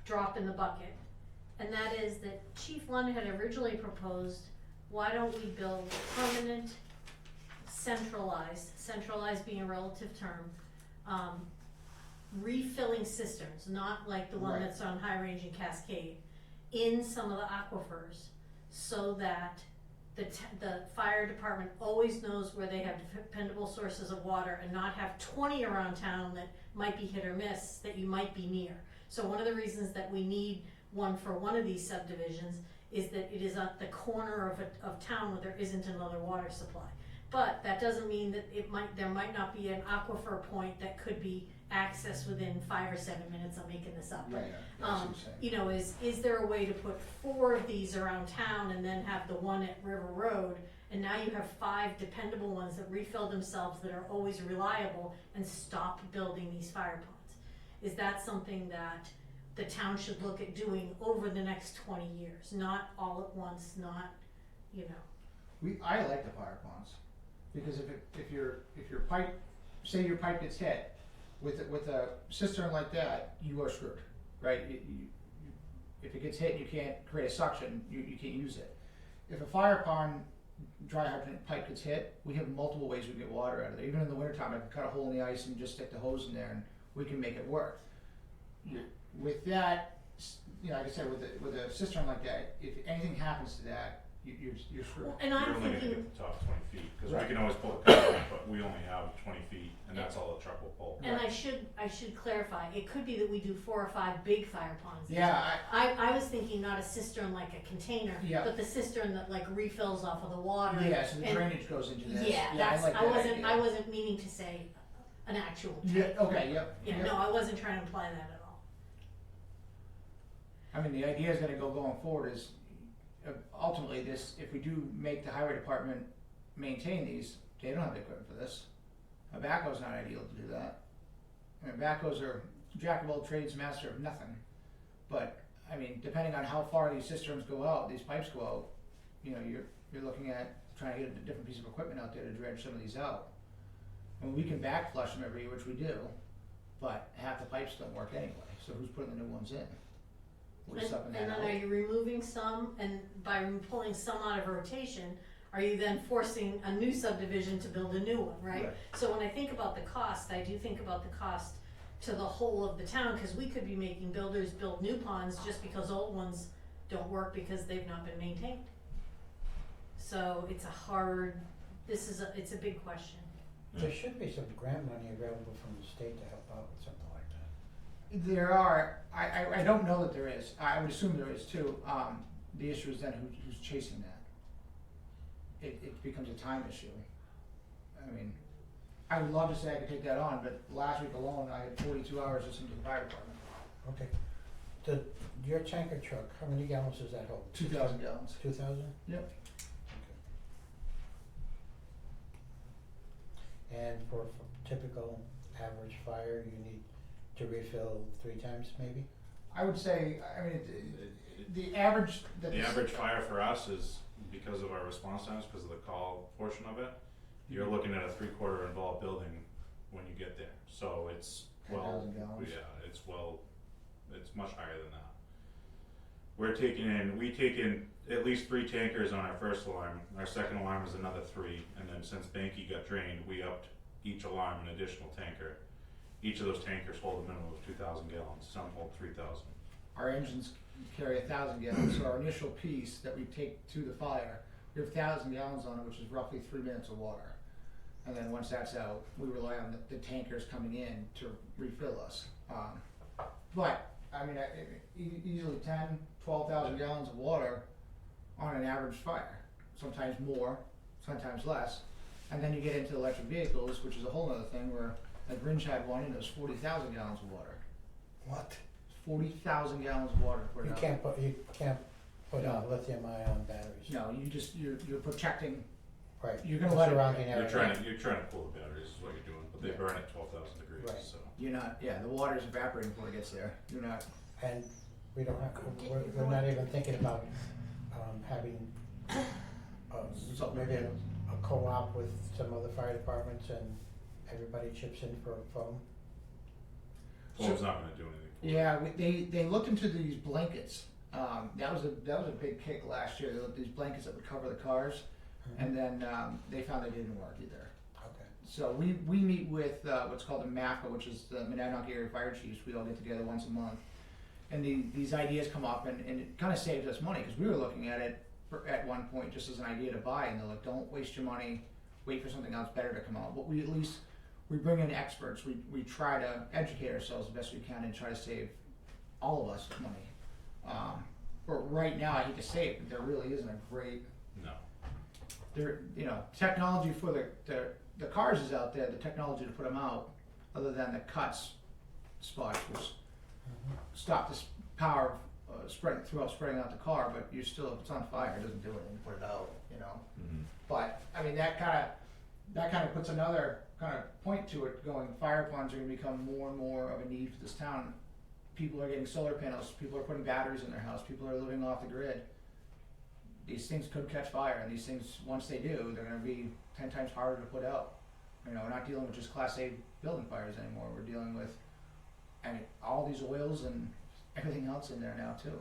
drop in the bucket. And that is that Chief Lund had originally proposed, why don't we build permanent, centralized being a relative term, refilling cisterns, not like the one Right. that's on High Range and Cascade, in some of the aquifers, so that the fire department always knows where they have dependable sources of water, and not have 20 around town that might be hit or miss that you might be near. So one of the reasons that we need one for one of these subdivisions is that it is at the corner of town where there isn't another water supply. But that doesn't mean that there might not be an aquifer point that could be accessed within 5 or 7 minutes. I'm making this up. Yeah, yeah, that's what I'm saying. You know, is there a way to put 4 of these around town and then have the one at River Road, and now you have 5 dependable ones that refill themselves, that are always reliable, and stop building these fire ponds? Is that something that the town should look at doing over the next 20 years, not all at once, not, you know? I like the fire ponds, because if your pipe, say your pipe gets hit with a cistern like that, you are screwed, right? If it gets hit and you can't create a suction, you can't use it. If a fire pond dry hydrant pipe gets hit, we have multiple ways we can get water out of there. Even in the wintertime, I can cut a hole in the ice and just stick the hose in there, and we can make it work. With that, you know, like I said, with a cistern like that, if anything happens to that, you're screwed. And You're I'm only gonna thinking, get the top 20 feet, cause Right. we can always pull a cut, but we only have 20 feet, and that's all the truck will pull. and I should clarify, it could be that we do 4 or 5 big fire ponds. Yeah, I was thinking not a cistern like a container, Yeah. but the cistern that like refills off of the water. yeah, so the and- drainage goes into this. Yeah, I that's, like that idea. I wasn't meaning to say an actual Yeah, tank. okay, yep. Yeah, yep. no, I wasn't trying to imply that at all. I mean, the idea is gonna go going forward is, ultimately this, if we do make the highway department maintain these, they don't have the equipment for this. A backhoe's not ideal to do that. I mean, backhoes are jack of all trades, master of nothing. But, I mean, depending on how far these cisterns go out, these pipes go out, you know, you're looking at trying to get a different piece of equipment out there to dredge some of these out. I mean, we can back flush them every year, which we do, but half the pipes don't work anyway, so who's putting the new ones in? We're sucking that And out. then are you removing some, and by pulling some out of rotation, are you then forcing a new subdivision to build a new one, right? Right. So when I think about the cost, I do think about the cost to the whole of the town, cause we could be making builders build new ponds just because old ones don't work because they've not been maintained. So it's it's a big question. There should be some grant money available from the state to help out with something like that. There are, I don't know that there is, I would assume there is too, the issue is then who's chasing that? It becomes a time issue. I mean, I would love to say I could take that on, but last week alone, I had 42 hours just into the fire department. Okay. Your tanker truck, how many gallons does that hold? 2,000 gallons. 2,000? Yep. Okay. And for typical average fire, you need to refill 3 times maybe? I would say, I mean, the average that The this- average fire for us is, because of our response times, because of the call portion of it, you're looking at a 3/4 involved building when you get there. So it's, well, 10,000 gallons. yeah, it's much higher than that. We take in at least 3 tankers on our first alarm. Our second alarm was another 3, and then since Banky got drained, we upped each alarm an additional tanker. Each of those tankers hold a minimum of 2,000 gallons, some hold 3,000. our engines carry 1,000 gallons, so our initial piece that we take to the fire, we have 1,000 gallons on it, which is roughly 3 minutes of water. And then once that's out, we rely on the tankers coming in to refill us. But, I mean, easily 10, 12,000 gallons of water on an average fire. Sometimes more, sometimes less. And then you get into electric vehicles, which is a whole other thing where, like Ringe had one and it was 40,000 gallons of water. What? 40,000 gallons of water for You can't put No. lithium ion batteries. No, you're protecting. Right. You're gonna let it- surrounding You're area. trying to cool the batteries is what you're doing, but they Yeah. burn at 12,000 degrees, Right. so. You're not. Yeah, the water's evaporating before it gets there. You're not. And we don't have, we're not even thinking about having maybe a co-op with some other fire departments and everybody chips in for a phone. Foam's not gonna do anything for Yeah, they looked into these blankets. That was a big kick last year. They looked at these blankets that would cover the cars, and then they found they didn't work either. Okay. So we meet with what's called the MAFA, which is the Monadnock Area Fire Chiefs. We all get together once a month, and these ideas come up, and it kind of saves us money because we were looking at it at one point just as an idea to buy, and they're like, don't waste your money, wait for something else better to come out. But we at least we bring in experts. We try to educate ourselves the best we can and try to save all of us money. But right now, I hate to say it, but there really isn't a great. No. There, technology for the cars is out there. The technology to put them out, other than the cuts spots, which stop this power spreading out the car. But you still, if it's on fire, it doesn't do anything. Put it out, Mm-hmm. But I mean, that kind of puts another kind of point to it. Going, fire ponds are going to become more and more of a need for this town. People are getting solar panels. People are putting batteries in their house. People are living off the grid. These things could catch fire, and these things, once they do, they're going to be 10 times harder to put out. We're not dealing with just Class A building fires anymore. We're dealing with, all these oils and everything else in there now too.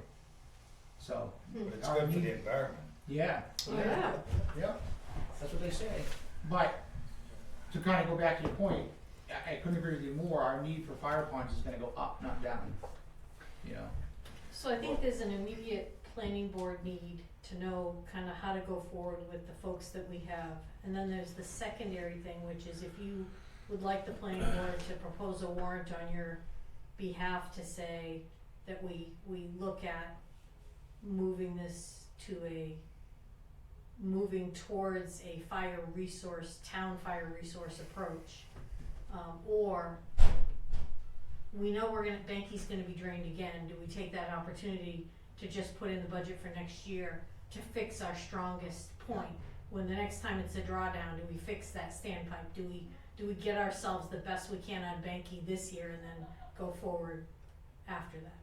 So, But it's good for the environment. yeah, Oh, yeah. yeah, that's what they say. But to kind of go back to your point, I couldn't agree with you more. Our need for fire ponds is going to go up, not down. So I think there's an immediate planning board need to know kind of how to go forward with the folks that we have. And then there's the secondary thing, which is if you would like the planning board to propose a warrant on your behalf to say that we look at moving towards a town fire resource approach. Or we know Banky's gonna be drained again. Do we take that opportunity to just put in the budget for next year to fix our strongest point? When the next time it's a drawdown, do we fix that standpipe? Do we get ourselves the best we can on Banky this year and then go forward after that?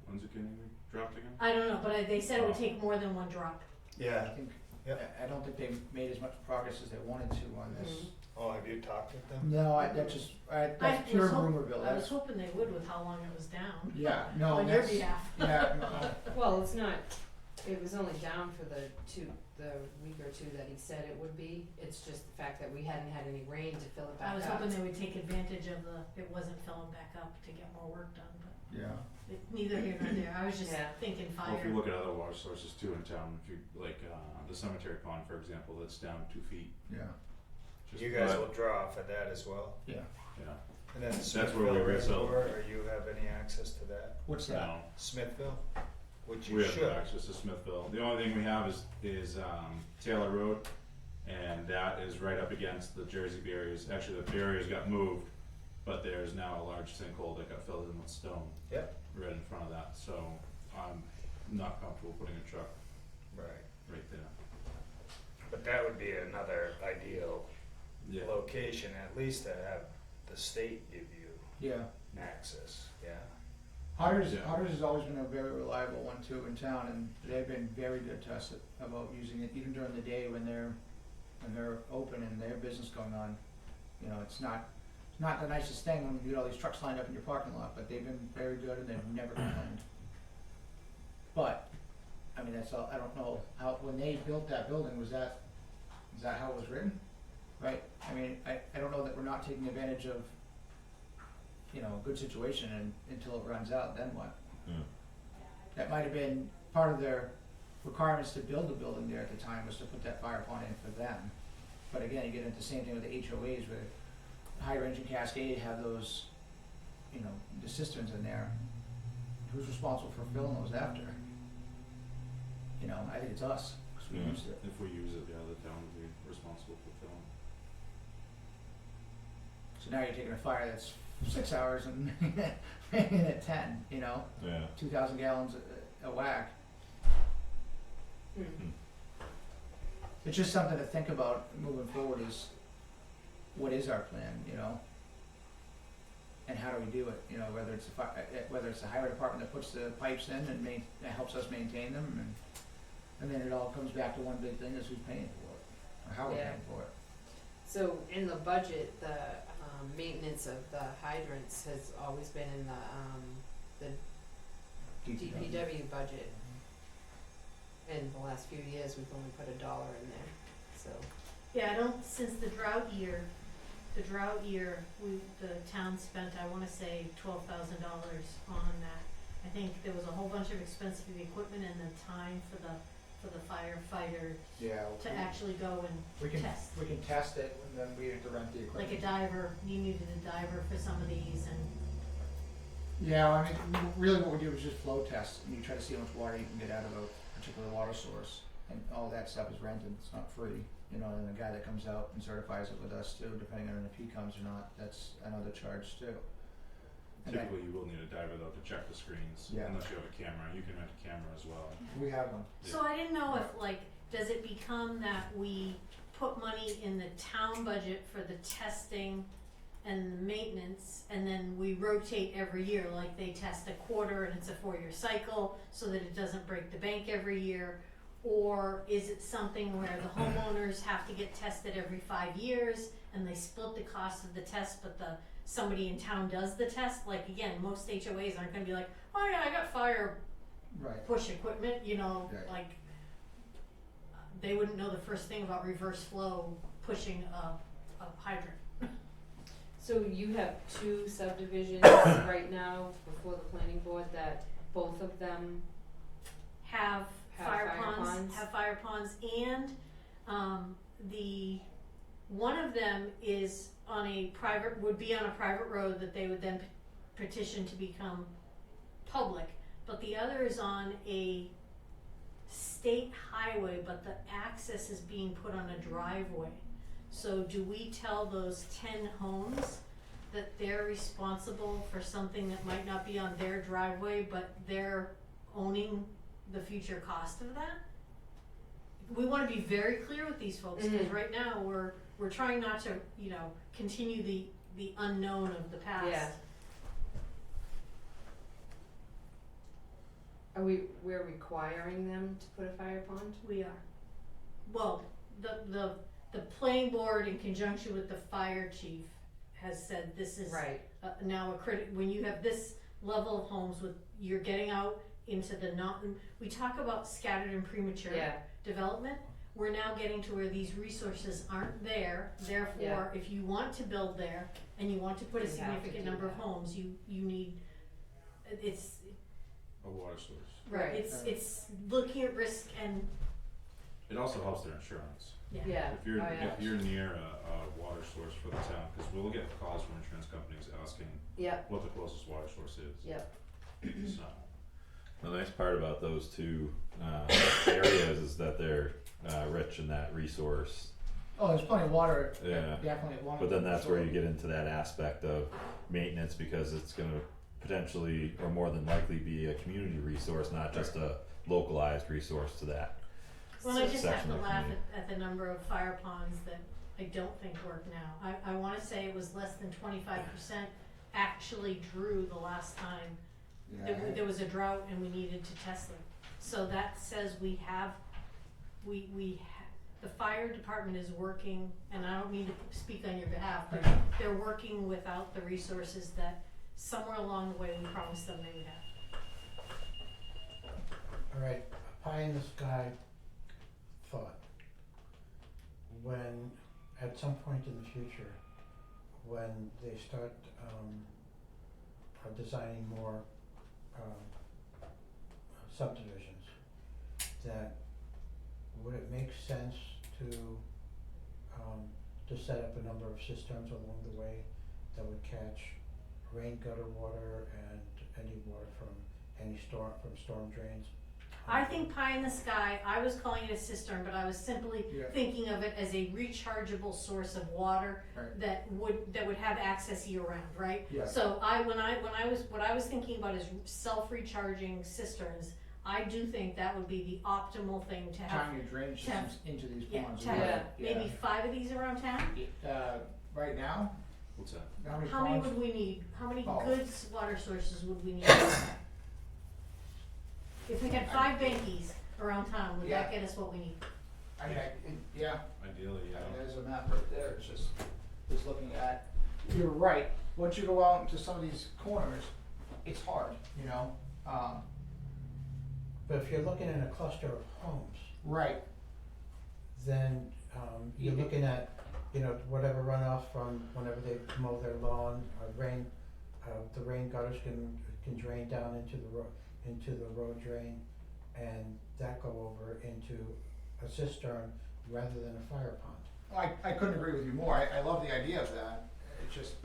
When's it getting dropped again? I don't know, but they said it would take more than one drop. Yeah. I think Yep. I don't think they made as much progress as they wanted to on this. Mhm. Oh, have you talked with them? No, that's pure rumorville. I was That's, hoping they would with how long it was down. yeah, no, On your that's, behalf. yeah, no, Well, it's not, it was only down for the week or two that he said it would be. It's just the fact that we hadn't had any rain to fill it back up. I was hoping they would take advantage of it wasn't filling back up to get more work done, but yeah. neither here nor there. I was just Yeah. thinking Well, if fire. you look at other water sources too in town, if you like the cemetery pond, for example, that's down 2 feet. Yeah, Just You guys but, will draw off of that as well? yeah. yeah. And then where we Smithville resell. Reservoir, or you have any access to that? What's that? No, Smithville? Which you we have should. no access to Smithville. The only thing we have is Taylor Road, and that is right up against the Jersey barriers. Actually, the barriers got moved, but there's now a large sinkhole that got filled in with stone. Yep. Right in front of that, so I'm not comfortable putting a truck Right. right there. But that would be another ideal Yeah. location, at least to have the state give you Yeah. access, yeah? Hunters Yeah. has always been a very reliable one too in town, and they've been very good to us about using it even during the day when they're open and they have business going on. It's not the nicest thing when you get all these trucks lined up in your parking lot, but they've been very good and they've never complained. But I mean, that's all. I don't know how when they built that building is that how it was written, right? I mean, I don't know that we're not taking advantage of a good situation and until it runs out, then what? That might have been part of their requirements to build the building there at the time was to put that fire pond in for them. But again, you get into the same thing with the HOAs where Higher Engine Cascade have those, the cisterns in there. Who's responsible for filling those after? I think it's us, because we used it. If we use it, yeah, the town would be responsible for filling. So now you're taking a fire that's 6 hours and making it 10, Yeah. 2,000 gallons a whack. Hmm. It's just something to think about moving forward is, what is our plan, And how do we do it, whether it's the highway department that puts the pipes in and that helps us maintain them, and then it all comes back to one big thing is who's paying for it, or how we're Yeah. paying for it. So in the budget, the maintenance of the hydrants has always been in the the DPW. DPW budget. In the last few years, we've only put $1 in there, so. Yeah, I don't, since the drought year, the town spent, I wanna say $12,000 on that. I think there was a whole bunch of expensive equipment and the time for the firefighter Yeah. to actually go and We can, test. we can test it and then we have to rent the equipment. Like a diver, you needed a diver for some of these and, Yeah, I mean, really what we do is just flow tests, and you try to see how much water you can get out of a particular water source, and all that stuff is rented, it's not free, you know, and the guy that comes out and certifies it with us too, depending on if he comes or not, that's another charge too. And then- Typically, you will need a diver though to check the screens, Yeah. unless you have a camera, you can rent a camera as well. We have one. so I didn't know if like, does it become that we put money in the town budget for the testing and the maintenance, and then we rotate every year, like they test a quarter and it's a 4-year cycle, so that it doesn't break the bank every year? Or is it something where the homeowners have to get tested every 5 years, and they split the cost of the test, but somebody in town does the test? Like again, most HOAs aren't gonna be like, oh yeah, I got fire Right. push equipment, you know, Right. like, they wouldn't know the first thing about reverse flow pushing a hydrant. So you have 2 subdivisions right now before the planning board that both of them, Have Have fire fire ponds, ponds. have fire ponds, and, one of them is would be on a private road that they would then petition to become public, but the other is on a state highway, but the access is being put on a driveway. So do we tell those 10 homes that they're responsible for something that might not be on their driveway, but they're owning the future cost of that? We wanna be very clear with these folks, cause Mhm. right now we're trying not to, you know, continue the unknown of the past. Yeah. We're requiring them to put a fire pond? We are. Well, the planning board in conjunction with the fire chief has said this is Right, now when you have this level of homes with, you're getting out into the we talk about scattered and premature yeah, development. We're now getting to where these resources aren't there, therefore, Yeah. if you want to build there and you want to put a You have to significant do number of that. homes, you need, it's, A water source. right, Right. it's looking at risk and, It also helps their insurance. yeah. yeah, If you're, oh, yeah. if you're near a water source for the town, cause we'll get calls from insurance companies asking Yep, what the closest water source is, yep, so. The nice part about those 2 areas is that they're rich in that resource. Oh, there's plenty of water, Yeah. definitely at one. But then that's where you get into that aspect of maintenance, because it's gonna potentially or more than likely be a community resource, not just a localized resource to that. Well, I just have section to of laugh community. at the number of fire ponds that I don't think work now. I wanna say it was less than 25% actually drew the last time Yeah. there was a drought and we needed to test them. So that says the fire department is working, and I don't mean to speak on your behalf, but they're working without the resources that somewhere along the way we promised them they would have. Alright, a pie in the sky thought. When, at some point in the future, when they start, designing more, subdivisions, that would it make sense to set up a number of cisterns along the way that would catch rain gutter water and any water from storm drains? I think pie in the sky, I was calling it a cistern, but I was simply Yeah. thinking of it as a rechargeable source of water Right. that would have access year round, right? Yeah. So what I was thinking about is self-recharging cisterns. I do think that would be the optimal thing to have. Tying your drainage to have- systems into these Yeah, ponds. to have Yeah. maybe 5 of these around town. Right now, What's that? how many How many ponds? would we need? How many Oh. good water sources would we need? If we had 5 bankies around town, would that Yeah. get us what we need? I mean, yeah, Ideally, yeah. there's a map right there, it's just looking at, you're right, once you go out into some of these corners, it's hard, you know, But if you're looking at a cluster of homes, right, then you're You- looking at, you know, whatever runoff from whenever they mow their lawn, rain, the rain gutters can drain down into the road drain, and that go over into a cistern rather than a fire pond. I couldn't agree with you more, I love the idea of that, it's just,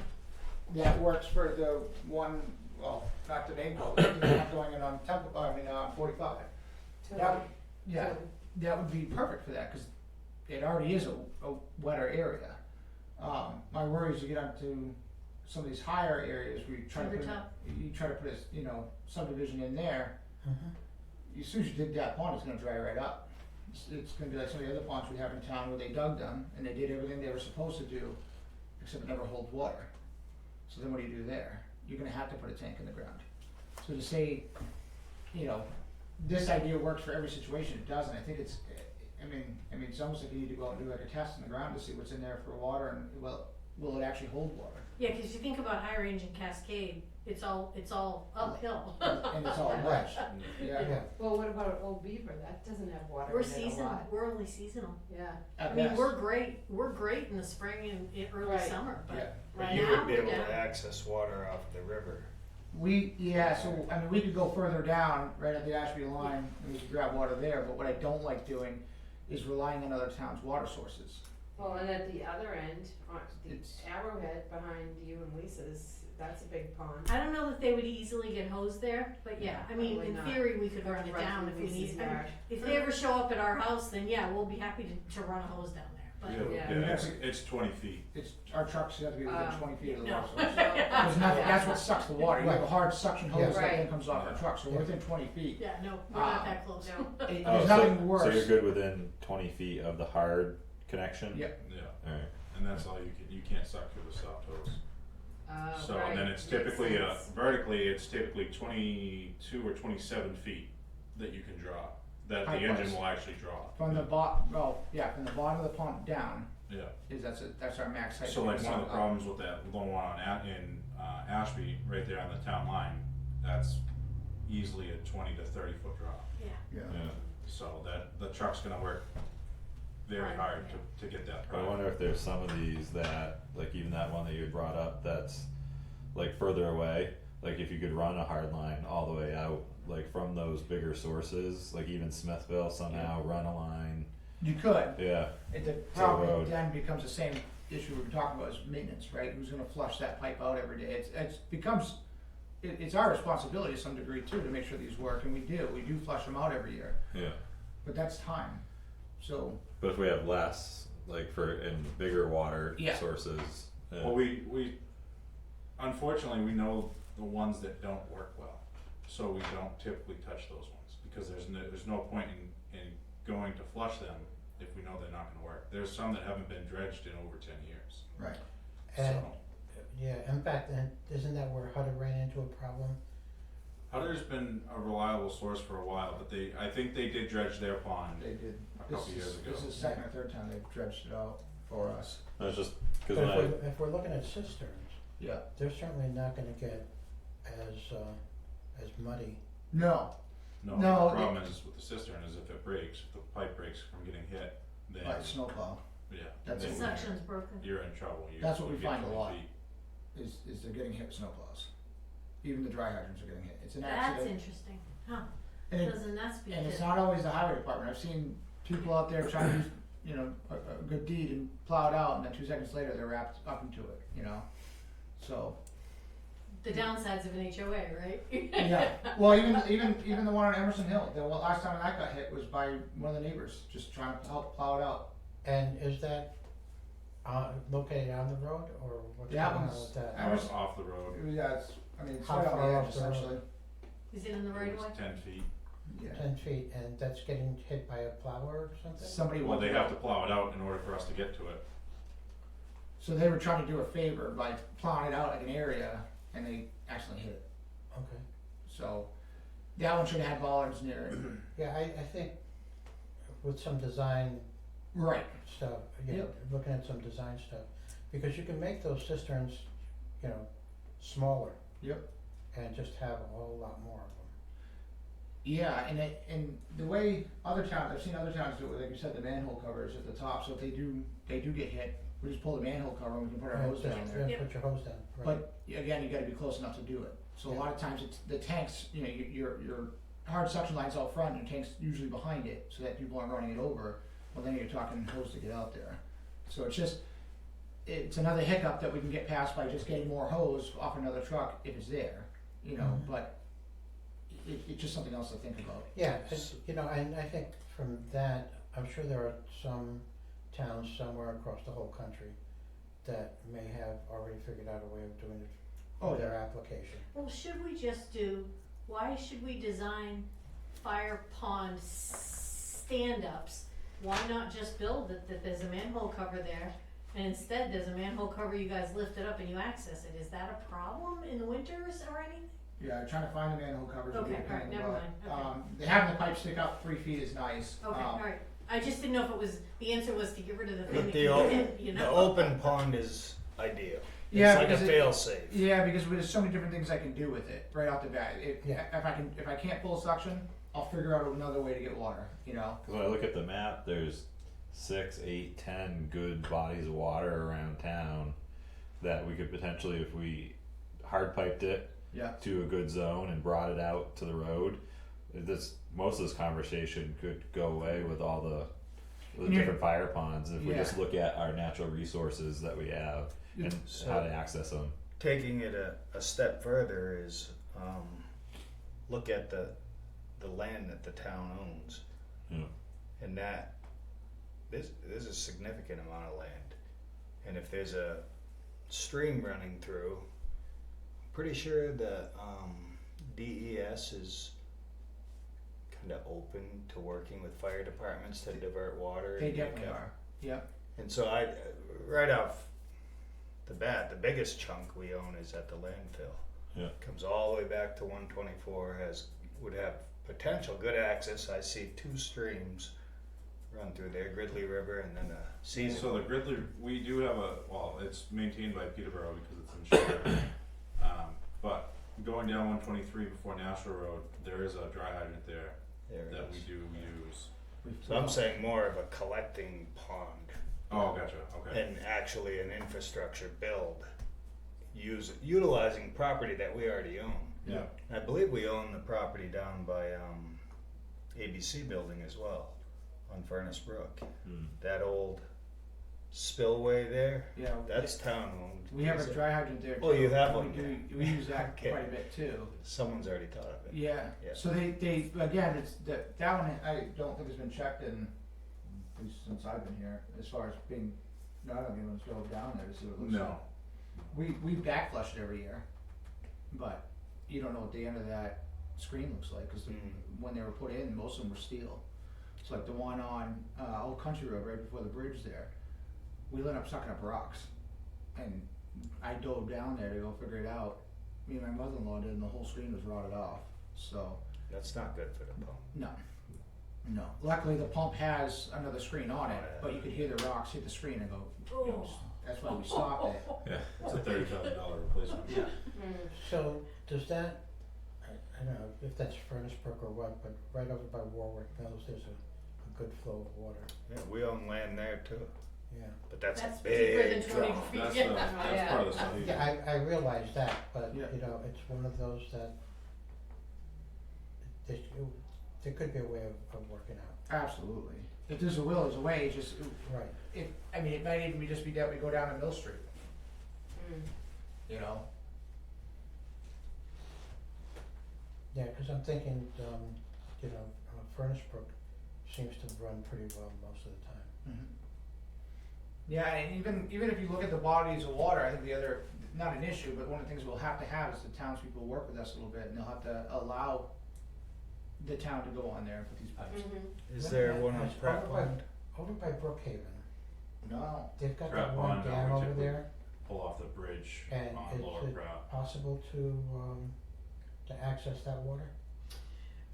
that works for the one, well, not the name, but you know, going in on Temple, on 45. That would, yeah, that would be perfect for that, cause it already is a wetter area. My worry is you get onto some of these higher areas where you try to put, you try to put a, you know, subdivision in there, as soon as you dig that pond, it's gonna dry right up. It's gonna be like some of the other ponds we have in town where they dug them and they did everything they were supposed to do, except it never holds water. So then what do you do there? You're gonna have to put a tank in the ground. So to say, you know, this idea works for every situation, it doesn't. I think it's, I mean, it's almost like you need to go out and do like a test in the ground to see what's in there for water and will it actually hold water? Yeah, cause you think about High Range and Cascade, it's all uphill. And it's all wet. Yeah, Yeah, Well, what about Old Beaver? That doesn't have water We're in it a seasonal, lot. we're only seasonal. Yeah. at I mean, best. we're great in the spring and early Right. summer, Yeah. but But right you now, would be we're able down. to access water off the river. So, I mean, we could go further down, right at the Ashby line, and we could grab water there, but what I don't like doing is relying on other towns' water sources. Well, and at the other end, on the It's- Arrowhead behind you and Lisa's, that's a big pond. I don't know that they would easily get hosed there, but yeah, I mean, Probably in not. theory, we could run it Right down through if we Lisa's need, I mean, yard. if they ever show up at our house, then yeah, we'll be happy to run a hose down there, but. Yeah. It's 20 feet. It's, our trucks have to be within 20 feet of the no. water source. There's nothing, that's what sucks the water, you have a hard suction hose that Right. then comes off our truck, so we're within 20 feet. Yeah, no, we're not that close. No. There's nothing worse. So you're good within 20 feet of the hard connection? Yeah. Yeah, Alright, and that's all you can't suck through the soft hose. So, right. and then it's Makes typically, sense. vertically, it's typically 22 or 27 feet that you can draw, that the Height-wise. engine will actually draw. From the from the bottom of the pump down, Yeah, that's our max height. so like one of the problems with that low one in Ashby, right there on the town line, that's easily a 20 to 30 foot drop. Yeah. yeah. So that, the truck's gonna work very Right. hard to get that I product. wonder if there's some of these that, like even that one that you had brought up, that's like further away, like if you could run a hard line all the way out, like from those bigger sources, like even Smithville somehow run a line, You could. yeah, The road. problem then becomes the same issue we were talking about, is maintenance, right? Who's gonna flush that pipe out every day? It's our responsibility to some degree too, to make sure these work, and we do flush them out every year, yeah. but that's time. So, But if we have less, like in bigger water Yeah. sources, yeah. Well, we unfortunately, we know the ones that don't work well, so we don't typically touch those ones, because there's no point in going to flush them if we know they're not gonna work. There's some that haven't been dredged in over 10 years, right, and, so. yeah, in fact, and isn't that where Hutter ran into a problem? Hutter's been a reliable source for a while, but I think they did dredge their pond they did. a couple years ago. This is the second or third time they've dredged it out for us. That's just, But cause when if we're looking at cisterns, Yeah. they're certainly not gonna get as muddy. No, No, No, the problem is with the cistern is if it breaks, if the pipe breaks from getting hit, then, by snowplow, yeah. That's The it. then suction's broken. you're in trouble. That's what we you get find a 20 lot. feet. is they're getting hit with snowplows. Even the dry hydrants are getting hit. It's an That's accident. interesting, huh? And it- Doesn't that speak And it's to, not always the highway department. I've seen people out there trying to do, you know, a good deed and plow it out, and then 2 seconds later they're wrapped up into it, you know? So, the downsides of an HOA, right? yeah. Well, even the one on Emerson Hill, the last time that got hit was by one of the neighbors, just trying to help plow it out. And is that located on the road, or what's That going on one's- with that? I was- Off the road, Yeah, it's How right on far the off edge the road? essentially. Is it in the right it of way? was 10 feet. Yeah. 10 feet, and that's getting hit by a plow or something? Somebody Well, wanted they to- have to plow it out in order for us to get to it. So they were trying to do a favor by plowing it out like an area, and they accidentally hit it. Okay. So that one should have had bollards near it. Yeah, I think with some design Right. stuff, yeah, Yep. looking at some design stuff, because you can make those cisterns, you know, smaller. Yep. and just have a whole lot more of them. Yeah, and the way other towns, I've seen other towns do it, like you said, the manhole covers at the top, so if they do get hit, we just pull the manhole cover and we can put our Right, hose just- down there. yeah, put your hose down, right. But again, you gotta be close enough to do it. So a lot of times it's the tanks, you know, your hard suction line's out front and your tank's usually behind it, so that people aren't running it over. Well, then you're talking hose to get out there. So it's another hiccup that we can get past by just getting more hose off another truck if it's there, you know, Mhm. but it's just something else to think about. Yeah, and, you know, and I think from that, I'm sure there are some towns somewhere across the whole country that may have already figured out a way of doing it Oh, for their yeah. application. Well, should we just why should we design fire pond stand-ups? Why not just build it that there's a manhole cover there, and instead there's a manhole cover, you guys lift it up and you access it? Is that a problem in the winters or anything? Yeah, trying to find the manhole covers. would be a Okay, pain, alright, never but, mind, okay. having the pipe stick out 3 feet is nice. Okay, alright, I just didn't know if it was, the answer was to get rid of the thing But that the you o- did, you The know? open pond is ideal. Yeah, It's like a because fail safe. Yeah, because there's so many different things I can do with it right off the bat. Yeah. If I can't pull suction, I'll figure out another way to get water. You know. Cause when I look at the map, there's 6, 8, 10 good bodies of water around town that we could potentially, if we hard piped it Yeah. to a good zone and brought it out to the road, most of this conversation could go away with all the Yeah. different fire ponds if we Yeah. just look at our natural resources that we have and So- how to access them. Taking it a step further is look at the land that the town owns, Yeah. and that there's a significant amount of land, and if there's a stream running through, I'm pretty sure the DES is kind of open to working with fire departments to divert water. They and definitely make are. Yeah. And so right off the bat, the biggest chunk we own is at the landfill. Yeah. Comes all the way back to 124, would have potential good access. I see 2 streams run through there, Gridley River and then a season. So the Gridley, we do have it's maintained by Peterborough because it's insured. But going down 123 before National Road, there is a dry hydrant there There it that is. we do use. So I'm saying more of a collecting pond Oh, gotcha, okay. and actually an infrastructure build, utilizing property that we already own. Yeah, I believe we own the property down by ABC building as well on Furnace Brook. Hmm. That old spillway there, Yeah. that's town owned. We have a dry hydrant there. Oh, too. you have We one do. there. We use that Okay. quite a bit too. Someone's already thought of it. Yeah. Yeah. So they again, it's that one. I don't think has been checked in at least since I've been here as far as being. No, I don't even want to go down there to see what it looks like. no, We back flush it every year, but you don't know what the end of that screen looks like because when they were put in, most of them were steel. So like the one on Old Country Road right before the bridge there, we ended up sucking up rocks, and I dove down there to go figure it out. Me and my mother-in-law did, and the whole screen was rotted off. So That's not good for the pump. no. Luckily the pump has another screen on it, Oh, yeah. but you could hear the rocks hit the screen and go. Oh. You know, that's why we stopped it. yeah, it's a $30,000 replacement. Yeah. So does that, I don't know if that's Furnace Brook or what, but right over by Warwick Mills, there's a good flow of water, Yeah, we own land there too, yeah. but that's That's a cheaper than big 20 draw. feet. That's, Yeah. that's part of the study. Yeah, I realize that, but Yeah. you know, it's one of those that there could be a way of working out, Absolutely. If there's a will, there's a way. It's just, right. it might even just be that we go down to Mill Street, Mm. you know? Yeah, cause I'm thinking, you know, Furnace Brook seems to run pretty well most of the time. Yeah, and even if you look at the bodies of water, I think the other, not an issue, but one of the things we'll have to have is the townspeople work with us a little bit, and they'll have to allow the town to go on there and put these pipes. Mhm. Is there one on It's Pratt over by- Pond? Over by Brookhaven, No. they've got Pratt that one Pond, dam we over typically there, Pull off the bridge and on Lower it's Pratt. possible to access that water?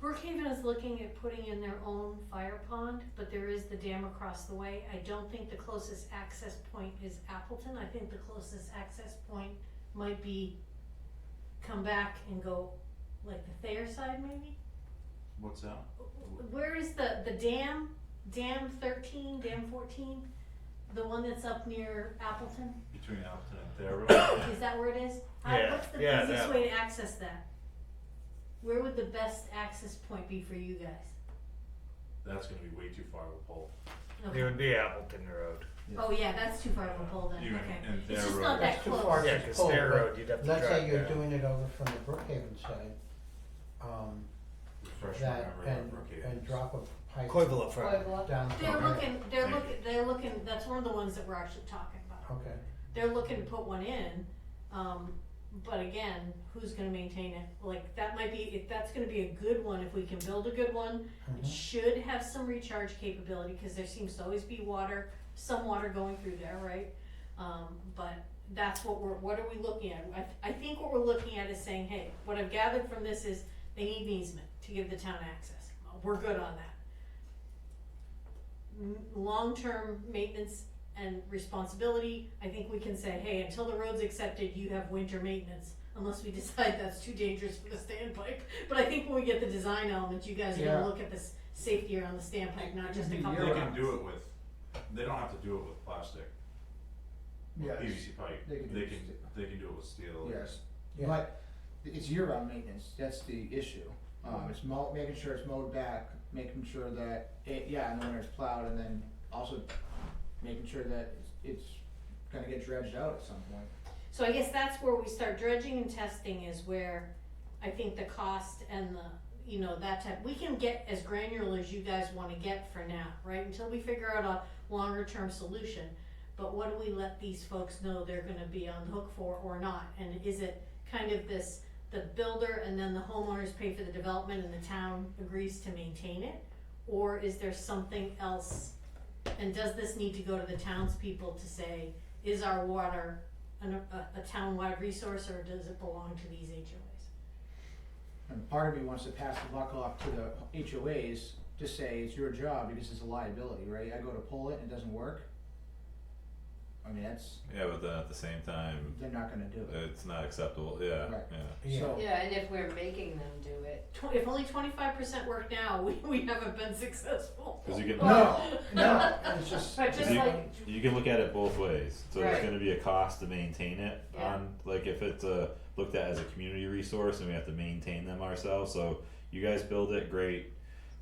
Brookhaven is looking at putting in their own fire pond, but there is the dam across the way. I don't think the closest access point is Appleton. I think the closest access point might be come back and go, like the Thayer side maybe? What's that? Where is the dam, dam 13, dam 14? The one that's up near Appleton? Between Alton and Thayer Road? Is that where it is? Yeah, What's the yeah, easiest that way to access that? Where would the best access point be for you guys? That's gonna be way too far of a pull. Okay. It would be Appleton Road. Oh yeah, that's too far of a pull then, Even okay. in It's Thayer just Road. not that That's too close. far. Yeah, just cause pull, Thayer but Road, you'd have to let's drive say you're down. doing it over from the Brookhaven side, Refresh my that, memory of Brookhaven. and drop a pipe Coivola Front. Puebla. down. They're from looking, Thank they're looking, that's one of the ones that we're actually talking about. there. Okay, They're looking to put one in, but again, who's gonna maintain it? Like, that might be, if that's gonna be a good one, if we can build a good one, it mhm, should have some recharge capability, cause there seems to always be water, some water going through there, right? But that's what what are we looking at? I think what we're looking at is saying, hey, what I've gathered from this is they need an easement to give the town access. We're good on that. Long-term maintenance and responsibility, I think we can say, hey, until the road's accepted, you have winter maintenance, unless we decide that's too dangerous for the standpipe. But I think when we get the design elements, you guys are Yeah. gonna look at this safety around the standpipe, not just a It'd be couple They of can rounds. do it with, they don't have to do it with plastic, Yeah, PVC pipe, they can do it with they can do it with steel. yes, yeah, but it's year-round maintenance, that's the issue. It's making sure it's mowed back, making sure that it, yeah, in the winter it's plowed, and then also making sure that it's gonna get dredged out at some point. So I guess that's where we start dredging and testing, is where I think the cost and the, you know, that type, we can get as granular as you guys wanna get for now, right? Until we figure out a longer term solution. But what do we let these folks know they're gonna be on the hook for or not? And is it kind of this, the builder and then the homeowners pay for the development and the town agrees to maintain it? Or is there something else? And does this need to go to the townspeople to say, is our water a town-wide resource, or does it belong to these HOAs? And part of me wants to pass the buck off to the HOAs to say it's your job because it's a liability, right? I go to pull it and it doesn't work. I mean, that's, Yeah, but then at the same time, they're not gonna do it. it's not acceptable, yeah, Right. yeah. yeah. So, Yeah, and if we're making them do it, If only 25% work now, we haven't been successful. Cause you can, no, it's just. But just you, like, you can look at it both ways, so there's Right. gonna be a cost to maintain it Yeah. on, like if it's looked at as a community resource and we have to maintain them ourselves, so you guys build it, great,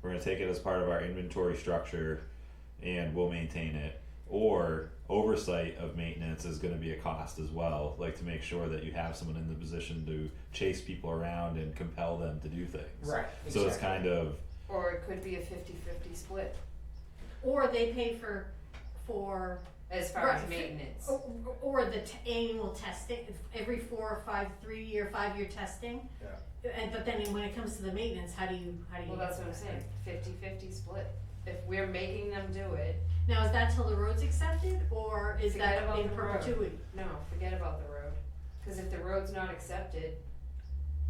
we're gonna take it as part of our inventory structure and we'll maintain it. Or oversight of maintenance is gonna be a cost as well, like to make sure that you have someone in the position to chase people around and compel them to do things. Right, So it's exactly. kind of, or it could be a 50-50 split or they pay for as far Right. as maintenance. or the annual testing, every 4 or 5, 3-year, 5-year testing. Yeah. And but then when it comes to the maintenance, how do you? Well, that's what I'm saying, 50-50 split. If we're making them do it, Now, is that till the road's accepted, or is Forget that about in the road. perpetuity? no, forget about the road. Cause if the road's not accepted,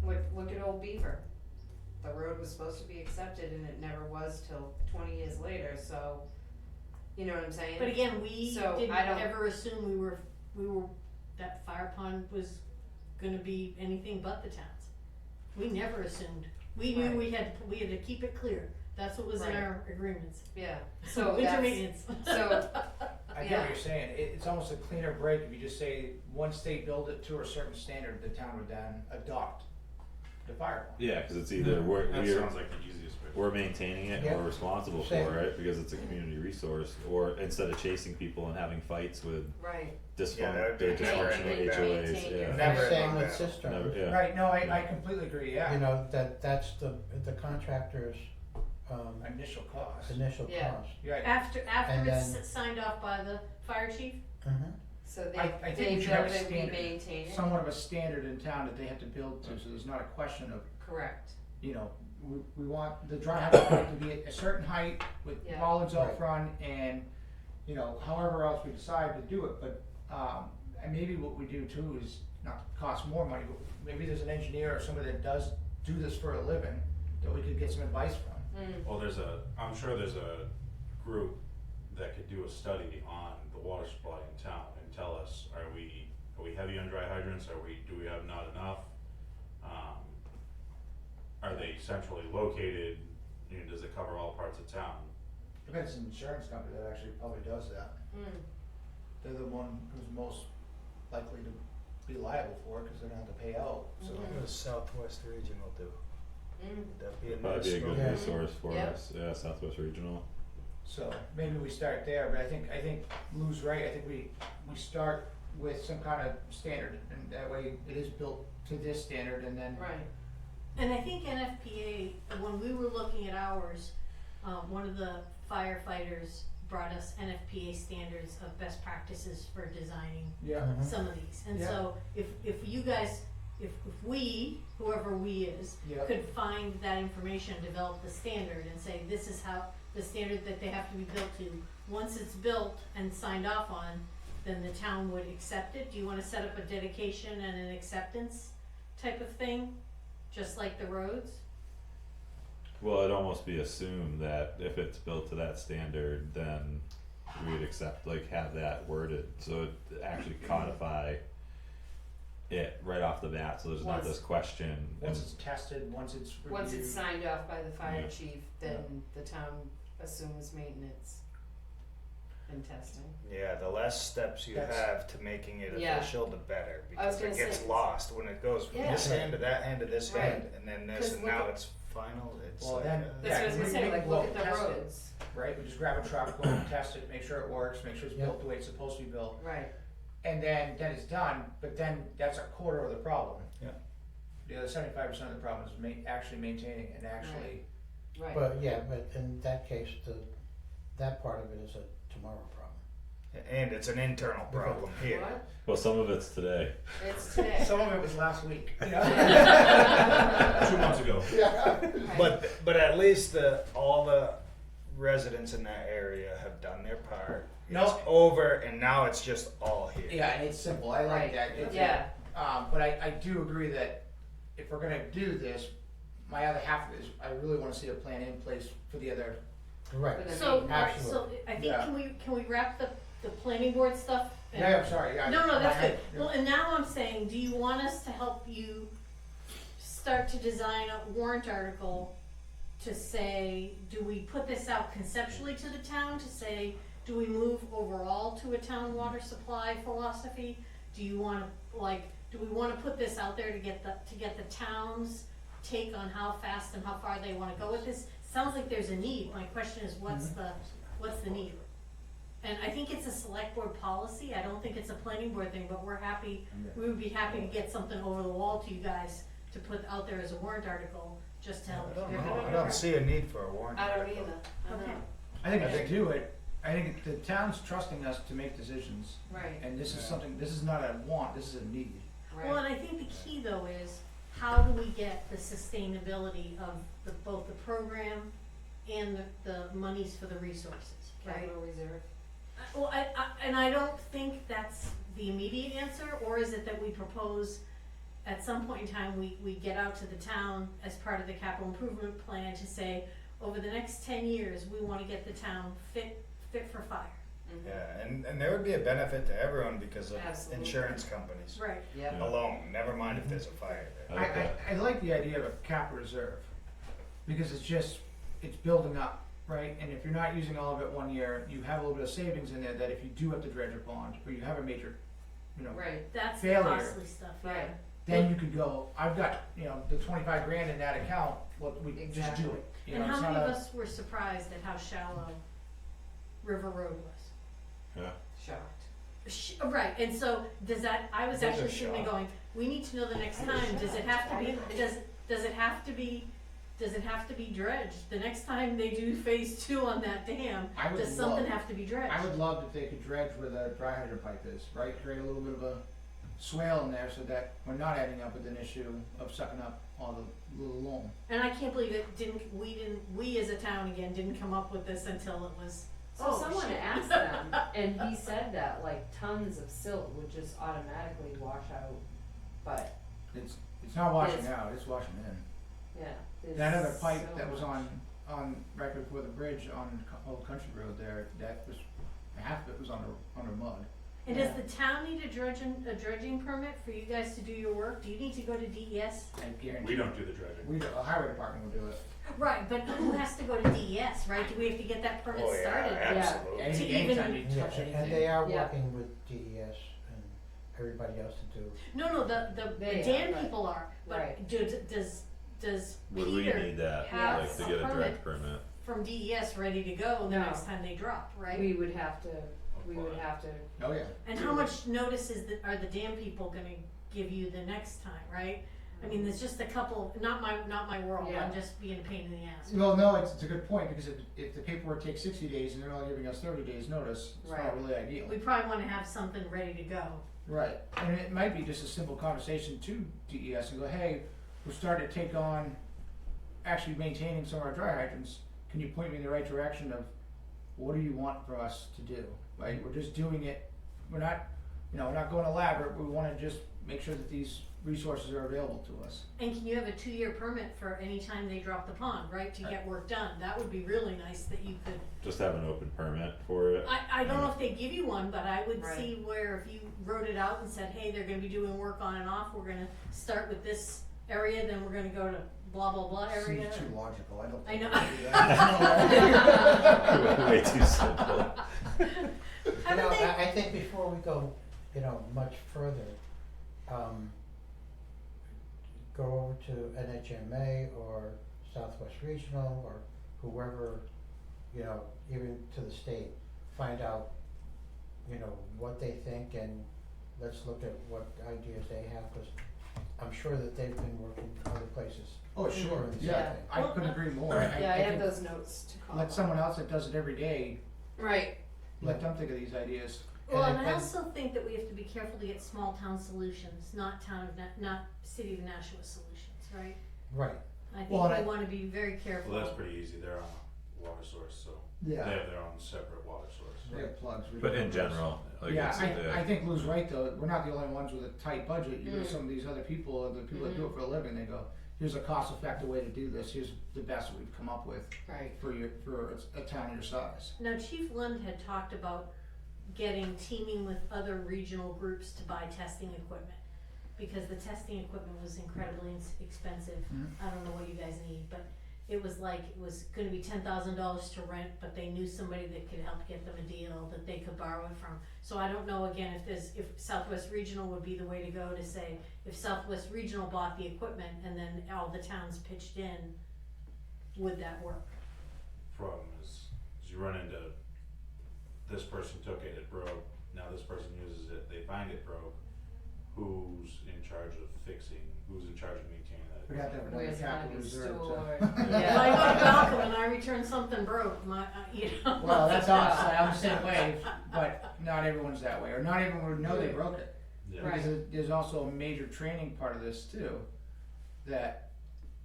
look at Old Beaver. The road was supposed to be accepted and it never was till 20 years later, so, you know what I'm saying? But again, we So, didn't I don't- ever assume we were that fire pond was gonna be anything but the town's. We never assumed. We knew Right. we had to keep it clear. That's what was in Right. our agreements. Yeah, so Winter that's, maintenance. so, I get Yeah. what you're saying, it's almost a cleaner break if you just say, once they build it to a certain standard, the town would then adopt the fire pond. yeah, cause it's either we're, That we're sounds like the easiest way. we're maintaining it Yeah. and we're responsible Same. for it because it's a community resource, or instead of chasing people and having fights with right, Yeah, that would be dysfunctional never HOAs, ending. Maintain your- yeah. Never Same ending with battle. cistern. Never, yeah. Right, no, I Yeah. completely agree, yeah. You know, that's the contractor's, Initial cost. initial Yeah. cost. Yeah, After And it's then- signed off by the fire chief. Mm-hmm. so I think they we build should have a it, we standard. maintain it, somewhat of a standard in town that they have to build to, so there's not a question of, correct, you know, we want the dry hydrant pipe to be at a certain height with Yeah. bollards out Right. front and, you know, however else we decide to do it, but, and maybe what we do too is not cost more money, but maybe there's an engineer or somebody that does do this for a living that we could get some advice from. Well, I'm sure there's a group that could do a study on the water supply in town and tell us, are we heavy on dry hydrants, do we have not enough? Are they centrally located, you know, does it cover all parts of town? Depends on the insurance company that actually probably does that. They're the one who's most likely to be liable for it, cause they're gonna have to pay out, so. What does Southwest Regional do? Would that be a That'd be a good Yeah. resource for Yeah. us, yeah, Southwest Regional. So maybe we start there, but I think Lou's right, I think we start with some kind of standard, and that way it is built to this standard, and then. Right. And I think NFPA, when we were looking at ours, one of the firefighters brought us NFPA standards of best practices for designing Yeah. some of these. And Yeah. so if you guys, if we, whoever we is, Yeah. could find that information, develop the standard and say, this is how, the standard that they have to be built to. Once it's built and signed off on, then the town would accept it. Do you wanna set up a dedication and an acceptance type of thing, just like the roads? Well, it'd almost be assumed that if it's built to that standard, then we would accept, like, have that worded, so it actually codify it right off the bat, so there's not Once- this question. Once it's tested, once it's reviewed. Once it's signed off by the fire Yeah. chief, then the town assumes maintenance and testing. Yeah, the less steps you That's- have to making it Yeah. official, the better, I was because it gonna gets say- lost when it goes from Yeah. this hand to that hand to this Right. hand, and then this, 'Cause and look now at- it's final, it's Well, like, then- That's Yeah, what I was gonna we- say, we like, can look go at the test it. roads. Right, we just grab a truck, go and test it, make sure it works, make sure it's Yeah. built the way it's supposed to be built, Right. and then it's done, but then that's a quarter of the problem. Yeah. The other 75% of the problem is actually maintaining and actually, Right. But yeah, but in that case, that part of it is a tomorrow problem. and it's an internal problem here. What? Well, some of it's today. It's today. some of it was last week, you know? 2 months ago. Right. But at least all the residents in that area have done their part. No. It's over, and now it's just all here. Yeah, and it's simple, I like Right. that. It's- Yeah. But I do agree that if we're gonna do this, my other half of it is, I really wanna see a plan in place for the other. Right. But then- So, alright, so Absolutely. I think, Yeah. can we wrap the planning board stuff? and- Yeah, I'm sorry, yeah. No, that's my good. head- Well, and now I'm saying, do you want us to help you start to design a warrant article to say, do we put this out conceptually to the town to say, do we move overall to a town water supply philosophy? Do you wanna, do we wanna put this out there to get the town's take on how fast and how far they wanna go with this? Sounds like there's a need. My question is, what's the need? And I think it's a select board policy, I don't think it's a planning board thing, but we would be happy to get something over the wall to you guys to put out there as a warrant article, just to help. I don't keep know, everybody I don't track. see a need for a warrant I don't article. either. I Okay. know. I think if they do it, I think the town's trusting us to make decisions, Right. and this is Yeah. something, this is not a want, this is a need. Right. Well, and I think the key though is, how do we get the sustainability of both the program and the monies for the resources, right? Capital reserve. Well, I don't think that's the immediate answer, or is it that we propose at some point in time, we get out to the town as part of the capital improvement plan to say, over the next 10 years, we wanna get the town fit for fire. Mhm. Yeah, and there would be a benefit to everyone because of Absolutely. insurance companies Right. Yep. Yeah. alone, never mind if there's a fire there. I like that. I like the idea of a cap reserve, because it's building up, right? And if you're not using all of it one year, you have a little bit of savings in there that if you do have to dredge a pond, or you have a major, Right. That's the Failure. costly stuff, yeah. Right. then you could go, I've got, the 25 grand in that account, we just do Exactly. it. You And know, how it's many not of a- us were surprised at how shallow River Road was? Yeah. Shocked. Right, and so I was Those are actually sitting there shocked. going, we need to know the next time, does it have to be dredged? The next time they do phase 2 on that dam, I would does something love- have to be dredged? I would love if they could dredge where the dry hydrant pipe is, right? Create a little bit of a swale in there so that we're not ending up with an issue of sucking up all the little loam. And I can't believe we as a town again didn't come up with this until it was, So oh, someone shit. asked them, and he said that like tons of silt would just automatically wash out, but It's not washing Yes. out, it's washing in. yeah. there's That other pipe so that was much. on right before the bridge on Old Country Road there, that was, half of it was under mud. And does the town need a dredging permit for you guys to do your work? Do you need to go to DES? I guarantee. We don't do the dredging. A highway department will do it. Right, but who has to go to DES, right? Do we have to get that permit Oh, yeah, started? absolutely. Anytime you Yeah, touch anything. and they are Yeah. working with DES and everybody else to do. No, the They are, dam right. people are, but Right. does Would we Peter need that, have like to a get a permit direct permit? from DES ready to go the No. next time they drop, right? We would have to, Oh, yeah. And how much notice are the dam people gonna give you the next time, right? I mean, there's just a couple, not my world, Yeah. I'm just being a pain in the ass. Well, no, it's a good point, because if the paperwork takes 60 days and they're only giving us 30 days notice, it's Right. not really ideal. We probably wanna have something ready to go. Right, and it might be just a simple conversation to DES and go, hey, we're starting to take on actually maintaining some of our dry hydrants. Can you point me in the right direction of what do you want for us to do? Right, we're just doing it, we're not going elaborate, we wanna just make sure that these resources are available to us. And can you have a 2-year permit for any time they drop the pond, right, to get work done? That would be really nice that you could, Just have an open permit for it. I don't know if they give you one, but I would Right. see where if you wrote it out and said, hey, they're gonna be doing work on and off, we're gonna start with this area, then we're gonna go to blah, blah, blah area. Seems too logical, I don't I think know. we can do that. Way too simple. Haven't they, I think before we go, much further, go over to NHMA or Southwest Regional or whoever, even to the state, find out, what they think, and let's look at what ideas they have, cause I'm sure that they've been working other places. Oh, sure, doing the yeah, same thing. I couldn't agree more. yeah, I have think those notes to call. let someone else that does it every day, Right, let them think of these ideas. well, and And I if- also think that we have to be careful to get small town solutions, not city of Nashua solutions, right? Right, I think Well, and we I- wanna be very careful. Well, that's pretty easy, they're on a water source, so they have their own separate water source. They have plugs. we But don't in have those. general, like Yeah, it's, I think Lou's right though, we're not the only ones with a tight budget, you go to Mm. some of these other people, the people that do it for a living, they go, here's a cost effective way to do this, here's the best we've come up with right. for a town your size. Now, Chief Lund had talked about teaming with other regional groups to buy testing equipment, because the testing equipment was incredibly expensive. Mhm. I don't know what you guys need, but it was gonna be $10,000 to rent, but they knew somebody that could help get them a deal that they could borrow it from. So I don't know, again, if Southwest Regional would be the way to go, to say, if Southwest Regional bought the equipment and then all the towns pitched in, would that work? Problem is you run into, this person took it, it broke, now this person uses it, they find it broke, who's in charge of fixing, who's in charge of maintaining that? We'd have to have another Where's it gonna capital be reserve stored? to. When I go to Malcolm and I return something broke, Well, that's us, I'm the same way, but not everyone's that way, or not everyone would know they broke it. Yeah. Right. Because there's also a major training part of this too, that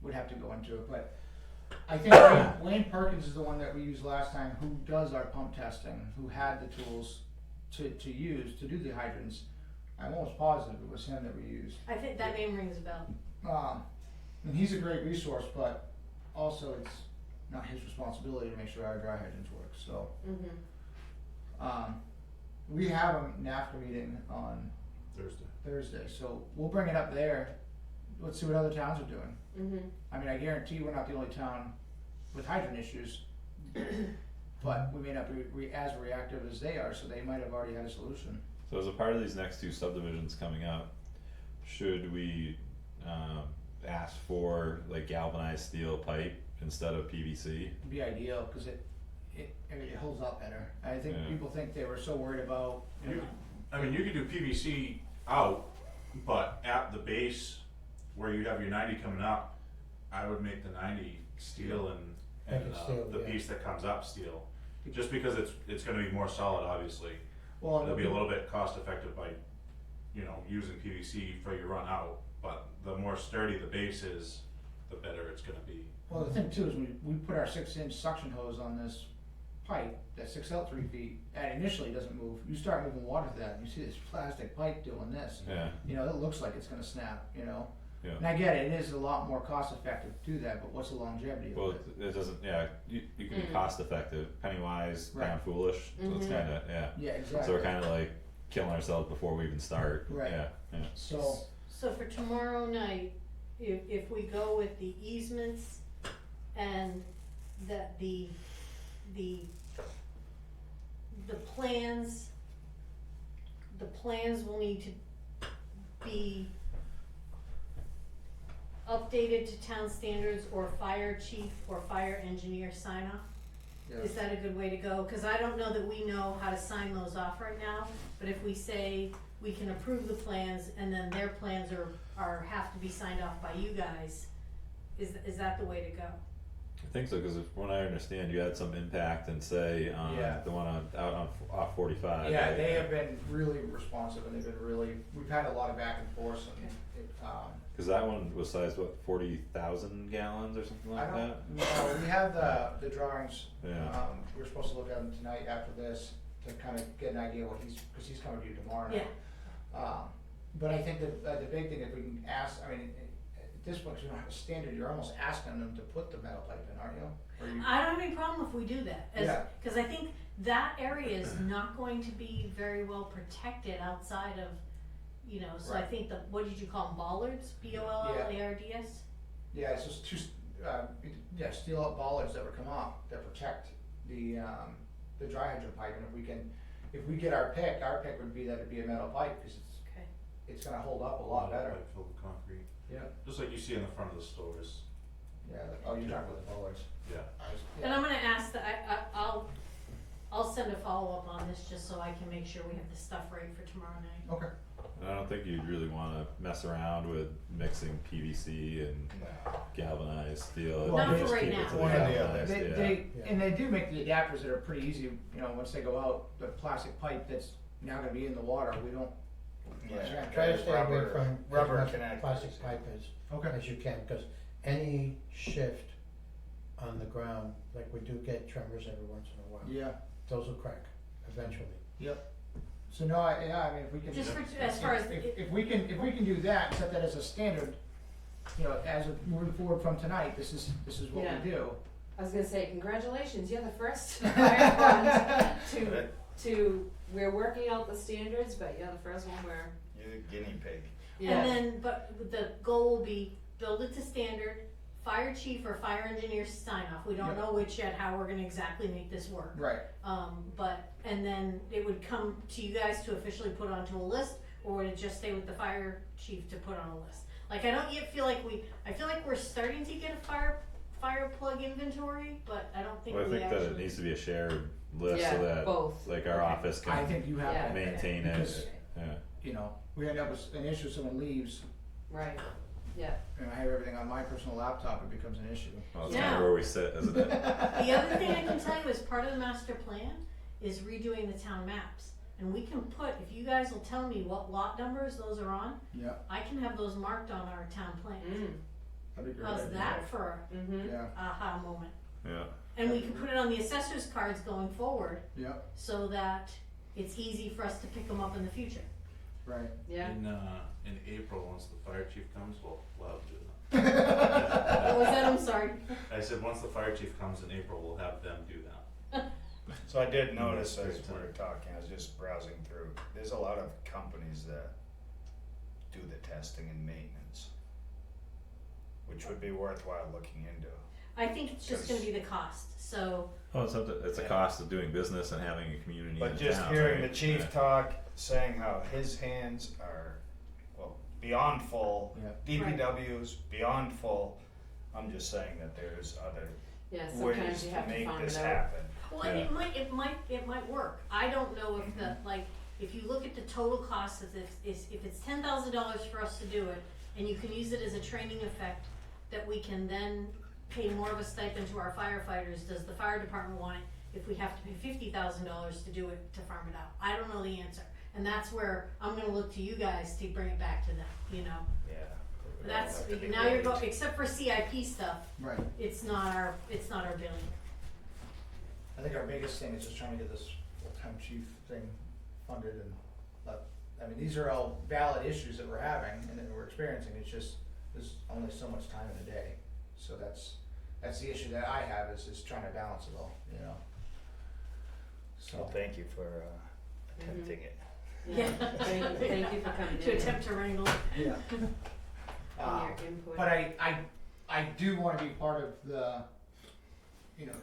would have to go into it, but I think Wayne Perkins is the one that we used last time, who does our pump testing, who had the tools to use, to do the hydrants. I'm almost positive it was him that we used. I think that name rings a bell. And he's a great resource, but also it's not his responsibility to make sure our dry hydrants work, so. Mm-hmm. We have a NAFTA meeting on Thursday, so we'll bring it up there. Let's see what other towns are doing. Mm-hmm. I mean, I guarantee we're not the only town with hydrant issues, but we may not be as reactive as they are, so they might have already had a solution. So as a part of these next two subdivisions coming up, should we ask for like galvanized steel pipe instead of PVC? It'd be ideal, cause it holds up better. I think Yeah. people think they were so worried about, I mean, you could do PVC out, but at the base where you have your 90 coming up, I would make the 90 steel and Make it steel, the yeah. piece that comes up steel. Just because it's gonna be more solid, obviously. well, It'll be a little bit cost effective by, using PVC for your run out, but the more sturdy the base is, the better it's gonna be. well, the thing too is we put our 6-inch suction hose on this pipe that sticks out 3 feet, and initially doesn't move. You start moving water through that, and you see this plastic pipe doing this. Yeah, It looks like it's gonna snap, yeah. And I get it, it is a lot more cost effective to do that, but what's the longevity of Well, it? it doesn't, yeah, you can be Mm. cost effective, penny wise, Right. pound foolish, so it's Mhm. kinda, yeah. Yeah, So exactly. we're kinda like killing ourselves before we even start. Right. Yeah, yeah. So, So for tomorrow night, if we go with the easements and that the plans, the plans will need to be updated to town standards or fire chief or fire engineer sign off? yeah, Is that a good way to go? Cause I don't know that we know how to sign those off right now, but if we say we can approve the plans and then their plans are have to be signed off by you guys, is that the way to go? I think so, because when I understand, you had some impact and say on Yeah. the one out on off 45. yeah, right? they have been really responsive and they've been really, we've had a lot of back and forth and it, Because that one was sized, what, 40,000 gallons or something I like don't, that? no, we have the drawings, Yeah. we're supposed to look at them tonight after this to kind of get an idea what cause he's coming to you tomorrow night. Yeah, But I think that, the big thing, if we can ask, I mean, at this point, 'cause we don't have a standard, you're almost asking them to put the metal pipe in, aren't you? Or you, I don't have any problem if we do that, Yeah. cause I think that area is not going to be very well protected outside of, so I Right. think what did you call them, bollards, BOLLARDS? yeah, it's just two, steel up bollards that would come off that protect the dry hydrant pipe, and if we get our pick would be that it'd be a metal pipe, cause Okay. it's gonna hold up a lot better. Pipe filled with concrete, Yeah. just like you see in the front of the stores. Yeah, oh, you're talking about the bollards. Yeah. And I'm gonna ask that, I'll send a follow-up on this just so I can make sure we have the stuff right for tomorrow night. Okay. And I don't think you'd really want to mess around with mixing PVC and No. galvanized steel. Not You for just right keep it now. to the One or the other. galvanized, yeah. And they do make the adapters that are pretty easy, once they go out, the plastic pipe that's now gonna be in the water, we don't, Yeah. Try to stay away from rubber as much connectors. plastic pipe okay, as you can, because any shift on the ground, like we do get tremors every once in a while, yeah, those will crack eventually. yep. So no, I mean, if we can. Just as far as, If we can do that, set that as a standard, as of moving forward from tonight, this is what Yeah. we do. I was gonna say, congratulations, you're the first fire fund we're working out the standards, but you're the first one where, You're the guinea pig. and then, but the goal will be build it to standard, fire chief or fire engineer sign off, we don't Yep. know which yet, how we're gonna exactly make this work. Right, And then it would come to you guys to officially put onto a list, or would it just stay with the fire chief to put on a list? Like, I don't yet feel like I feel like we're starting to get a fire plug inventory, but I don't think Well, I we think that actually. it needs to be a shared list yeah, so that both. like our Okay. office I can think you have Yeah. that, maintain Because- it. Yeah. we end up with an issue, someone leaves, Right, yeah. and I have everything on my personal laptop, it becomes an issue. Well, it's Yeah. kind of where we sit, isn't it? The other thing I can tell you is part of the master plan is redoing the town maps. And we can put, if you guys will tell me what lot numbers those are on, Yeah, I can have those marked on our town plan. that'd be great. How's idea. that for Mm-hmm. Yeah, a aha moment? Yeah. And we can put it on the assessor's cards going forward yeah, so that it's easy for us to pick them up in the future. right. Yeah. In April, once the fire chief comes, we'll have to do that. What was that? I'm sorry. I said, once the fire chief comes in April, we'll have them do that. So I did notice as Great we were talking, I was just browsing through, there's a lot of companies that do the testing and maintenance, which would be worthwhile looking into. I think it's just gonna be the cost, so, Well, it's a Yeah. cost of doing business and having a community in But town, just hearing right? the chief Yeah. talk, saying how his hands are, well, beyond full, Yeah. DPW's beyond full, I'm just saying that there's other Yeah, sometimes ways you to have to make find this it out. happen. well, and it might work. I don't know if the, like, if you look at the total cost of this, if it's $10,000 for us to do it, and you can use it as a training effect, that we can then pay more of a stipend to our firefighters, does the fire department want it if we have to pay $50,000 to do it, to farm it out? I don't know the answer, and that's where I'm gonna look to you guys to bring it back to them, Yeah. That's, Have to be now you're great. going, except for CIP stuff, Right. it's not our billing. I think our biggest thing is just trying to get this full-time chief thing funded and, these are all valid issues that we're having and that we're experiencing, it's just, there's only so much time in the day. So that's the issue that I have is trying to balance it all, So So, thank you for attempting it. Yeah, thank you for coming in. To attempt to wrangle. Yeah. And your input. But I do wanna be part of the, you know,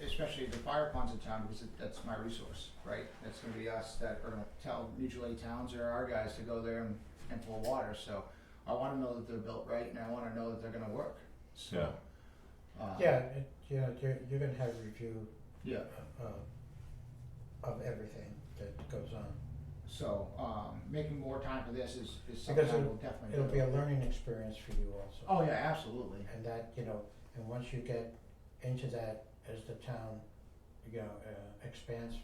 especially the fire ponds in town, because that's my resource, right? That's gonna be us that are gonna tell mutual aid towns or our guys to go there and pull water, so I wanna know that they're built right, and I wanna know that they're gonna work, so. Yeah, you know, you're gonna have a review Yeah, of everything that goes on. so, making more time for this is something Because I will definitely do. It'll be a learning experience for you also. Oh, yeah, absolutely. And that, you know, and once you get into that, as the town, you know, expands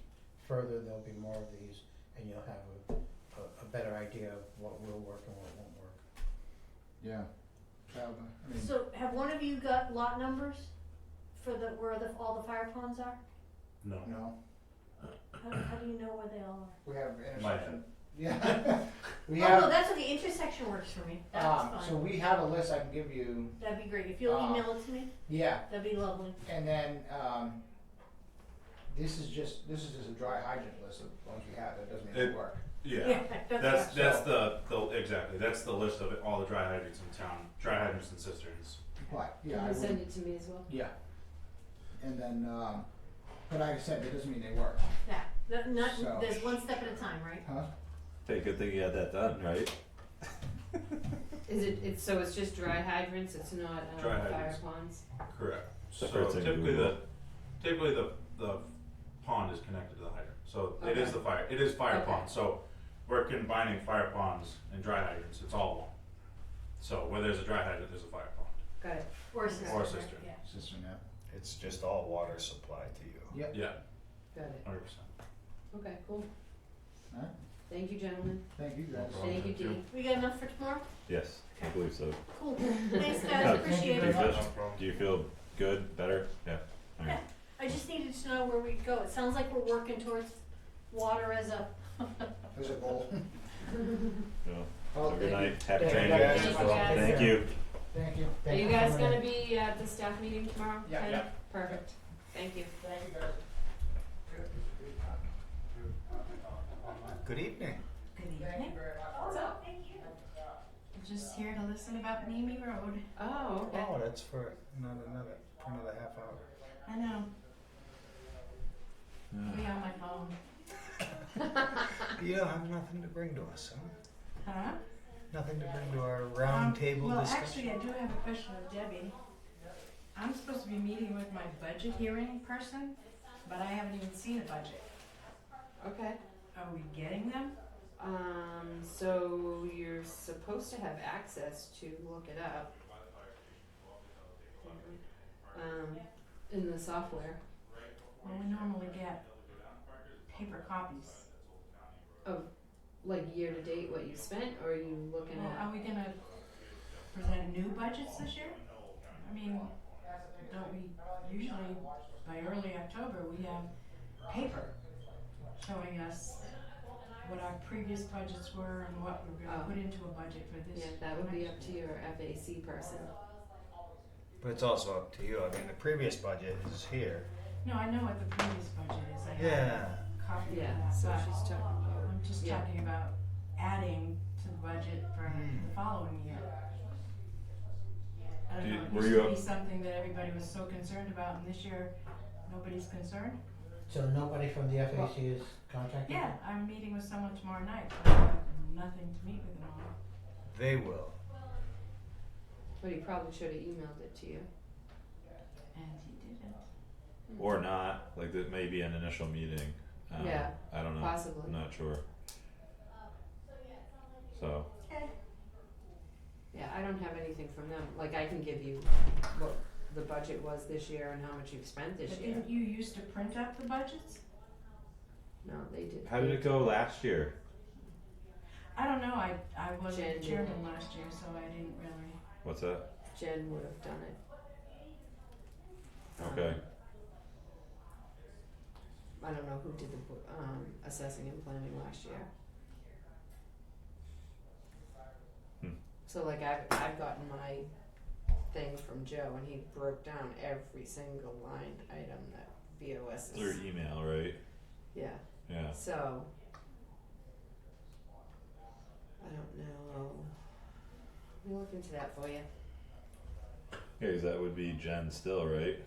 further, there'll be more of these, and you'll have a better idea of what will work and what won't work. Yeah. I mean, So have one of you got lot numbers for where all the fire ponds are? No. no, How do you know where they all are? we have My intersection. Yeah. We Oh, have, no, that's okay, intersection works for me, that's fine. so we have a list I can give you, That'd be great, if you'll email it to me, yeah, that'd be lovely. and then, this is just a dry hydrant list of ones we have, that doesn't mean it work. Yeah. That's That's the exactly, that's the list of all the dry hydrants in town, dry hydrants and cisterns. But, yeah, Can I you would, send it to me as well? yeah. And then, but like I said, that doesn't mean they work, So- There's one step at a time, right? huh? Hey, good thing you had that done, right? Is it's so it's just dry hydrants, it's not Dry fire hydrants. ponds? Correct. So Separates in typically Google. the pond is connected to the hydrant, so it is Okay. it is fire Okay. pond, so we're combining fire ponds and dry hydrants, it's all one. So where there's a dry hydrant, there's a fire pond. Got it. Or a cistern, Or a right? cistern. Yeah. Cistern, yeah. It's just all water supply to you. Yep. Yeah, Got it. 100%. Okay, cool. Alright, Thank you, gentlemen. thank you guys. problem. Thank you, Thank you. Dee. We got enough for tomorrow? Yes, I believe so. Cool, thanks Yeah, guys, appreciate Do you it. very feel, much. do you feel good, better? Yeah. Okay. Yeah, I just needed to know where we go, it sounds like we're working towards water as a, There's a goal. Yeah. Oh, Have a good thank you. night. Happy Thank you, training. guys. Thank you, guys. Thank you. Thank you. Are Thank you for guys coming gonna in. be at the staff meeting tomorrow? Yeah, Ken? yeah. Perfect. Thank you. Thank you guys. Good evening. Good Thank you evening. very much. what's up, thank you. I'm just here to listen about Nemi Road. Oh, okay. Oh, that's for another half hour. I know. I'll be on my phone. You don't have nothing to bring to us, huh? Huh? Nothing to bring to our round table well, discussion? actually, I do have a question of Debbie. I'm supposed to be meeting with my budget hearing person, but I haven't even seen a budget. Okay. Are we getting them? So you're supposed to have access to look it up. In the software. Well, we normally get paper copies. Like year to date, what you spent, or are you looking Well, at? are we gonna present new budgets this year? I mean, don't we usually, by early October, we have paper showing us what our previous budgets were and what we're gonna Oh. put into a budget for this. Yeah, that would be up to your FAC person. But it's also up to you. I mean, the previous budget is here. No, I know what the previous budget is, I have Yeah. a copy of Yeah, that, so but she's talking about. I'm just yeah. talking about adding to the budget for Hmm. the following year. I don't know, it Were used you to be up- something that everybody was so concerned about, and this year, nobody's concerned? So nobody from the FAC is contacting? Yeah, I'm meeting with someone tomorrow night, but I have nothing to meet with them on, They will. But he probably should have emailed it to you. and he didn't. Or not, like there may be an initial meeting. Yeah, I don't know. possibly. I'm not sure. So, Yeah, I don't have anything from them. Like I can give you what the budget was this year and how much you've spent this But year. didn't you used to print up the budgets? No, they did. how did it go last year? I don't know, I wasn't Jen the did chairman it. last year, so I didn't really. What's that? Jen would have done it. Okay. I don't know who did the assessing and planning last year. Hmm. So like I've gotten my thing from Joe and he broke down every single line item that VOS Through is. email, right? Yeah. Yeah. So I don't know. Let me look into that for you. Yeah, 'cause that would be Jen still, right?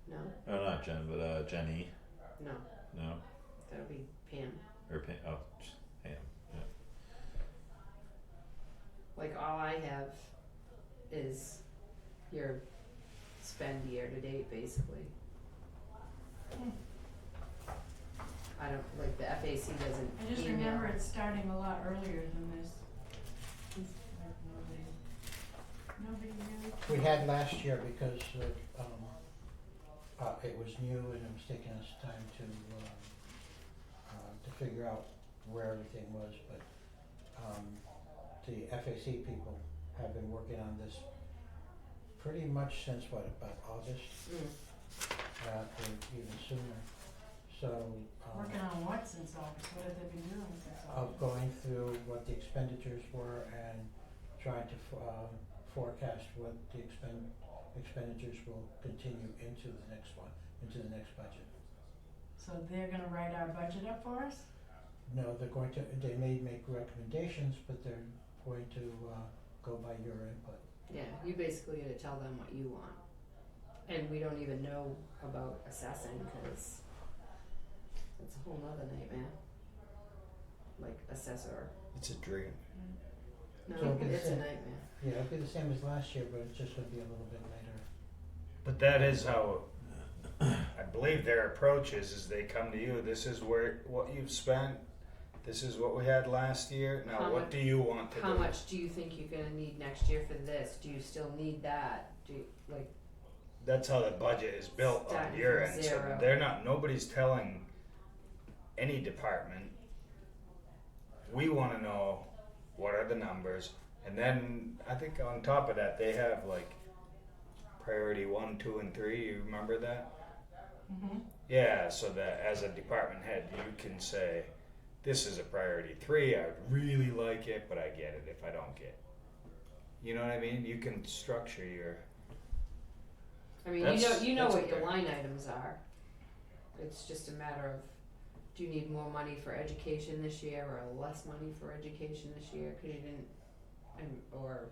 No, Oh, not Jen, but Jenny. no, No, that'll be Pam. or Pam. Oh, Pam. Yeah. Like all I have is your spend year to date, basically. I don't, like the FAC doesn't I just email. remember it starting a lot earlier than this. Like nobody really. We had last year because it was new and it was taking us time to figure out where everything was, but the FAC people have been working on this pretty much since about August, or even sooner. So Working on what since August? What have they been doing since of August? going through what the expenditures were and trying to forecast what the expenditures will continue into the next one, into the next budget. So they're gonna write our budget up for us? No, they may make recommendations, but they're going to go by your input. Yeah, you basically gotta tell them what you want. And we don't even know about assessing, cause it's a whole nother nightmare. Like assessor. It's a dream. No, So it'll be the it's a same. nightmare. Yeah, it'll be the same as last year, but it's just gonna be a little bit later. But that is how I believe their approach is they come to you, this is what you've spent, this is what we had last year, now How what much- do you want to How do? much do you think you're gonna need next year for this? Do you still need that? Do you, like, That's how the budget is built on Starting your from end, so zero. nobody's telling any department, we wanna know what are the numbers, and then I think on top of that, they have like priority 1, 2, and 3, you remember that? Mm-hmm. Yeah, so that as a department head, you can say, this is a priority 3, I would really like it, but I get it if I don't get it. You know what I mean? You can structure your, I mean, That's- you know that's what your okay. line items are. It's just a matter of, do you need more money for education this year or less money for education this year? Cause you didn't, or,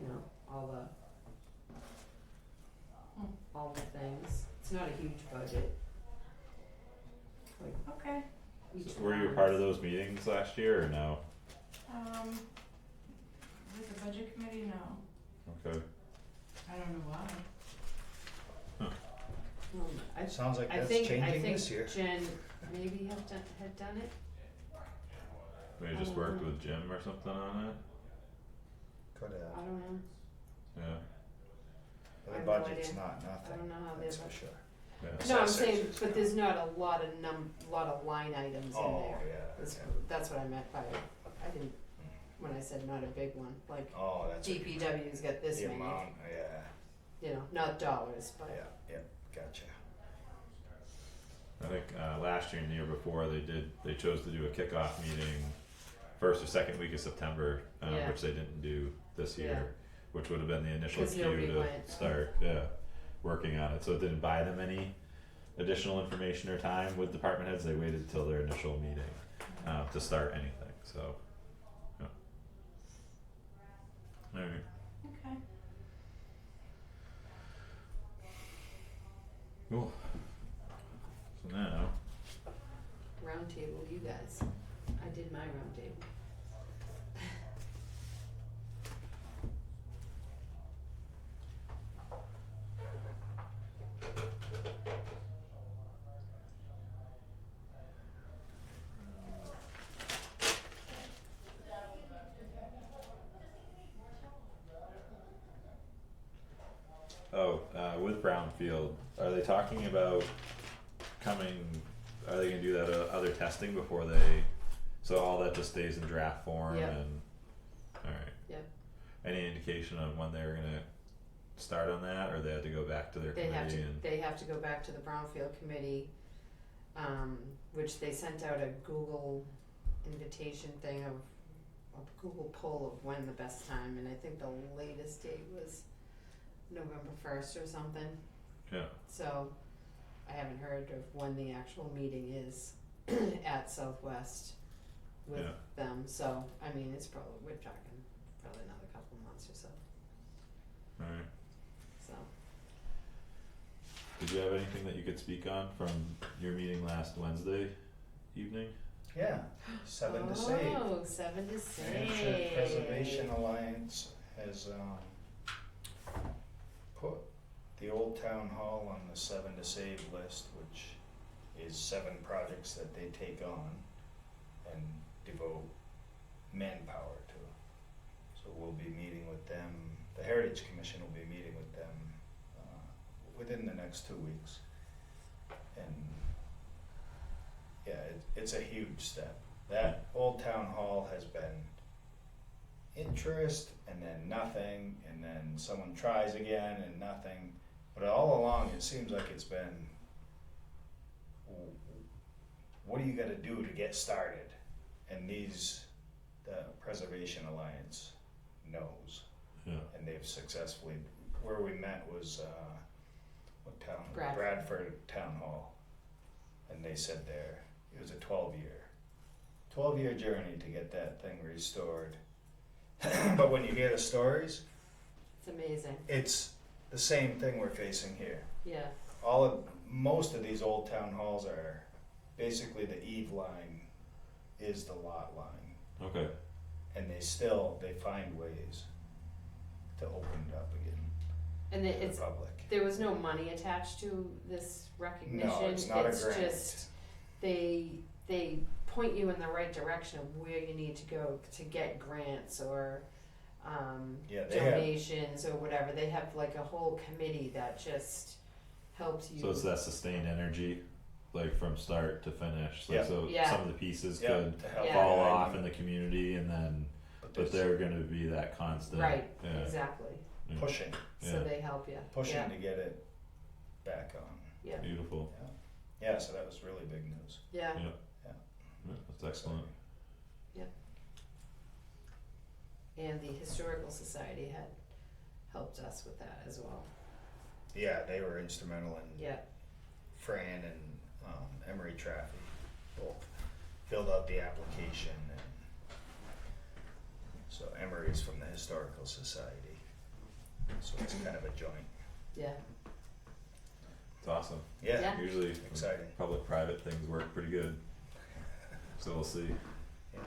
you know, all the things. It's not a huge budget. Like Okay. each Were you a line. part of those meetings last year or no? With the budget committee, no. Okay. I don't know why. sounds like I that's think changing this year. Jen maybe had done it. We just worked with Jim or something on it. Could I have. don't know. Yeah. I The have no budget's idea. not I nothing, don't know how that's they're. for sure. Yeah. No, I'm Assessors saying, is but not. there's not a lot of line items in Oh, there. yeah, That's what I meant by, I didn't, when I said not a big one, like oh, that's DPW's got this the many, amount, yeah, you know, not dollars, but. yeah, gotcha. I think last year and the year before they chose to do a kickoff meeting first or second week of September, Yeah. which they didn't do this year, which would have been the initial 'Cause cue nobody to went. start working on it. So it didn't buy them any additional information or time with department heads. They waited until their initial meeting to start anything. So yeah. Alright. Okay. Cool. So now Round table, you guys, I did my round table. with Brownfield, are they talking about coming, are they gonna do that other testing before they, so all that just stays in draft form Yeah. and, alright. Yeah. Any indication on when they were gonna start on that, or they had to go back to their committee and? They have to go back to the Brownfield committee, which they sent out a Google invitation thing of a Google poll of when the best time, and I think the latest date was November 1st or something. Yeah. So I haven't heard of when the actual meeting is at Southwest. with Yeah. them, so, I mean, we're talking probably another couple months or so, Alright, so. did you have anything that you could speak on from your meeting last Wednesday evening? Yeah, Seven to Save. Oh, Seven to Save. Hampshire Preservation Alliance has put the Old Town Hall on the Seven to Save list, which is 7 projects that they take on and devote manpower to. So we'll be meeting with them, the Heritage Commission will be meeting with them within the next 2 weeks. And yeah, it's a huge step. That Old Town Hall has been interest and then nothing, and then someone tries again and nothing. But all along it seems like it's been, what do you gotta do to get started? And the Preservation Alliance knows. Yeah. And they've successfully, where we met was, what town? Bradford. Town Hall. And they said it was a 12-year journey to get that thing restored. But when you hear the stories, It's amazing, it's the same thing we're facing here. yeah, Most of these old town halls are basically the eve line is the lot line, Okay, and they find ways to open it up again and to it's, the public. there was no money attached to this recognition. No, it's not a grant. Just, they point you in the right direction of where you need to go to get grants or, Yeah, they have, donations or whatever, they have like a whole committee that just helps you. so it's that sustained energy, like from start to finish, like Yeah. so Yeah. some of the pieces yeah, could to help Yeah. fall guide off you, in the community and then, but there's they're gonna be that constant, Right, yeah, exactly, yeah, pushing so yeah. they help you, to get it back on. yeah, Beautiful, Yeah, so that was really big news. yeah, yeah, that's excellent, and the Historical Society had helped us with that as well, Yeah, they were instrumental in yeah, Fran and Emery Traffy both filled out the application, and so Emery's from the Historical Society, so it's kind of a joint. yeah, it's awesome, Yeah, Yeah. usually exciting. public-private things work pretty good, so we'll see. Yeah.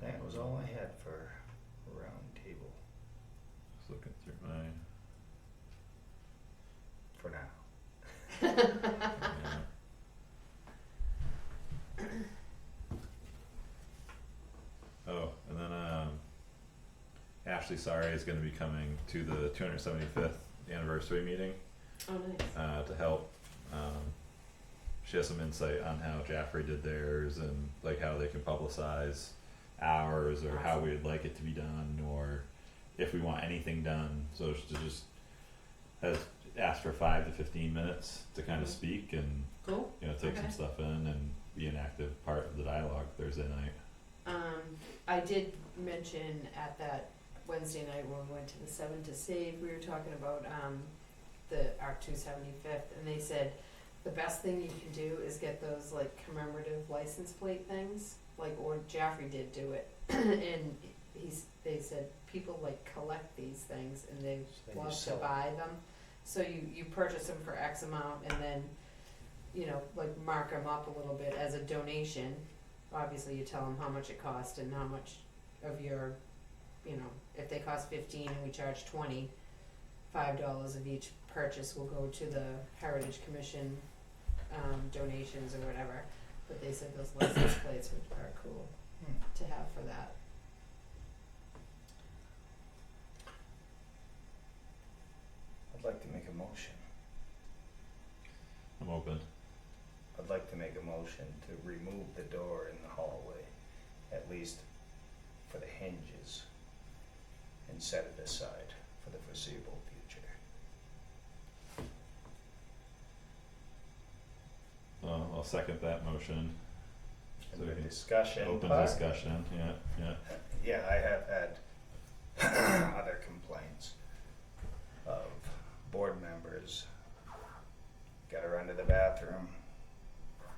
That was all I had for round table Just looking through my, for now. yeah. Oh, and then Ashley Sari is gonna be coming to the 275th anniversary meeting oh, nice, to help. She has some insight on how Jaffrey did theirs and like how they can publicize ours or how Awesome. we'd like it to be done or if we want anything done. So she just has asked for 5 to 15 minutes to kind of Mhm. speak and cool. take some Okay. stuff in and be an active part of the dialogue Thursday night. I did mention at that Wednesday night when we went to the Seven to Save, we were talking about our 275th, and they said the best thing you can do is get those like commemorative license plate things, like, or Jaffrey did do it, and they said people like collect these things and they So they love just to sell buy them. So you purchase them for X amount and then, like mark them up a little bit as a donation. Obviously you tell them how much it cost and how much of your, if they cost 15 and we charge 20, $5 of each purchase will go to the Heritage Commission donations or whatever. But they said those license plates are cool to have for that. I'd like to make a motion. I'm open. I'd like to make a motion to remove the door in the hallway, at least for the hinges, and set it aside for the foreseeable future. I'll second that motion. And So the we can discussion Open part, discussion, yeah. yeah, I have had other complaints of board members. Gotta run to the bathroom,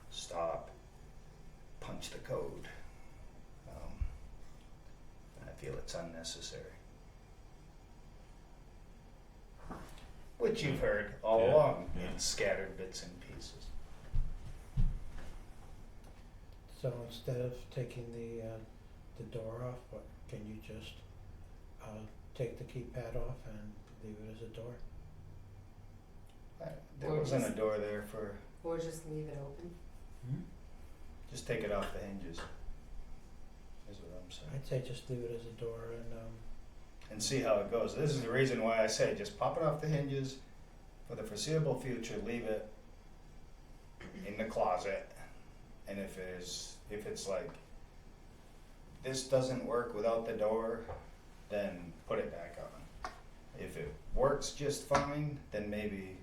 stop, punch the code. I feel it's unnecessary. Which you've heard all Yeah, along yeah. in scattered bits and pieces. So instead of taking the door off, what, can you just take the keypad off and leave it as a door? There Or wasn't a just- door there for, Or just leave it open. just take it off the hinges, is what I'm saying. I'd say just leave it as a door And see how it goes. This is the reason why I say just pop it off the hinges for the foreseeable future, leave it in the closet. And if it's like, this doesn't work without the door, then put it back on. If it works just fine, then maybe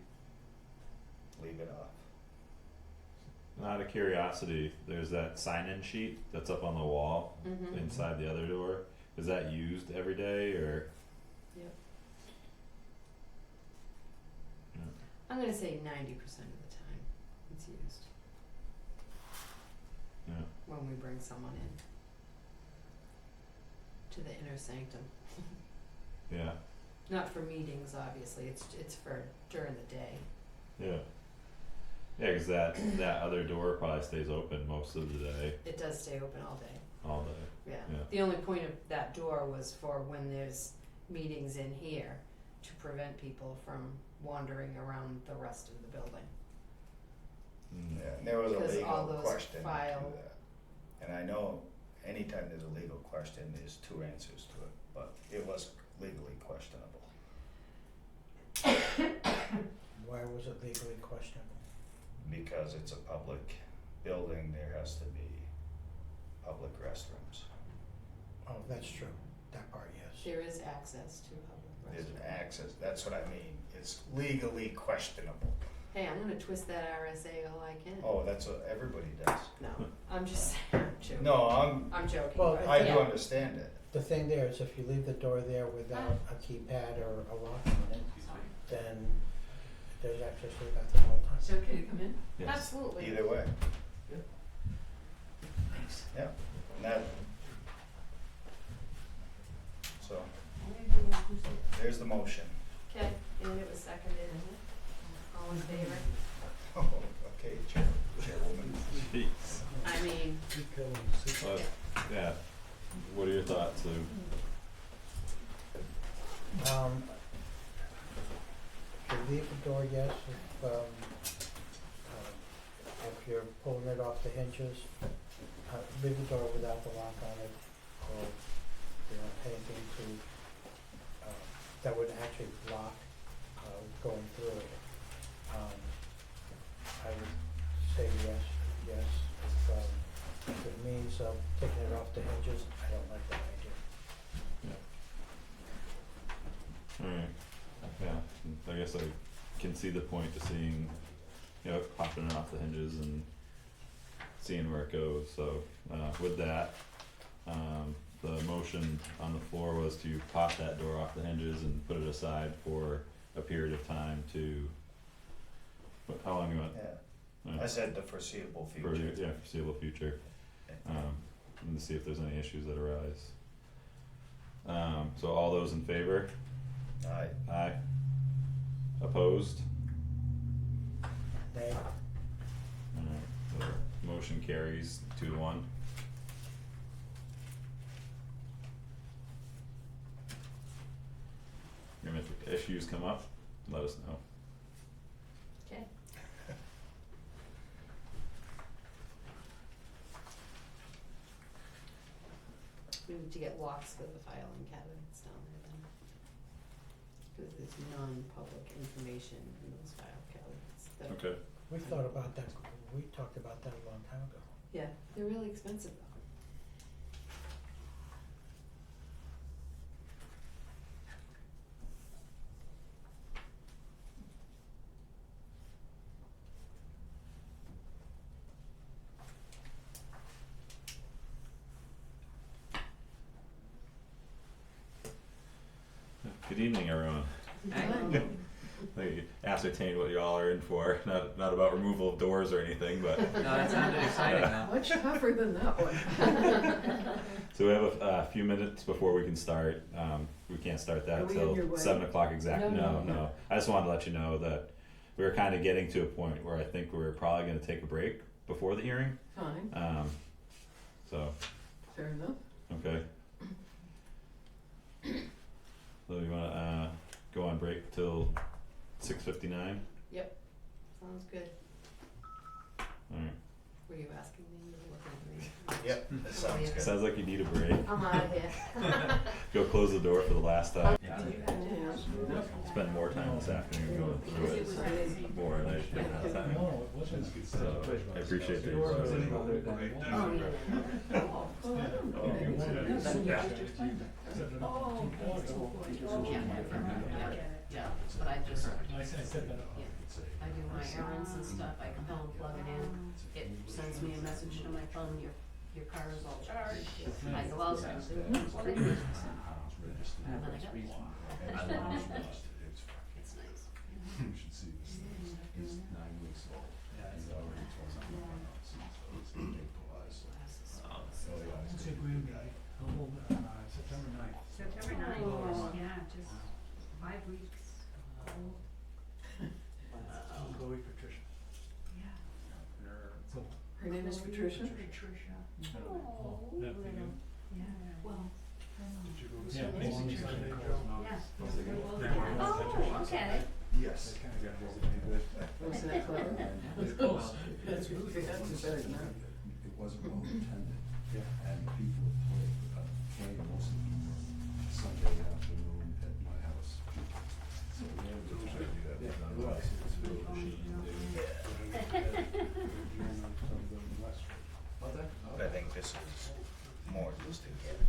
leave it off. Out of curiosity, there's that sign-in sheet that's up on the wall Mm-hmm. inside the other door. Is that used every day or? I'm gonna say 90% of the time it's used Yeah. when we bring someone in to the inner sanctum. Yeah. Not for meetings, obviously, it's for during the day. Yeah. Yeah, 'cause that other door probably stays open most of the day, It does stay open all day, all day. yeah. Yeah. The only point of that door was for when there's meetings in here to prevent people from wandering around the rest of the building. Mm. Yeah, and there was a Because all legal those question to file- that. And I know anytime there's a legal question, there's two answers to it, but it was legally questionable. Why was it legally questionable? Because it's a public building, there has to be public restrooms. Oh, that's true, that part, yes. There is access to public There's restrooms. access, that's what I mean, it's legally questionable. Hey, I'm gonna twist that RSA all I can. Oh, that's what everybody does. No, I'm just saying, I'm joking. No, I'm joking, Well, but I yeah. do understand it. The thing there is if you leave the door there without a keypad or a lock on it, then there's access to the bathroom all the time. Is it okay to come in? Yes. Absolutely. Either way, Thanks. yeah, and that. So, there's the motion. Okay, and it was seconded, all in favor? Oh, okay, Chairwoman. Jeez. I mean, Well, yeah. What are your thoughts, Lou? To leave the door, yes, if you're pulling it off the hinges, leave the door without the lock on it, or, anything to, that would actually block, going through it. I would say yes, if it means, taking it off the hinges, I don't like that idea. Alright, yeah, I guess I can see the point to seeing, popping it off the hinges and seeing where it goes, so, with that, the motion on the floor was to pop that door off the hinges and put it aside for a period of time to, how long you want? Yeah, I said the foreseeable For, future. foreseeable future, and to see if there's any issues that arise. So all those in favor? Aye. Aye. Opposed? Nay. Alright, the motion carries 2-1. And if issues come up, let us know. okay. We need to get locks for the filing cabinets down there then. Cause there's non-public information in those file cabinets that, Okay. We thought about that, we talked about that a long time ago. yeah, they're really expensive though. Good evening, everyone. They ascertain what y'all are in for, not about removal of doors or anything, but. No, that sounded exciting though. Much tougher than that one. So we have a few minutes before we can start. We can't start Are that we in till your way? 7 o'clock exact. No. No. I just wanted to let you know that we were kind of getting to a point where I think we're probably going to take a break before the hearing. Fine, So, fair enough. okay. So you want to go on break till 6:59? Sounds good. All right. Were you asking me? You were looking at me. Yep, that sounds good. Sounds like you need a break. I'm out of here. Go close the door for the last time. Yeah. Spend more time this afternoon going through it more than I should have had time. So I appreciate that you're Yeah, but I just, I do my errands and stuff, I come home, plug it in, it sends me a message to my phone, your car is all charged, I go out and do it, and then I go. It's nice. You should see this thing. It's 9 weeks old. He's already torn up my house, so it's gonna take a while. Oh, yeah, it's gonna be a guy. September 9th, yeah, just 5 weeks. Chloe Patricia. Her name is Patricia? Patricia. Oh, that for you? Yeah, well. Did you go to Yeah, school? basically. Yeah. Oh, okay. Yes. Wasn't that clever? It's close. That's really good, that's better than that. It wasn't well attended. And people would play most of the Sunday afternoon at my house. So we had to try to do that. But nonetheless, it was really a machine. But I think this is more just to get it.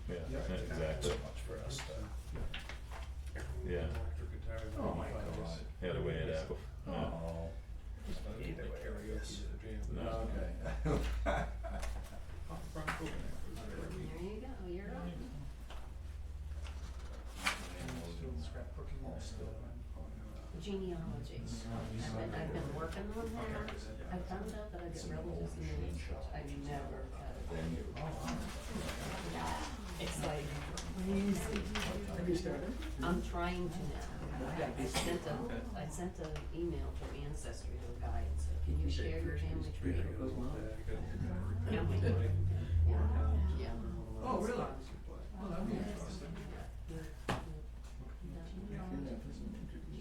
Yeah, Not exactly. so much for us to. Yeah, Oh my God. you had to weigh it out. Yeah. Oh. Either way, I guess. No. Okay. There you go, you're up. Genealogy. I've been working on that. I found out that I get relatives names, which I never had. It's like crazy. Have you started? I'm trying to now. I sent an email to Ancestry to a guy and said, can you share your family tree? Yeah. Yeah. Oh, really? Oh, that'd be interesting.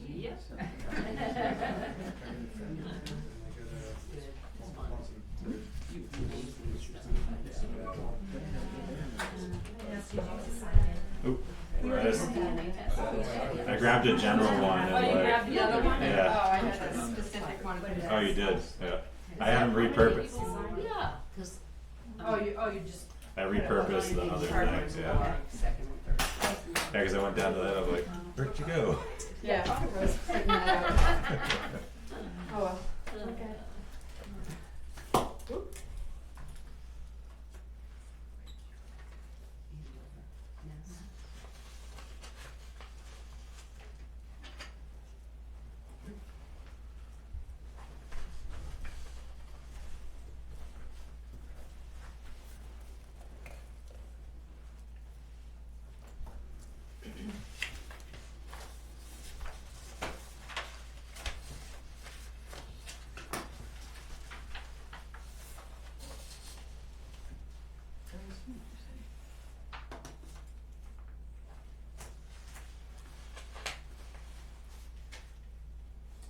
Yep. Oop. I grabbed a general one. And Oh, you like, grabbed the other one? Yeah. Oh, I had a specific one for that. Oh, you did? Yeah. I haven't repurposed. Yeah, cause. You just. I repurposed the other things, yeah. Second and third. Yeah, cause I went down to that, I was like, where'd you go? Yeah, I was putting that out. Oh, well. Okay.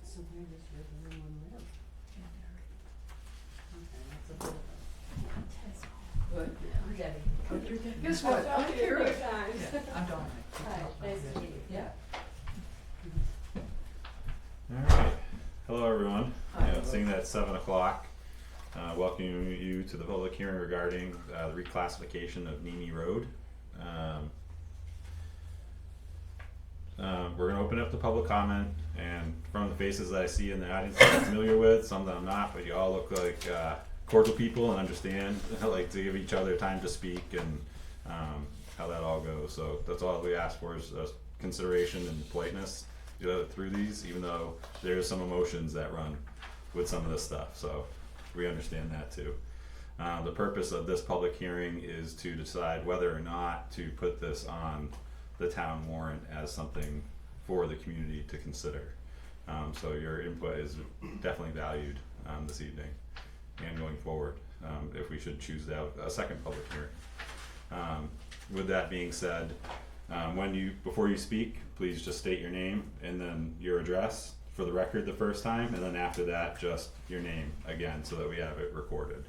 So where does your little one live? Okay, that's a bit of What? a. Yeah. Oh, you're good. Guess what? I'm Karen. I'm Dominic. Hi, nice to meet you. Yeah. Alright, hello everyone. Hi. Seeing that it's 7 o'clock, welcoming you to the public hearing regarding the reclassification of Nimi Road. We're gonna open up the public comment, and from the faces that I see in the audience that I'm familiar with, some that I'm not, but you all look like cordial people and understand, like to give each other time to speak and how that all goes. So that's all we ask for is consideration and politeness through these, even though there's some emotions that run with some of this stuff, so we understand that too. The purpose of this public hearing is to decide whether or not to put this on the town warrant as something for the community to consider. So your input is definitely valued this evening and going forward, if we should choose to have a second public hearing. With that being said, before you speak, please just state your name and then your address for the record the first time, and then after that, just your name again so that we have it recorded.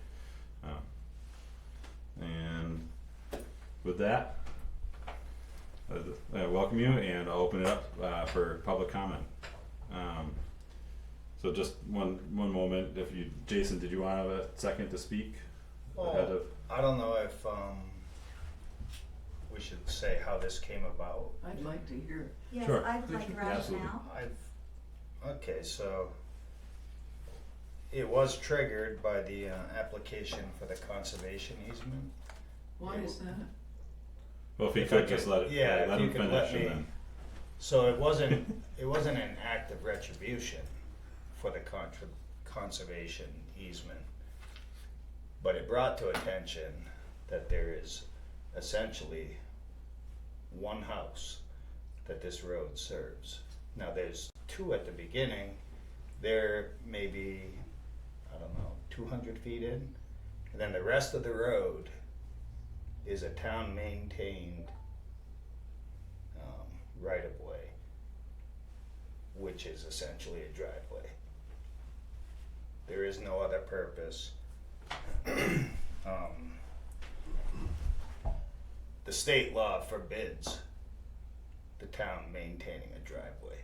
And with that, I welcome you, and I'll open it up for public comment. So just one moment, Jason, did you want a second to speak? Ahead of? I don't know if we should say how this came about. I'd like to hear. Yes, Sure. I'd like Absolutely. rationale. Okay, so it was triggered by the application for the conservation easement. Why is that? Well, if you If could I just could- let it, yeah, let if you him could finish, let and me- then. So it wasn't an act of retribution for the conservation easement, but it brought to attention that there is essentially one house that this road serves. Now there's two at the beginning, they're maybe, I don't know, 200 feet in, and then the rest of the road is a town maintained right of way, which is essentially a driveway. There is no other purpose. The state law forbids the town maintaining a driveway.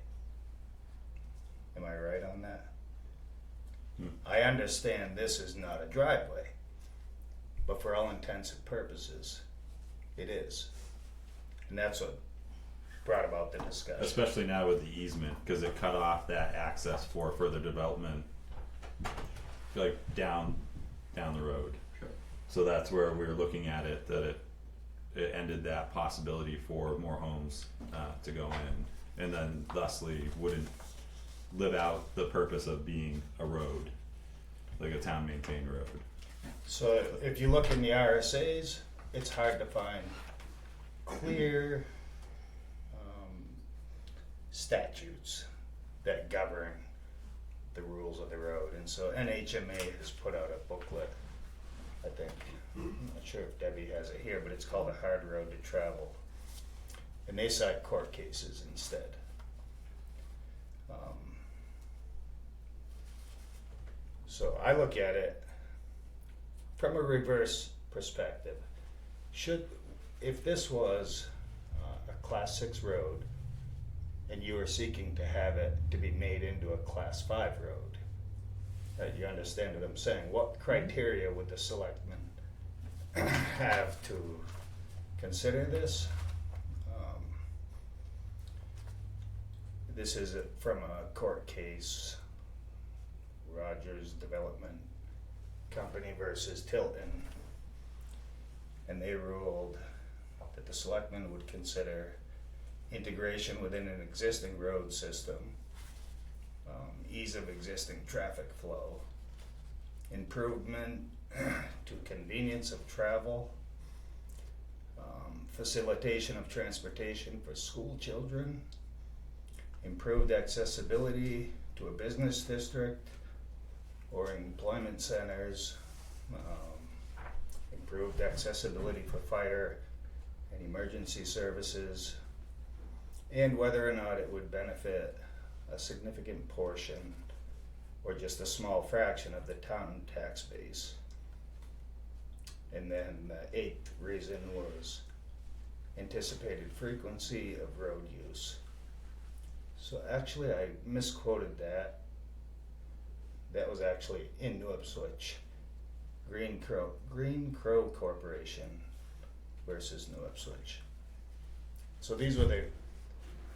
Am I right on that? I understand this is not a driveway, but for all intents and purposes, it is. And that's what brought about the discussion. Especially now with the easement, cause it cut off that access for further development, like down the road. Sure. So that's where we're looking at it, that it ended that possibility for more homes, to go in, and then thusly wouldn't live out the purpose of being a road, like a town maintained road. So if you look in the RSA's, it's hard to find clear statutes that govern the rules of the road. And so NHMA has put out a booklet, I think. I'm not sure if Debbie has it here, but it's called A Hard Road to Travel. And they cite court cases instead. So I look at it from a reverse perspective. If this was a Class 6 road and you are seeking to have it to be made into a Class 5 road, you understand what I'm saying? What criteria would the selectmen have to consider this? This is from a court case, Rogers Development Company versus Tilton, and they ruled that the selectmen would consider integration within an existing road system, ease of existing traffic flow, improvement to convenience of travel, facilitation of transportation for school children, improved accessibility to a business district or employment centers, improved accessibility for fire and emergency services, and whether or not it would benefit a significant portion or just a small fraction of the town tax base. And then the eighth reason was anticipated frequency of road use. So actually I misquoted that. That was actually in New Ipswich, Green Crow Corporation versus New Ipswich. So these were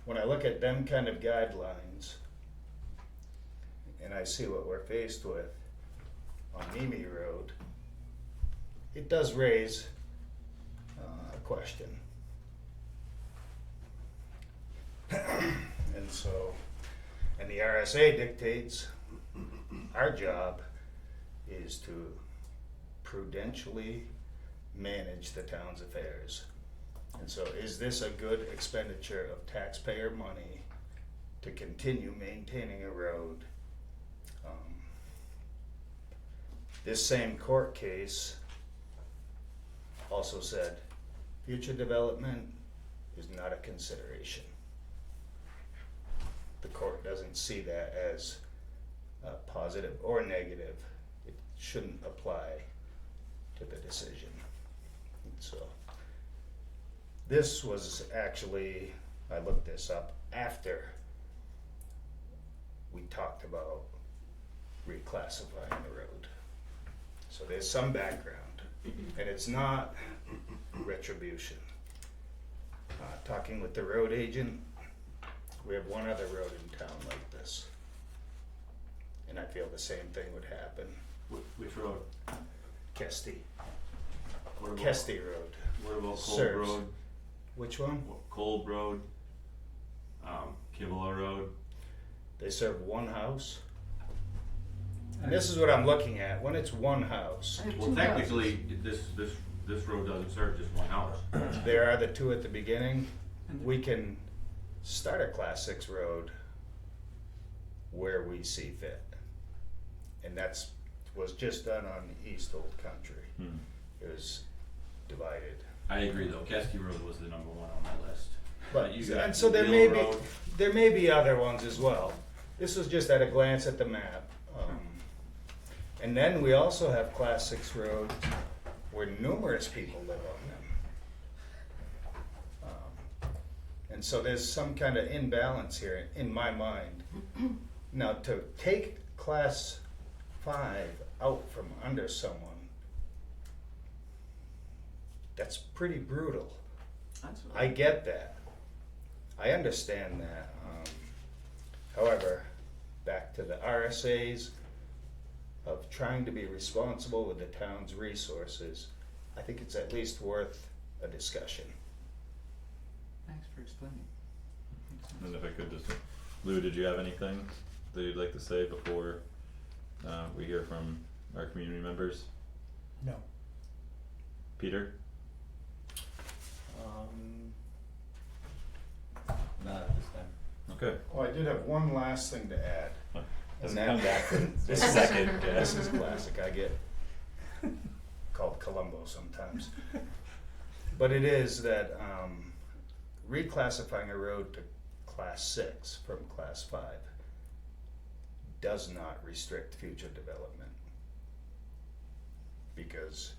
when I look at them kind of guidelines and I see what we're faced with on Mimi Road, it does raise a question. And so, and the RSA dictates our job is to prudentially manage the town's affairs. And so is this a good expenditure of taxpayer money to continue maintaining a road? This same court case also said future development is not a consideration. The court doesn't see that as positive or negative. It shouldn't apply to the decision. And so this was actually, I looked this up after we talked about reclassifying the road. So there's some background, and it's not retribution. Talking with the road agent, we have one other road in town like this, and I feel the same thing would happen. Which road? Kesty, What about, Kesty Road. what about Cold Serves. Road? Which one? Cold Road, Kibble Road. They serve one house. And this is what I'm looking at. When it's one house, I have Well, two technically, this road doesn't serve just one house. there are the two at the beginning. We can start a class 6 road where we see fit. And that's was just done on East Old Country. It was divided. I agree though, Kesky Road was the number one on my list. But you got and so there Wheeler may be Road. there may be other ones as well. This was just at a glance at the map. And then we also have class 6 roads where numerous people live on them. And so there's some kind of imbalance here in my mind. Now to take class 5 out from under someone, that's pretty brutal. That's what I get that. I understand that. However, back to the RSA's of trying to be responsible with the town's resources, I think it's at least worth a discussion. Thanks for explaining. And if I could just, Lou, did you have anything that you'd like to say before we hear from our community members? No. Peter? Not at this time. Okay. Oh, I did have one last thing to add. Has And it that- come back from the This is- second? This is classic. I get called Columbo sometimes. But it is that reclassifying a road to class 6 from class 5 does not restrict future development, because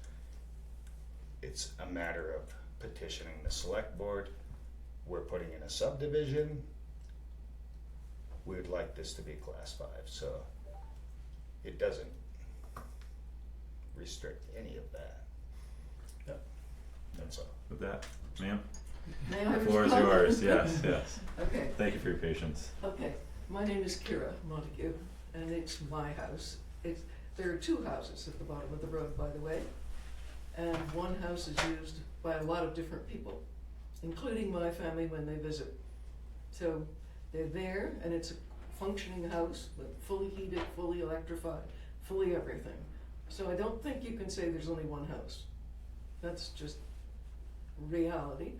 it's a matter of petitioning the select board. We're putting in a subdivision. We would like this to be class 5, so it doesn't restrict any of that. Yep, that's all. With that, ma'am, May I the floor is respond? yours, yes. Okay, Thank you for your patience. okay. My name is Kira Montague, and it's my house. There are two houses at the bottom of the road, by the way. And one house is used by a lot of different people, including my family when they visit. So they're there, and it's a functioning house, with fully heated, fully electrified, fully everything. So I don't think you can say there's only one house. That's just reality.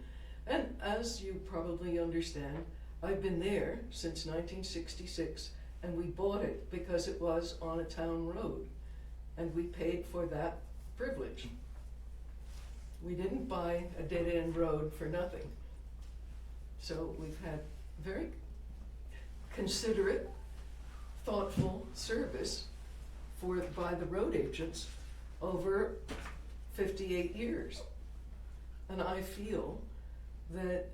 And as you probably understand, I've been there since 1966, and we bought it because it was on a town road, and we paid for that privilege. We didn't buy a dead-end road for nothing. So we've had very considerate, thoughtful service by the road agents over 58 years. And I feel that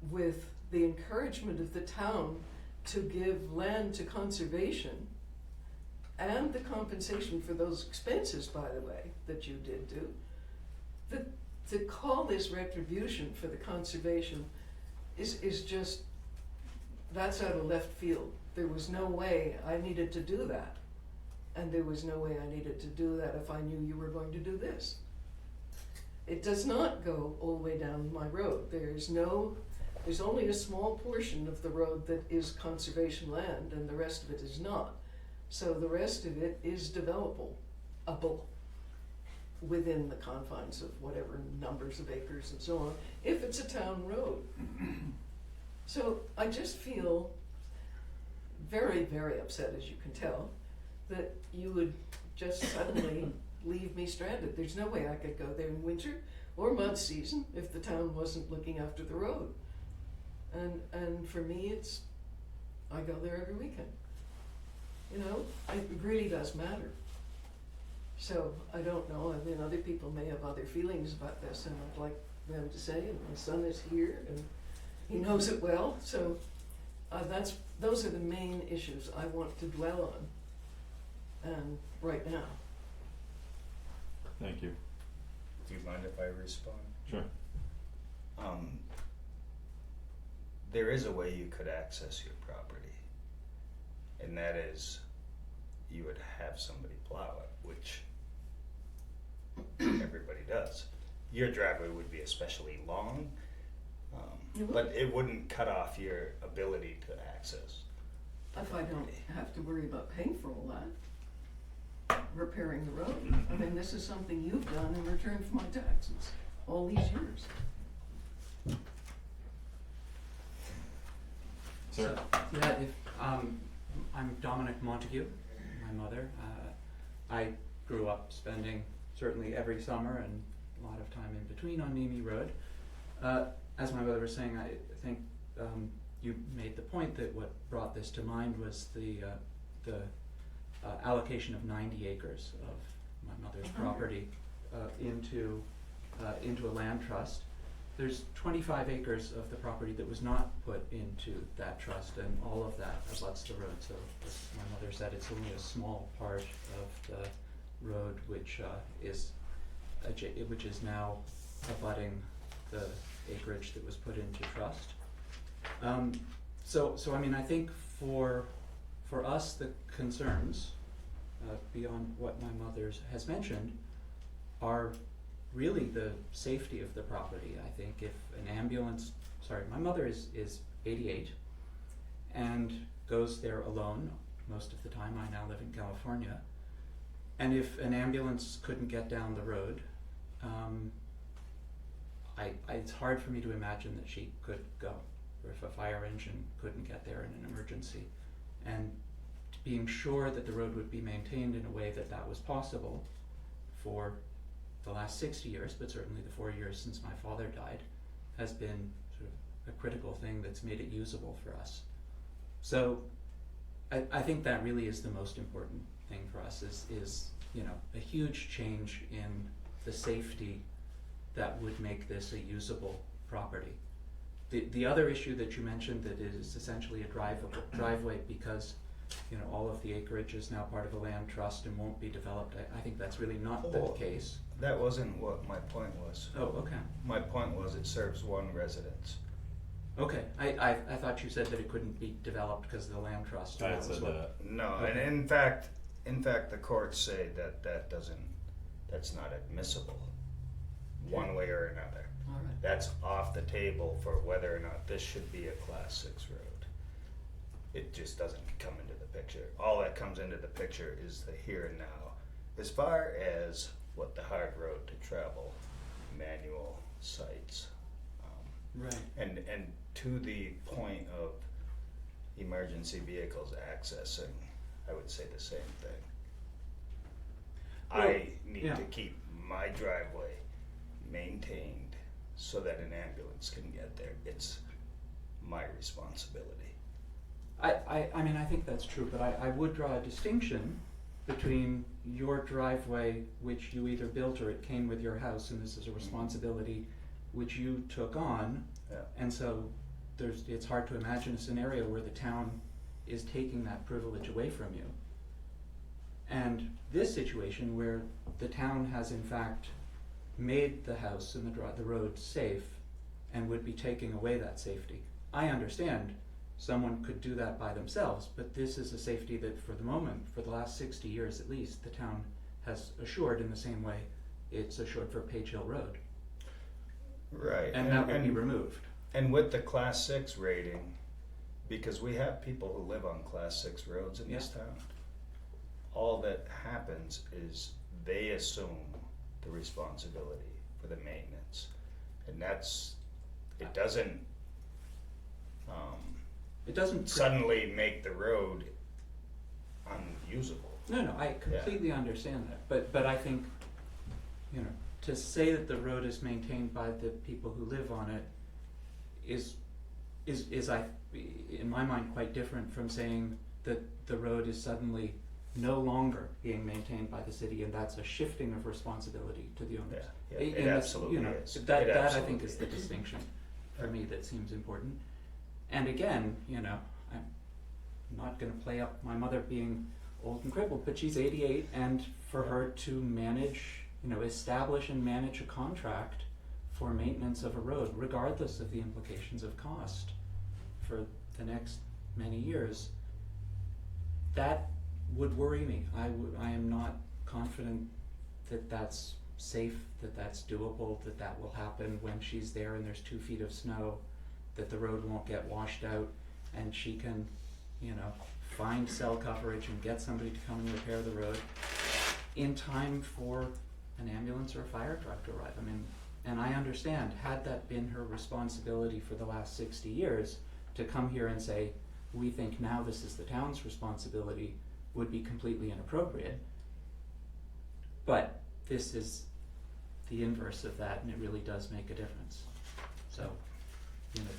with the encouragement of the town to give land to conservation and the compensation for those expenses, by the way, that you did do, that to call this retribution for the conservation is just, that's out of left field. There was no way I needed to do that. And there was no way I needed to do that if I knew you were going to do this. It does not go all the way down my road. There is no There's only a small portion of the road that is conservation land and the rest of it is not. So the rest of it is developable within the confines of whatever numbers of acres and so on, if it's a town road. So I just feel very, very upset, as you can tell, that you would just suddenly leave me stranded. There's no way I could go there in winter or mud season if the town wasn't looking after the road. And for me, I go there every weekend. You know, it really does matter. So I don't know, I mean, other people may have other feelings about this, and I'd like them to say, and my son is here, and he knows it well, so those are the main issues I want to dwell on, and right now. Thank you. Do you mind if I respond? Sure. There is a way you could access your property, and that is you would have somebody plow it, which everybody does. Your driveway would be especially long, but it wouldn't cut off your ability to access. If I don't have to worry about paying for all that, repairing the road. I mean, this is something you've done in return for my taxes all these years. Sir? Yeah, I'm Dominic Montague, my mother. I grew up spending certainly every summer and a lot of time in between on Nemi Road. As my mother was saying, I think you made the point that what brought this to mind was the allocation of 90 acres of my mother's property into a land trust. There's 25 acres of the property that was not put into that trust, and all of that abuts the road. So, as my mother said, it's only a small part of the road which is now abutting the acreage that was put into trust. So I mean, I think for us, the concerns beyond what my mother has mentioned are really the safety of the property. I think if an ambulance, my mother is 88 and goes there alone most of the time. I now live in California. And if an ambulance couldn't get down the road, it's hard for me to imagine that she could go, or if a fire engine couldn't get there in an emergency. And being sure that the road would be maintained in a way that that was possible for the last 60 years, but certainly the 4 years since my father died, has been sort of a critical thing that's made it usable for us. So I think that really is the most important thing for us, is a huge change in the safety that would make this a usable property. The other issue that you mentioned, that it is essentially a driveway because all of the acreage is now part of a land trust and won't be developed. I think that's really not the case. That wasn't what my point was. Oh, okay. My point was it serves one residence. Okay, I thought you said that it couldn't be developed because of the land trust. I had said that. No, Okay. and in fact, the courts say that's not admissible, one way or another. All right. That's off the table for whether or not this should be a Class 6 road. It just doesn't come into the picture. All that comes into the picture is the here and now. As far as what the hard road to travel, manual sites, Right. and to the point of emergency vehicles accessing, I would say the same thing. Well, I need yeah. to keep my driveway maintained so that an ambulance can get there. It's my responsibility. I mean, I think that's true, but I would draw a distinction between your driveway, which you either built or it came with your house, and this is a responsibility which you took on, Yeah. and so it's hard to imagine a scenario where the town is taking that privilege away from you. And this situation where the town has in fact made the house and the road safe and would be taking away that safety. I understand someone could do that by themselves, but this is a safety that for the moment, for the last 60 years at least, the town has assured in the same way it's assured for Page Hill Road. Right. And that would be removed. And with the class 6 rating, because we have people who live on class 6 roads in this town, all that happens is they assume the responsibility for the maintenance. And it doesn't It doesn't. suddenly make the road unusable. No, I completely understand that, but I think, to say that the road is maintained by the people who live on it is in my mind quite different from saying that the road is suddenly no longer being maintained by the city, and that's a shifting of responsibility to the owners. Yeah, And it that's, absolutely is. That It I absolutely think is the distinction for me that seems important. And again, I'm not gonna play up my mother being old and crippled, but she's 88, and for her to manage, establish and manage a contract for maintenance of a road, regardless of the implications of cost for the next many years, that would worry me. I am not confident that that's safe, that that's doable, that will happen when she's there and there's 2 feet of snow, that the road won't get washed out, and she can, find cell coverage and get somebody to come and repair the road in time for an ambulance or a fire truck to arrive. I mean, and I understand, had that been her responsibility for the last 60 years, to come here and say, we think now this is the town's responsibility, would be completely inappropriate. But this is the inverse of that, and it really does make a difference. So,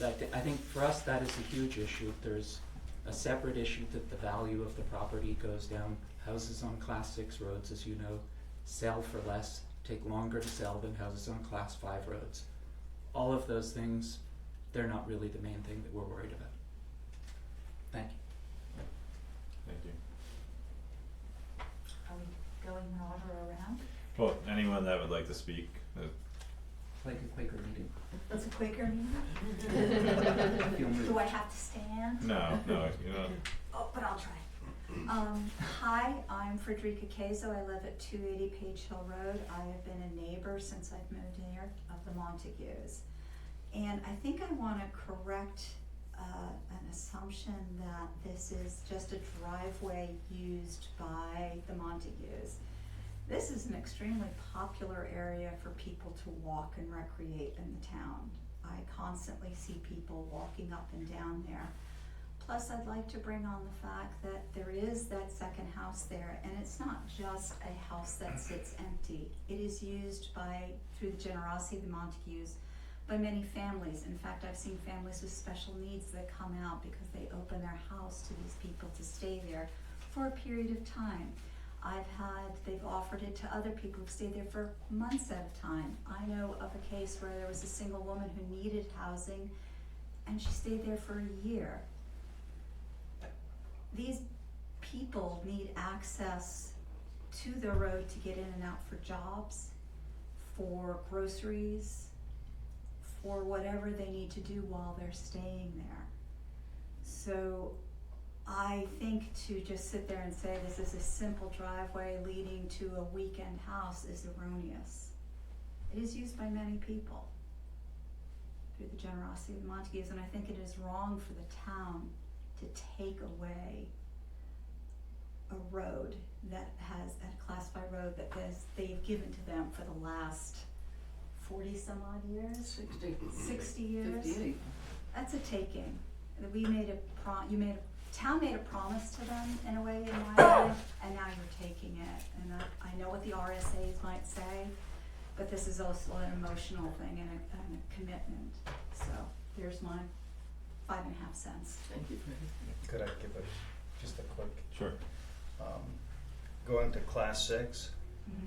I think for us that is a huge issue. There's a separate issue that the value of the property goes down. Houses on class 6 roads, as you know, sell for less, take longer to sell than houses on class 5 roads. All of those things, they're not really the main thing that we're worried about. Thank you. Thank you. Are we going in order around? Well, anyone that would like to speak, Like a Quaker meeting. It's a Quaker meeting? Feel moved. Do I have to stand? no, Oh, but I'll try. Hi, I'm Frederica Caso. I live at 280 Page Hill Road. I have been a neighbor since I've moved in here of the Montagues. And I think I want to correct an assumption that this is just a driveway used by the Montagues. This is an extremely popular area for people to walk and recreate in the town. I constantly see people walking up and down there. Plus, I'd like to bring on the fact that there is that second house there, and it's not just a house that sits empty. It is used through the generosity of the Montagues, by many families. In fact, I've seen families with special needs that come out because they open their house to these people to stay there for a period of time. They've offered it to other people who've stayed there for months at a time. I know of a case where there was a single woman who needed housing, and she stayed there for a year. These people need access to the road to get in and out for jobs, for groceries, for whatever they need to do while they're staying there. So I think to just sit there and say this is a simple driveway leading to a weekend house is erroneous. It is used by many people through the generosity of the Montagues, and I think it is wrong for the town to take away a road that has, a class 5 road that they've given to them for the last 40 some odd years, 60 years. 58. That's a taking. We made town made a promise to them in a way in my mind, and now you're taking it. And I know what the RSAs might say, but this is also an emotional thing and a commitment. So there's my 5.5 cents. Thank you, Freddie. Could I give just a quick? sure. Going to class 6,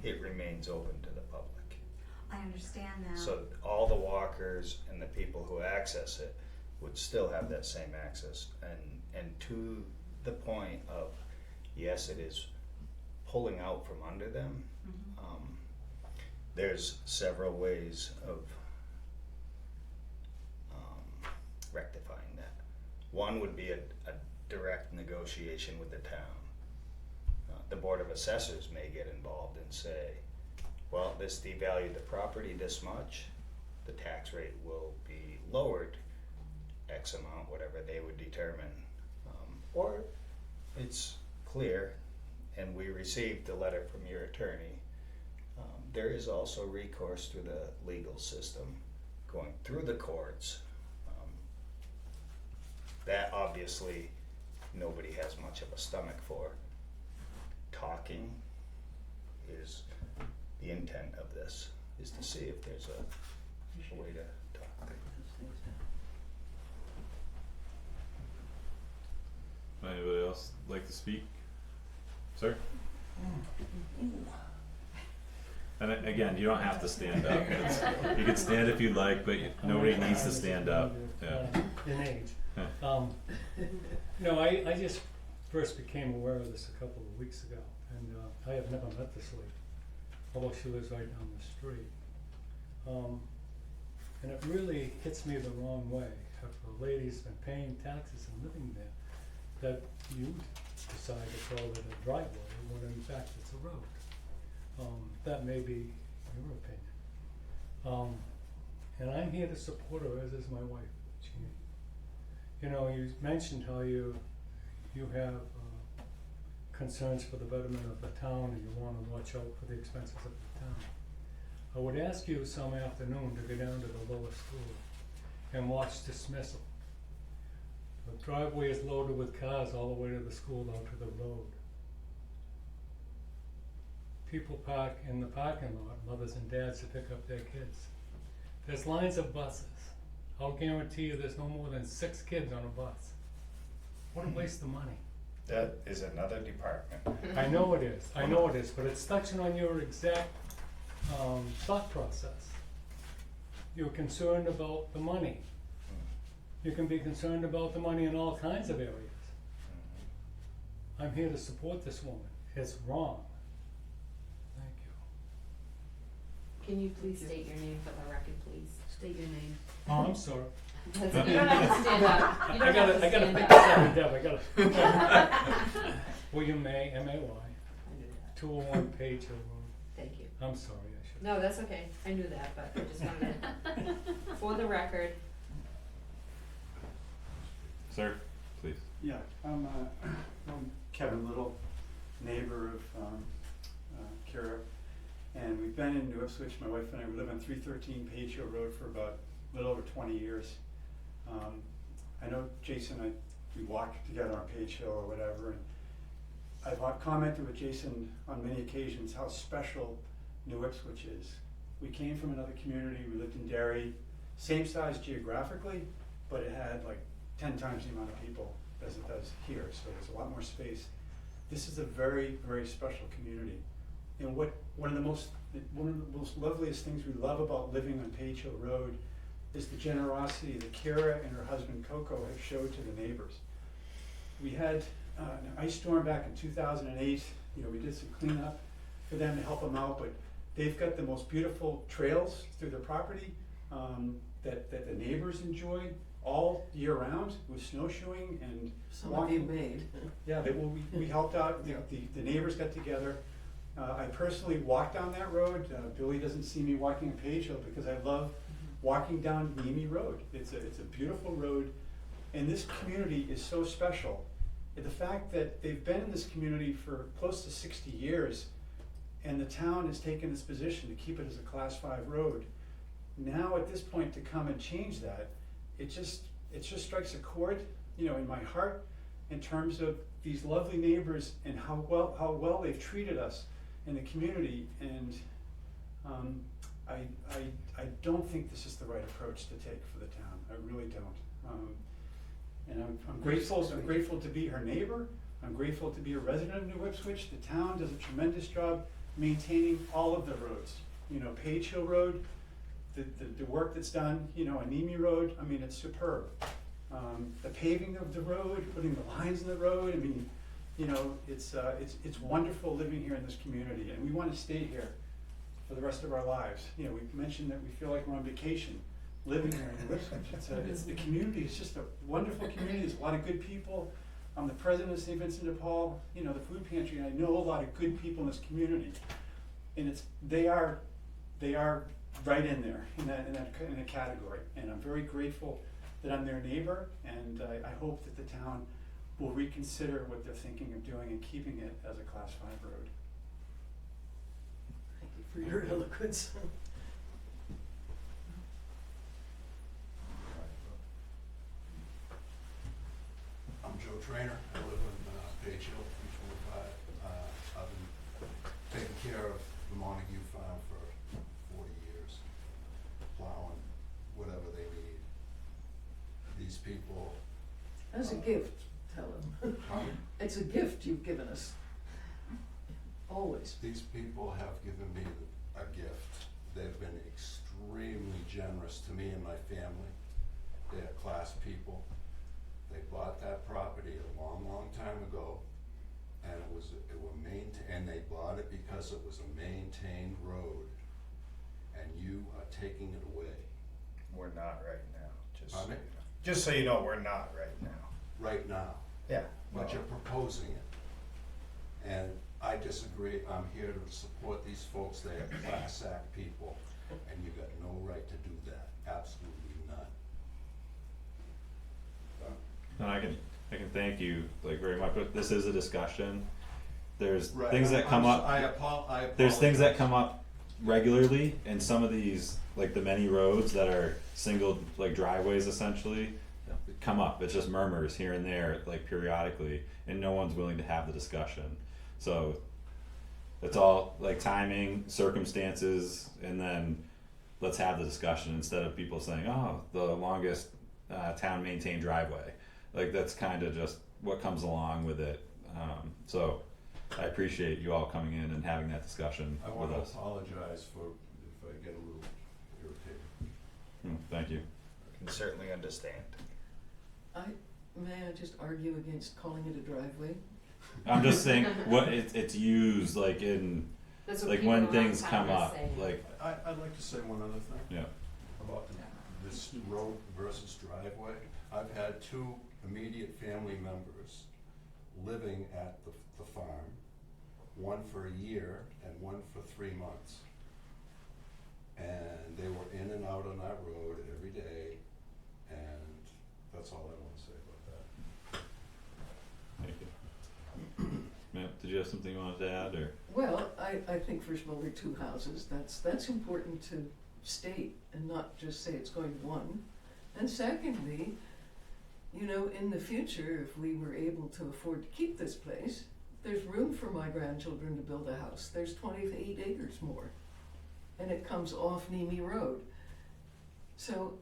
it remains open to the public. I understand that. So all the walkers and the people who access it would still have that same access. And to the point of, yes, it is pulling out from under them. There's several ways of rectifying that. One would be a direct negotiation with the town. The Board of Assessors may get involved and say, well, this devalued the property this much, the tax rate will be lowered X amount, whatever they would determine. Or it's clear, and we received the letter from your attorney. There is also recourse through the legal system, going through the courts. That obviously nobody has much of a stomach for. Talking is the intent of this, is to see if there's a way to talk. Anybody else like to speak? Sir? And again, you don't have to stand up. You can stand if you'd like, but nobody needs to stand up. Yeah. In age. No, I just first became aware of this a couple of weeks ago, and I have never met this lady, although she lives right down the street. And it really hits me the wrong way. If a lady's been paying taxes and living there, that you decide to call it a driveway when in fact it's a road. That may be your opinion. And I'm here to support her, as is my wife, Jeannie. You know, you mentioned how you have concerns for the betterment of the town, and you want to watch out for the expenses of the town. I would ask you some afternoon to go down to the lower school and watch dismissal. The driveway is loaded with cars all the way to the school out to the road. People park in the parking lot, mothers and dads, to pick up their kids. There's lines of buses. I'll guarantee you there's no more than 6 kids on a bus. What a waste of money. That is another department. I know it is, but it's touching on your exact thought process. You're concerned about the money. You can be concerned about the money in all kinds of areas. I'm here to support this woman. It's wrong. Thank you. Can you please state your name for the record, please? State your name. Oh, I'm sorry. You don't have to stand up. You don't have to I gotta stand pick up. this up, Deb, I gotta. William May, M-A-Y, I knew that. 201 Page Hill Road. Thank you. I'm sorry, I should. No, that's okay. I knew that, but I just wanted to, for the record. Sir, please. Yeah, I'm Kevin Little, neighbor of Kara, and we've been in New Ipswich. My wife and I, we live on 313 Page Hill Road for about a little over 20 years. I know Jason, we walked together on Page Hill or whatever, and I've commented with Jason on many occasions how special New Ipswich is. We came from another community, we lived in Derry, same size geographically, but it had like 10 times the amount of people as it does here, so there's a lot more space. This is a very, very special community. And one of the most loveliest things we love about living on Page Hill Road is the generosity that Kara and her husband Coco have showed to the neighbors. We had an ice storm back in 2008. You know, we did some cleanup for them to help them out, but they've got the most beautiful trails through their property that the neighbors enjoy all year round with snowshoeing and Some of you walking. made. Yeah, we helped out. The neighbors got together. I personally walked down that road. Billy doesn't see me walking on Page Hill because I love walking down Nemi Road. It's a beautiful road, and this community is so special. The fact that they've been in this community for close to 60 years, and the town has taken this position to keep it as a Class 5 road. Now at this point to come and change that, it just strikes a chord, you know, in my heart in terms of these lovely neighbors and how well they've treated us in the community. And I don't think this is the right approach to take for the town. I really don't. And I'm grateful. I'm grateful to be her neighbor. I'm grateful to be a resident of New Ipswich. The town does a tremendous job maintaining all of the roads. You know, Page Hill Road, the work that's done, you know, on Nemi Road, I mean, it's superb. The paving of the road, putting the lines in the road, I mean, you know, it's wonderful living here in this community, and we want to stay here for the rest of our lives. You know, we've mentioned that we feel like we're on vacation living here in New Ipswich. It's the community. It's just a wonderful community. There's a lot of good people. I'm the president of St. Vincent de Paul, you know, the food pantry, and I know a lot of good people in this community, and they are right in there in that category. And I'm very grateful that I'm their neighbor, and I hope that the town will reconsider what they're thinking of doing and keeping it as a Class 5 road. Thank you for your eloquence. I'm Joe Trainer, I live in Page Hill, 325. I've been taking care of the Montague farm for 40 years, plowing whatever they need. These people, As a gift, tell them. It's a gift you've given us. Always. these people have given me a gift. They've been extremely generous to me and my family. They're class people. They bought that property a long, long time ago, and and they bought it because it was a maintained road, and you are taking it away. We're not right now, just so Pardon you me? know. Just so you know, we're not right now. Right now, Yeah. but you're proposing it. And I disagree. I'm here to support these folks. They are class act people, and you got no right to do that. Absolutely none. And I can thank you like very much, but this is a discussion. There's Right. things that come up. I apologize. There's things that come up regularly, and some of these, like the many roads that are single like driveways essentially, come up. It's just murmurs here and there, like periodically, and no one's willing to have the discussion. So it's all like timing, circumstances, and then let's have the discussion instead of people saying, "Oh, the longest town maintained driveway." Like that's kind of just what comes along with it. So I appreciate you all coming in and having that discussion I with want to us. apologize for if I get a little irritated. Thank you. Can certainly understand. May I just argue against calling it a driveway? I'm just saying what it's used like in That's what like people when around things town come are up, saying. like I'd like to say one other thing. yeah. About this road versus driveway. I've had two immediate family members living at the farm, one for a year and one for 3 months. And they were in and out on that road every day, and that's all I want to say about that. Thank you. Matt, did you have something you wanted to add or? Well, I think first of all, there are two houses, that's important to state and not just say it's going to one. And secondly, you know, in the future, if we were able to afford to keep this place, there's room for my grandchildren to build a house. There's 28 acres more, and it comes off Nemi Road. So,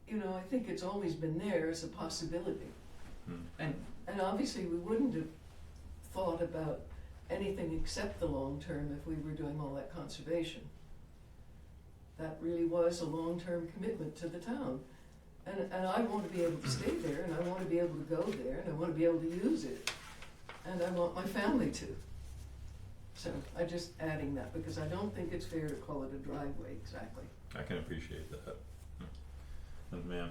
you know, I think it's always been there as a possibility. And And obviously, we wouldn't have thought about anything except the long term if we were doing all that conservation. That really was a long-term commitment to the town. And I want to be able to stay there, and I want to be able to go there, and I want to be able to use it. And I want my family to. So I'm just adding that, because I don't think it's fair to call it a driveway exactly. I can appreciate that. And ma'am.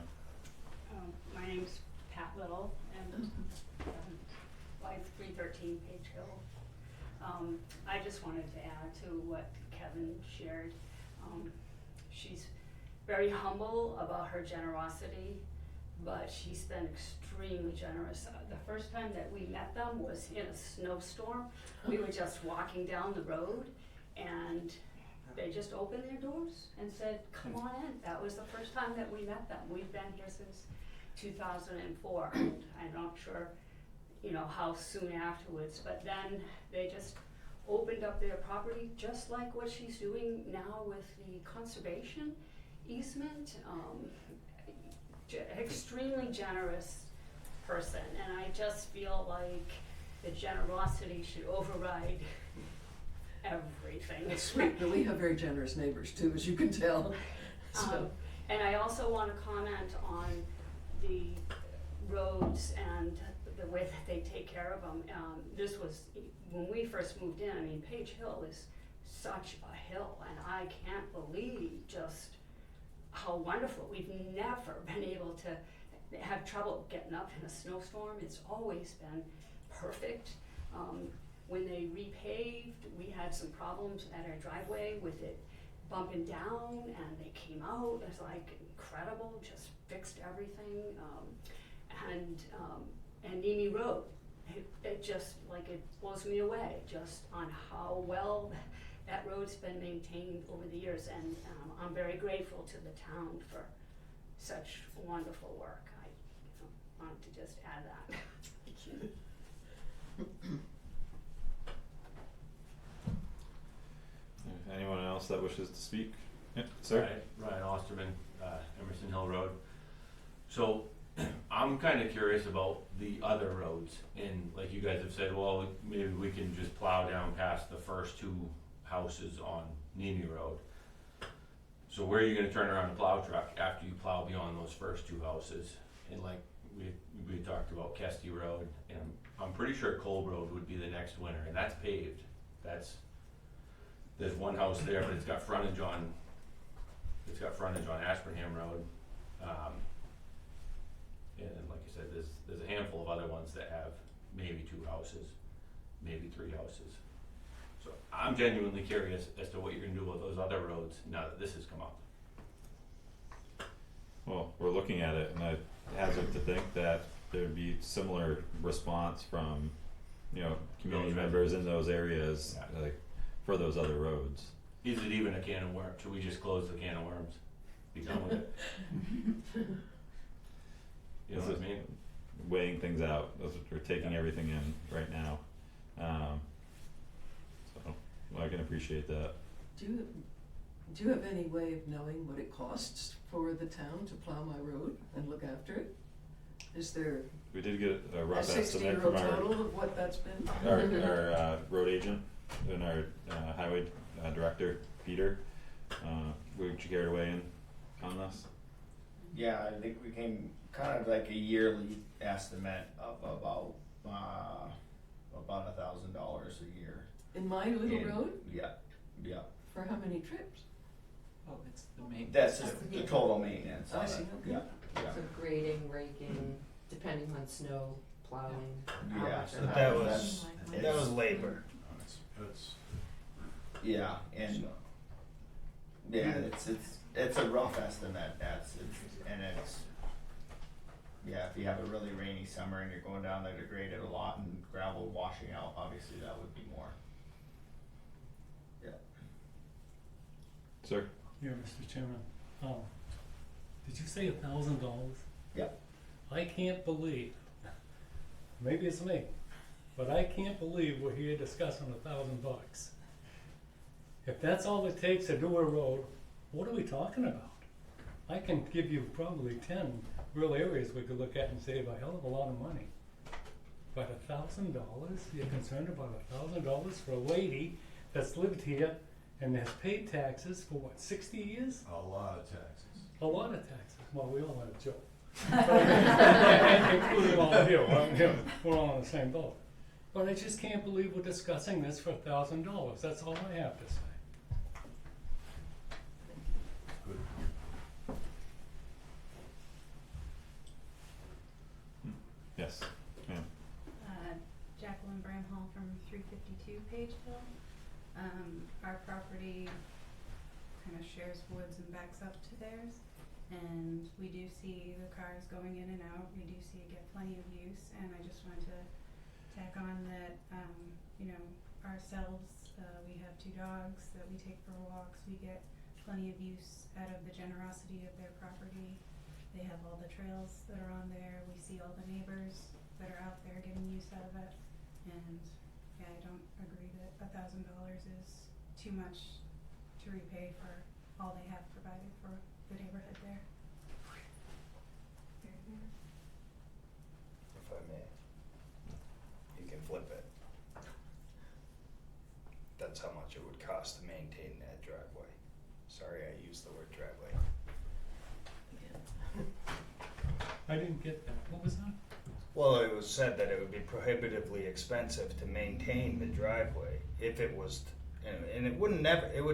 My name's Pat Little, and wife 313 Page Hill. I just wanted to add to what Kevin shared. She's very humble about her generosity, but she's been extremely generous. The first time that we met them was in a snowstorm. We were just walking down the road, and they just opened their doors and said, "Come on in." That was the first time that we met them. We've been here since 2004, and I'm not sure, you know, how soon afterwards, but then they just opened up their property just like what she's doing now with the conservation easement. Extremely generous person, and I just feel like the generosity should override everything. That's sweet, but we have very generous neighbors too, as you can tell. So. And I also want to comment on the roads and the way that they take care of them. This was, when we first moved in, I mean, Page Hill is such a hill, and I can't believe just how wonderful. We've never been able to have trouble getting up in a snowstorm. It's always been perfect. When they repaved, we had some problems at our driveway with it bumping down, and they came out, it's like incredible, just fixed everything, and Nimi Road, it just, like, it blows me away, just on how well that road's been maintained over the years, and, I'm very grateful to the town for such wonderful work. I, wanted to just add that. Anyone else that wishes to speak? Yeah, sir? Ryan Osterman, Emerson Hill Road. So, I'm kinda curious about the other roads, and like you guys have said, well, maybe we can just plow down past the first two houses on Nemi Road. So where are you gonna turn around the plow truck after you plow beyond those first two houses? And like, we talked about Kesty Road, and I'm pretty sure Cole Road would be the next winner, and that's paved. There's one house there, but it's got frontage on Ashburnham Road. And like I said, there's a handful of other ones that have maybe 2 houses, maybe 3 houses. So I'm genuinely curious as to what you're gonna do with those other roads now that this has come up. Well, we're looking at it, and I hazard to think that there'd be similar response from, community Those members in those areas, Yeah. like, for those other roads. Is it even a can of worms? Should we just close the can of worms? Be done with it? You know what I mean? Weighing things out, we're taking everything in right now, so, well, I can appreciate that. Do you have any way of knowing what it costs for the town to plow my road and look after it? Is there We did get a a rough estimate 60-year from our total of what that's been? our road agent and our highway director, Peter. Would you care to weigh in on this? Yeah, I think we came kind of like a yearly estimate of about $1,000 a year. In my little road? Yeah. For how many trips? Oh, it's the main. That's the total maintenance I on see, it. okay. Yeah. So grading, raking, depending on snow, plowing, how Yeah, much so or how that much. was that was labor. Yeah, and it's a rough estimate. If you have a really rainy summer and you're going down there to grade it a lot and gravel washing out, obviously that would be more. Yeah. Sir? Yeah, Mr. Chairman, did you say $1,000? Yep. I can't believe, maybe it's me, but I can't believe we're here discussing $1,000. If that's all it takes to do a road, what are we talking about? I can give you probably 10 real areas we could look at and save a hell of a lot of money. But $1,000? You're concerned about $1,000 for a lady that's lived here and has paid taxes for what, 60 years? A lot of taxes. A lot of taxes. Well, we all have Joe. Including all of you. We're all on the same boat. But I just can't believe we're discussing this for $1,000. That's all I have to say. Yes, ma'am. Jacqueline Bramhall from 352 Page Hill. Our property kind of shares woods and backs up to theirs, and we do see the cars going in and out. We do see it get plenty of use, and I just wanted to tack on that, ourselves, we have 2 dogs that we take for walks. We get plenty of use out of the generosity of their property. They have all the trails that are on there. We see all the neighbors that are out there getting use out of it. And yeah, I don't agree that $1,000 is too much to repay for all they have provided for the neighborhood there. If I may, you can flip it. That's how much it would cost to maintain that driveway. Sorry, I used the word driveway. I didn't get that. What was that? Well, it was said that it would be prohibitively expensive to maintain the driveway if it was, and it would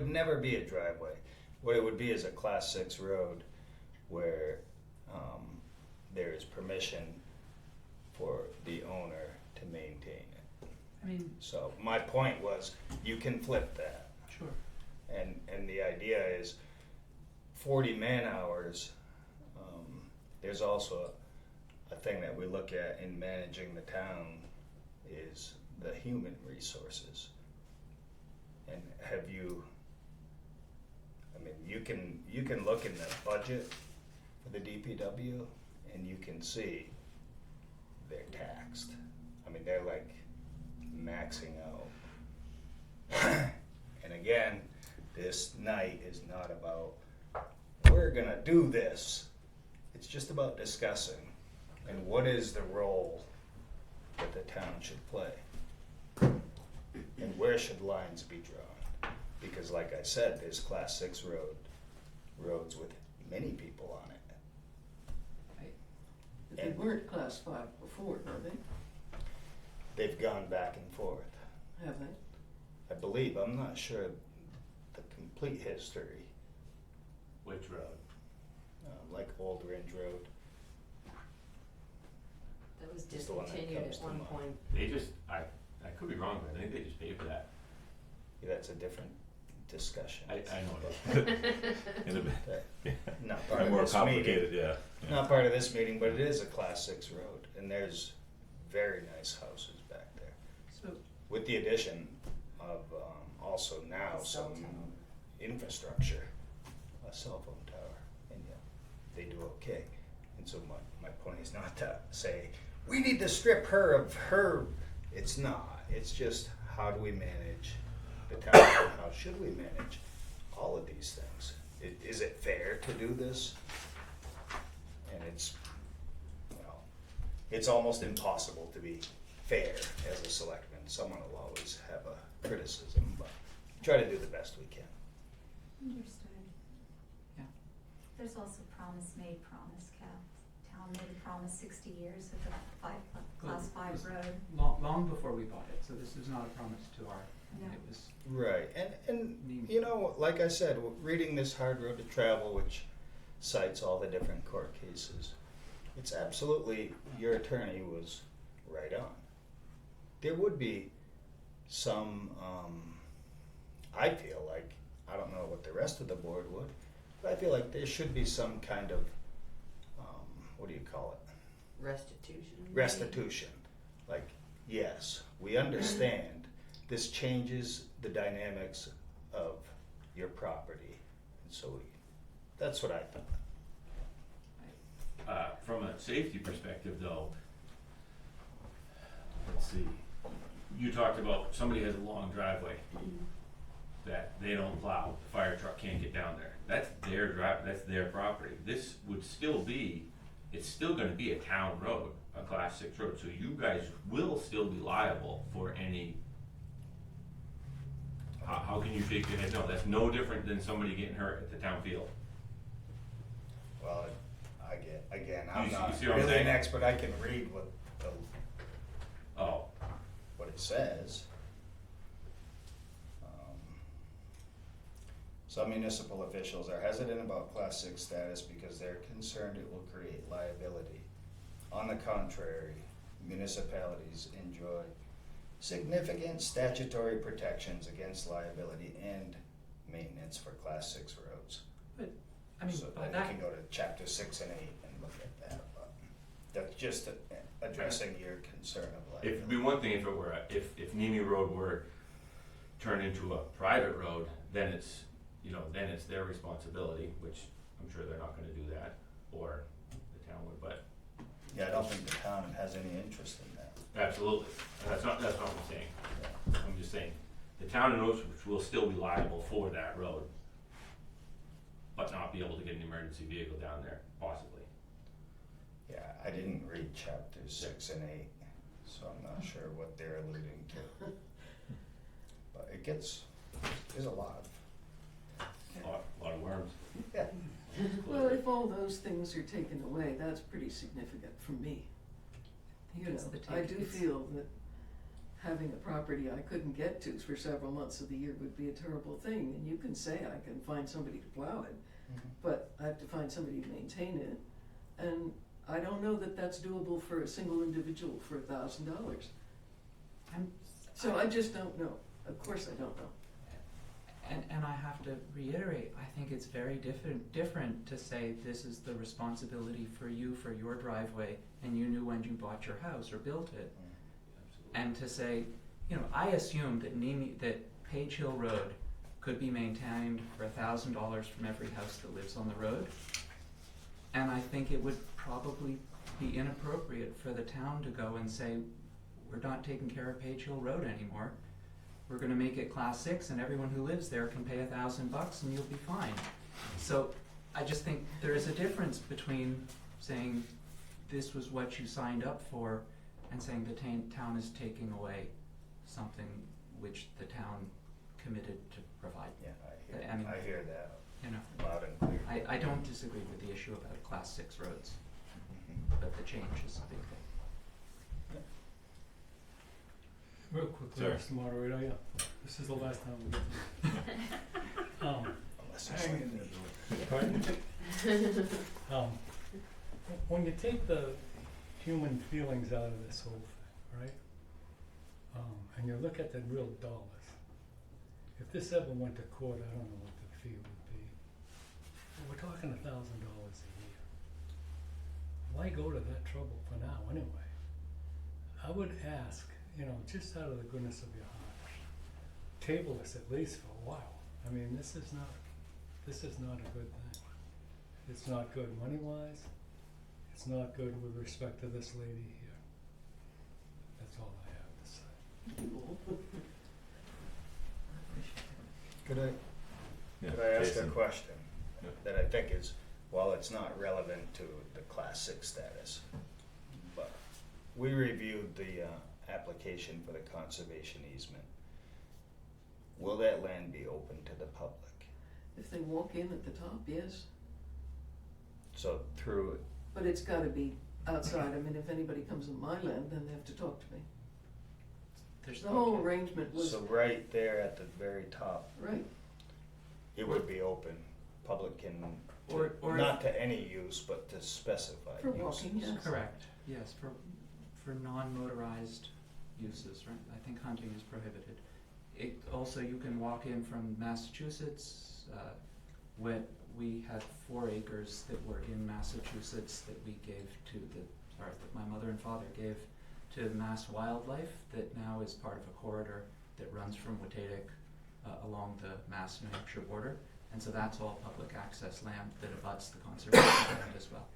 never be a driveway. What it would be is a Class 6 road where there is permission for the owner to maintain it. I mean, So my point was, you can flip that. Sure. And the idea is 40 man hours. There's also a thing that we look at in managing the town is the human resources. And have you, I mean, you can look in the budget for the DPW and you can see they're taxed. I mean, they're like maxing out. And again, this night is not about, we're gonna do this. It's just about discussing and what is the role that the town should play. And where should lines be drawn? Because like I said, there's class 6 roads with many people on it. But they weren't class 5 before, are they? They've gone back and forth. Have they? I believe, I'm not sure the complete history, Which road? like Old Ridge Road. That was Just the one that discontinued comes at to one mind. point. They just, I could be wrong, but I think they just paid for that. Yeah, that's a different discussion. I know it is. In a bit, yeah. Not part And of more this complicated, meeting. yeah. Not part of this meeting, but it is a class 6 road, and there's very nice houses back there. So, With the addition of also now A cell some tower. infrastructure, a cell phone tower, and yeah, they do okay. And so my point is not to say, we need to strip her of her, it's not. It's just, how do we manage the town, and how should we manage all of these things? Is it fair to do this? And it's, well, it's almost impossible to be fair as a selectman. Someone will always have a criticism, but try to do the best we can. Understood. Yeah. There's also promise made, promise kept. Town made a promise 60 years of the class 5 road. long before we bought it, so this is not a promise to our, I mean, No. it was, Right, and you know, like I said, reading this Hard Road to Travel, which cites all the different court cases, it's absolutely, your attorney was right on. There would be some, I feel like, I don't know what the rest of the board would, but I feel like there should be some kind of, what do you call it? Restitution. maybe? Restitution. Like, yes, we understand this changes the dynamics of your property. And so that's what I thought. From a safety perspective though, let's see, you talked about somebody has a long driveway that they don't plow, the fire truck can't get down there. That's their that's their property. This would still be, it's still gonna be a town road, a class 6 road, so you guys will still be liable for any. How can you shake your head? No, that's no different than somebody getting hurt at the town field. Well, again, You I'm see- not you see what I'm really an saying? expert. I can read what Oh, it says. Some municipal officials are hesitant about Class 6 status because they're concerned it will create liability. On the contrary, municipalities enjoy significant statutory protections against liability and maintenance for Class 6 roads. I mean, So by then that, you can go to chapter 6 and 8 and look at that, but that's just addressing your concern of liability. it'd be one thing if it were, if Nemi Road were turned into a private road, then it's, then it's their responsibility, which I'm sure they're not gonna do that, or the town would, but Yeah, I don't think the town has any interest in that. absolutely. And that's not what I'm saying. I'm just saying, the town of Norwich will still be liable for that road, but not be able to get an emergency vehicle down there, possibly. Yeah, I didn't read chapters 6 and 8, so I'm not sure what they're alluding to. But there's a lot of, A lot of worms. yeah. Well, if all those things are taken away, that's pretty significant for me. You know, It's the I take- do it's- feel that having a property I couldn't get to for several months of the year would be a terrible thing. And you can say I can find somebody to plow it, but I have to find somebody to maintain it. And I don't know that that's doable for a single individual for $1,000. I'm, So I just don't know. Of course I don't know. And I have to reiterate, I think it's very different to say this is the responsibility for you for your driveway and you knew when you bought your house or built it. And to say, you know, I assumed that Page Hill Road could be maintained for $1,000 from every house that lives on the road. And I think it would probably be inappropriate for the town to go and say, we're not taking care of Page Hill Road anymore. We're gonna make it class 6 and everyone who lives there can pay $1,000 and you'll be fine. So I just think there is a difference between saying this was what you signed up for and saying the town is taking away something which the town committed to provide. Yeah, I mean, I hear that you know, loud and clear. I don't disagree with the issue about class 6 roads, but the change is a big thing. Real quickly, Sure. Mr. Moderator, yeah, this is the last time we get to Unless it's like in the Pardon? When you take the human feelings out of this whole thing, right? And you look at the real dollars. If this ever went to court, I don't know what the fee would be. But we're talking $1,000 a year. Why go to that trouble for now, anyway? I would ask, you know, just out of the goodness of your heart, table this at least for a while. I mean, this is not a good thing. It's not good money-wise. It's not good with respect to this lady here. That's all I have to say. Yeah, Could I ask Jason. a question Yeah. that I think is, while it's not relevant to the class 6 status, but we reviewed the application for the conservation easement. Will that land be open to the public? If they walk in at the top, yes, So through, but it's gotta be outside. I mean, if anybody comes on my land, then they have to talk to me. There's The whole arrangement was, so right there at the very top, right, it would be open, public can, Or not to any use, but to specified for uses. walking, yes. correct, yes, for non-motorized uses, right? I think hunting is prohibited. It also, you can walk in from Massachusetts, when we had 4 acres that were in Massachusetts that we gave to that my mother and father gave to Mass Wildlife, that now is part of a corridor that runs from Watatic along the Mass-New Hampshire border. And so that's all public access land that abuts the conservation land as well.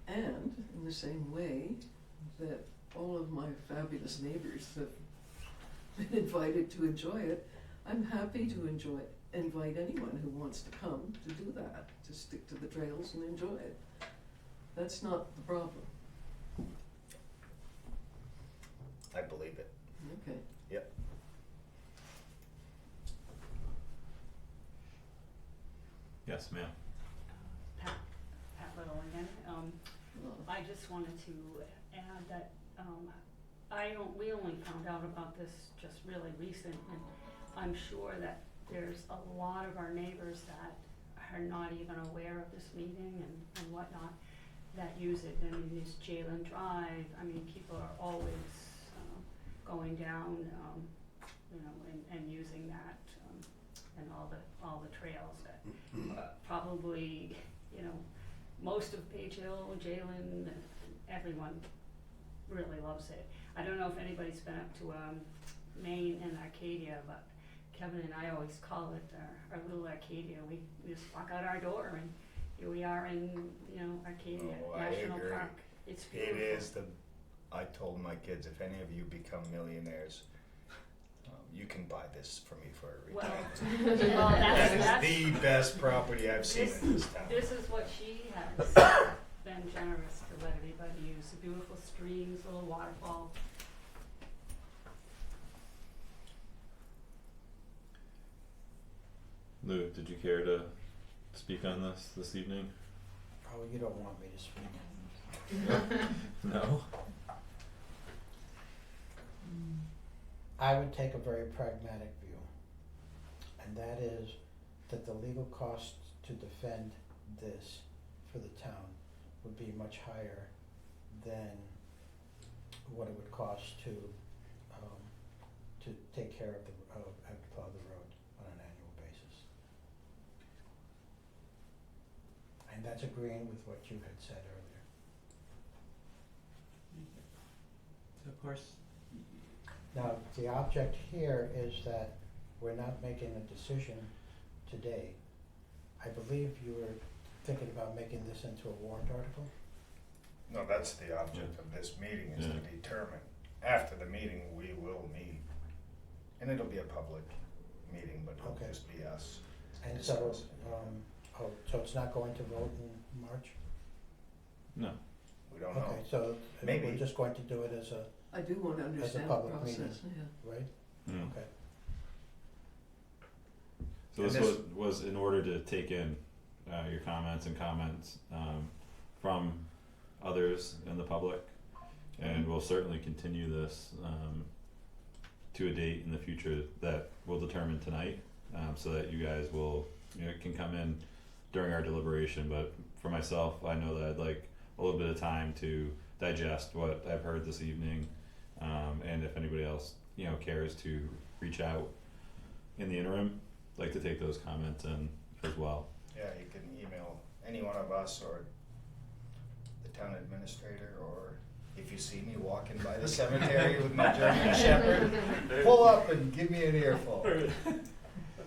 And in the same way that all of my fabulous neighbors have been invited to enjoy it, I'm happy to invite anyone who wants to come to do that, to stick to the trails and enjoy it. That's not the problem. I believe it. Okay. Yep. Yes, ma'am. Pat Little again. I just wanted to add that, we only found out about this just really recent, and I'm sure that there's a lot of our neighbors that are not even aware of this meeting and whatnot, that use it. I mean, there's Jalen Drive, I mean, people are always, going down, you know, and using that, and all the trails that, probably, you know, most of Page Hill, Jalen, everyone really loves it. I don't know if anybody's been up to Maine and Arcadia, but Kevin and I always call it our little Arcadia. We just walk out our door and here we are in, you know, Arcadia National I agree. Park. It's beautiful. It is I told my kids, if any of you become millionaires, you can buy this for me for a retirement. Well, that's That is the best property I've seen in this town. This is what she has been generous to let everybody use. The beautiful streams, little waterfall. Lou, did you care to speak on this evening? Oh, you don't want me to speak. No? I would take a very pragmatic view, and that is that the legal costs to defend this for the town would be much higher than what it would cost to take care of have to plow the road on an annual basis. And that's agreeing with what you had said earlier. So of course, Now, the object here is that we're not making a decision today. I believe you were thinking about making this into a warrant article? No, that's the object of this meeting, is to determine. After the meeting, we will meet. And it'll be a public meeting, but it'll Okay. just be us. And so, discussing. so it's not going to vote in March? No. We don't know. Okay, so Maybe. we're just going to do it as a, I do wanna understand the public process, meeting. yeah. right? Mm. Okay. So And this this- was in order to take in your comments and comments from others in the public, and we'll certainly continue this to a date in the future that we'll determine tonight, so that you guys will, can come in during our deliberation. But for myself, I know that I'd like a little bit of time to digest what I've heard this evening, and if anybody else cares to reach out in the interim, like to take those comments in as well. Yeah, you can email any one of us or the town administrator, or if you see me walking by the cemetery with my German Shepherd, pull up and give me an earful.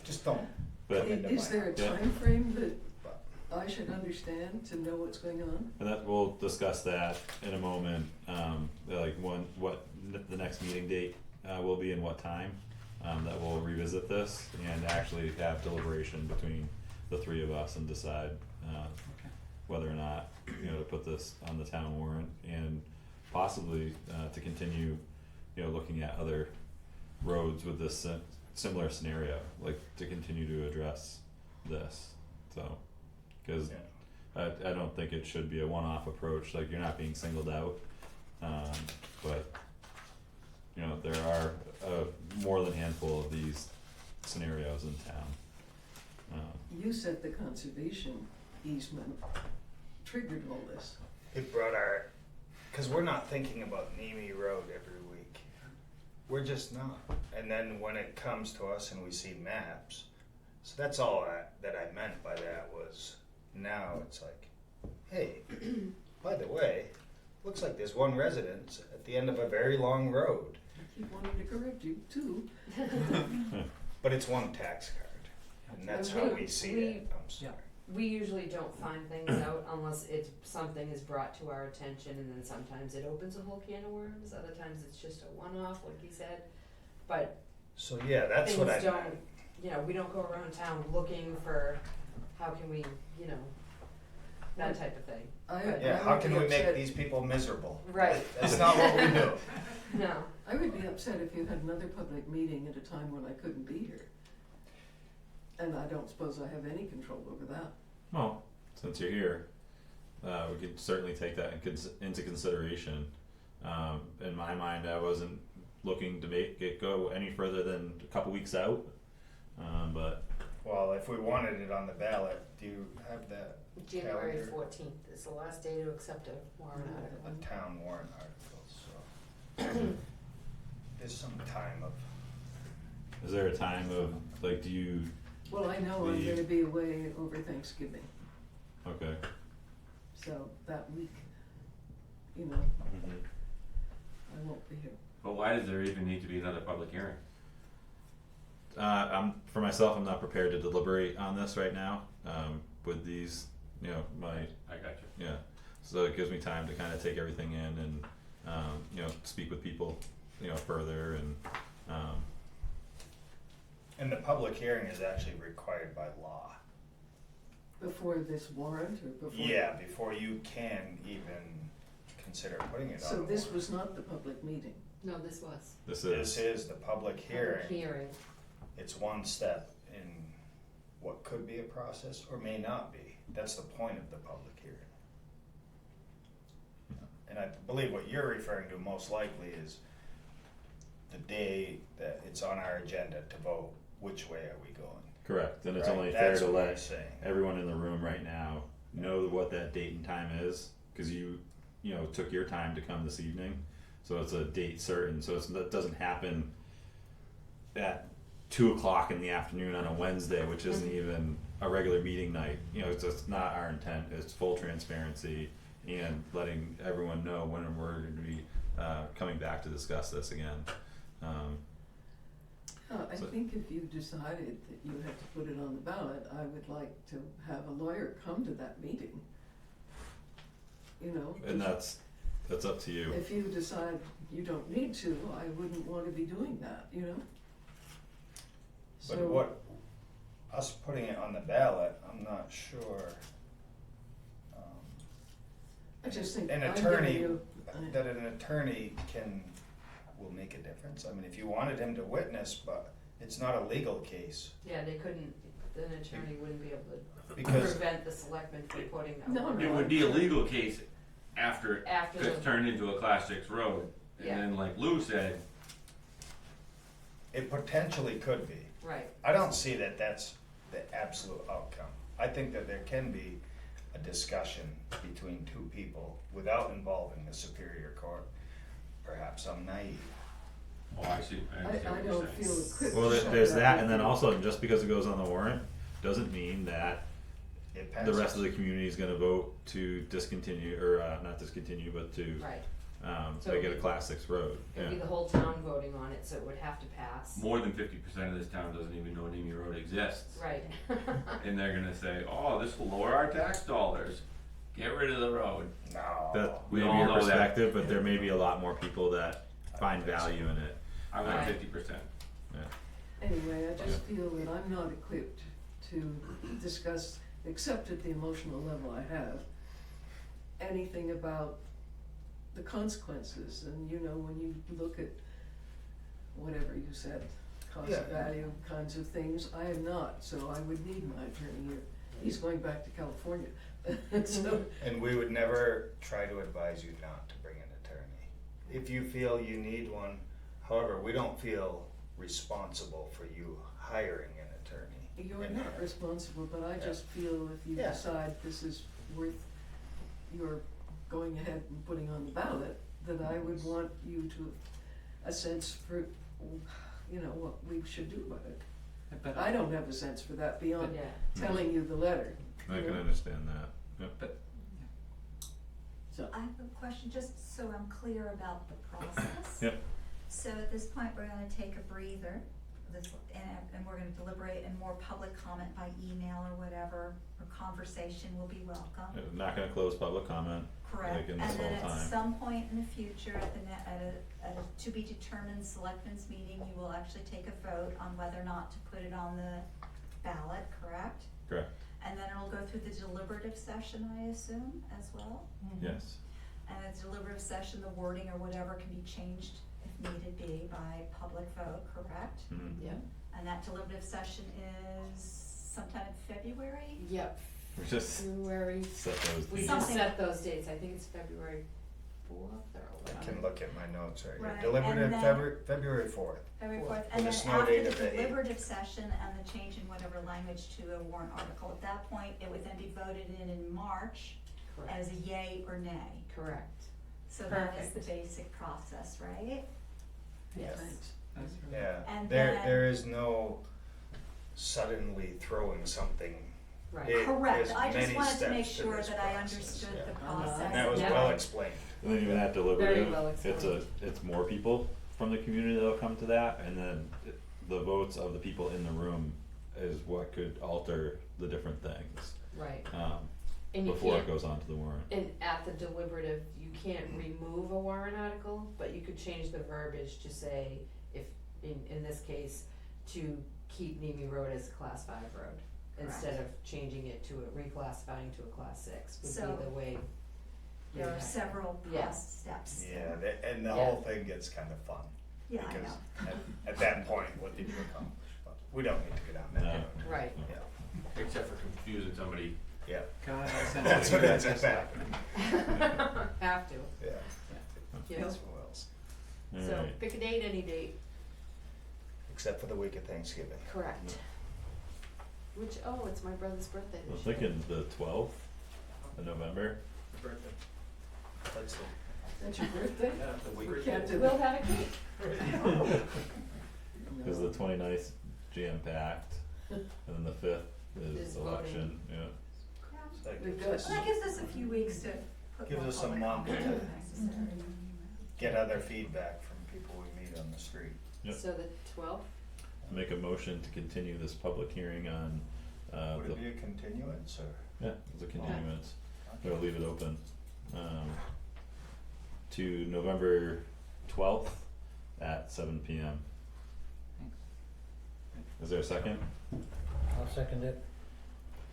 Just don't But come into Is my there a house. Yeah. time frame that I should understand to know what's going on? And that we'll discuss that in a moment. Like what the next meeting date will be and what time that we'll revisit this and actually have deliberation between the three of us and decide whether or not to put this on the town warrant, and possibly to continue looking at other roads with this similar scenario, like to continue to address this. So, because Yeah. I don't think it should be a one-off approach, like you're not being singled out, but there are more than a handful of these scenarios in town. You said the conservation easement triggered all this. It brought because we're not thinking about Nemi Road every week. We're just not. And then when it comes to us and we see maps, so that's all that I meant by that was, now it's like, hey, by the way, looks like there's one residence at the end of a very long road, I keep wanting to correct you too. but it's one tax card, and that's how we see it. I'm sorry. We usually don't find things out unless something is brought to our attention, and then sometimes it opens a whole can of worms, other times it's just a one-off, like you said. But So yeah, that's what I things meant. don't, we don't go around town looking for how can we, that type of thing. Yeah, how can we make these people miserable? Right. That's not what we do. No. I would be upset if you had another public meeting at a time when I couldn't be here. And I don't suppose I have any control over that. Well, since you're here, we could certainly take that into consideration. In my mind, I wasn't looking to make it go any further than a couple weeks out, but Well, if we wanted it on the ballot, do you have that January calendar? 14th is the last day to accept a warrant article. A town warrant article, so there's some time of. is there a time of, like, do you, Well, I know I'm gonna be away over Thanksgiving, okay. so that week, Mhm. I won't be here. But why does there even need to be another public hearing? For myself, I'm not prepared to deliberate on this right now, with these, I got you. yeah. So it gives me time to kind of take everything in and, speak with people, further and, And the public hearing is actually required by law. Before this warrant or before? Yeah, before you can even consider putting it on. So the this warrant. was not the public meeting? No, this was. This is the public hearing. Public hearing. It's one step in what could be a process or may not be. That's the point of the public hearing. And I believe what you're referring to most likely is the day that it's on our agenda to vote, which way are we going? correct, and it's Right, only fair that's to what I'm let saying. everyone in the room right now know what that date and time is, cause you you know, took your time to come this evening, so it's a date certain, so that doesn't happen at 2:00 in the afternoon on a Wednesday, which isn't even a regular meeting night. You know, it's just not our intent. It's full transparency and letting everyone know when we're going to be coming back to discuss this again. I So- think if you decided that you had to put it on the ballot, I would like to have a lawyer come to that meeting. You know? And that's up to you. If you decide you don't need to, I wouldn't wanna be doing that, you know? But So- what, us putting it on the ballot, I'm not sure. I just think An I'm attorney, giving you- that an attorney will make a difference. I mean, if you wanted him to witness, but it's not a legal case. Yeah, they couldn't, an attorney wouldn't be able to Because- prevent the selectmen from putting that No, warrant It on. would be a legal case after After it's the, turned into a class 6 road. And Yeah. then like Lou said, It potentially could be. right, I don't see that that's the absolute outcome. I think that there can be a discussion between two people without involving the Superior Court. Perhaps I'm naive. oh, I see, I I understand what don't you're saying. feel equipped. Well, to there's say that, and then with you. also just because it goes on the warrant doesn't mean that It the passes. rest of the community is going to vote to discontinue, or not discontinue, but to right. So make it it'd a class 6 road. It'd be Yeah. the whole town voting on it, so it would have to pass. More than 50% of this town doesn't even know Nemi Road exists. Right. And they're gonna say, oh, this will lower our tax dollars, get rid of the road. No. That We may be all your know that. perspective, but there may be a lot more people that find value in it. I want Right. 50%. Anyway, I just feel that I'm not equipped to discuss, except at the emotional level I have, anything about the consequences. And you know, when you look at whatever you said, cost Yeah. value kinds of things, I am not, so I would need my attorney here. He's going back to California. So, And we would never try to advise you not to bring an attorney. If you feel you need one, however, we don't feel responsible for you hiring an attorney. you're in not there. responsible, but I Yeah. just feel if you Yeah. decide this is worth your going ahead and putting on the ballot, that I would want you to, a sense for, you know, what we should do about it. But I don't have a sense for that beyond Yeah. telling you the letter. I you can know? understand that. Yep. So, I have a question, just so I'm clear about the process. Yep. So at this point, we're gonna take a breather, and we're gonna deliberate, and more public comment by email or whatever, or conversation will be welcome. Not going to close public comment. Correct, Like in and this then whole at time. some point in the future, at a to be determined selectmen's meeting, you will actually take a vote on whether or not to put it on the ballot, correct? Correct. And then it'll go through the deliberative session, I assume, as well? Yes. And at the deliberative session, the wording or whatever can be changed if needed be by public vote, correct? Mhm. Yeah. And that deliberative session is sometime in February? Yep, We just February, set those we dates. just Something- set those dates, I think it's February 4th or I 11th. can look at my notes right here. Right, Deliberative and then- February 4th. February Fourth. 4th, With and a then snow after date the of the 8th. deliberative session and the change in whatever language to a warrant article, at that point, it would then be voted in March Correct, as a yay or nay. correct, So that is the Perfect. basic process, right? yes. thanks. That's right. Yeah. And There then- there is no suddenly throwing something. Right. It- Correct, there's I just many wanted to make steps to sure this that I process, understood yeah. the And process. And that was Yeah. well explained. And then even at Very deliberative, well it's more people from the community that'll come to that, and then the votes of the people in the room is what could alter the different things Right, um, and you before it can't, goes on to the warrant. and at the deliberative, you can't remove a warrant article, but you could change the verbiage to say, if, in this case, to keep Nemi Road as a class 5 road, instead of changing it to reclassifying to a class 6, So- would be the way. There are Yeah. several Yeah. process steps. Yeah, and the Yeah. whole thing gets kind of fun. Yeah, I Because know. at that point, what did you accomplish? But we don't need to go down that No. road. Right, Yeah, Except for confusing somebody. yeah. God, I sent That's you what guys ends this up document. have to, Yeah. yeah, Yes, we will. so Alright. pick a date, any date, Except for the week of Thanksgiving. correct. Which, oh, it's my brother's birthday I was this year. thinking the 12th of November. That's the, That's your birthday? yeah, the week. We can't do We'll that. have a cake. Cause the 29th jam packed, and then the 5th is Is election, yeah. So that We've gives got- us- Well, that gives us a few weeks to put Gives more us some public month comment to- if necessary. get other feedback from people we meet on the street. Yep. So the 12th? Make a motion to continue this public hearing on, Would the, it be a continuance or? yeah, it's a continuance, we'll leave it open, to November 12th at 7 p.m. Is there a second? I'll second it.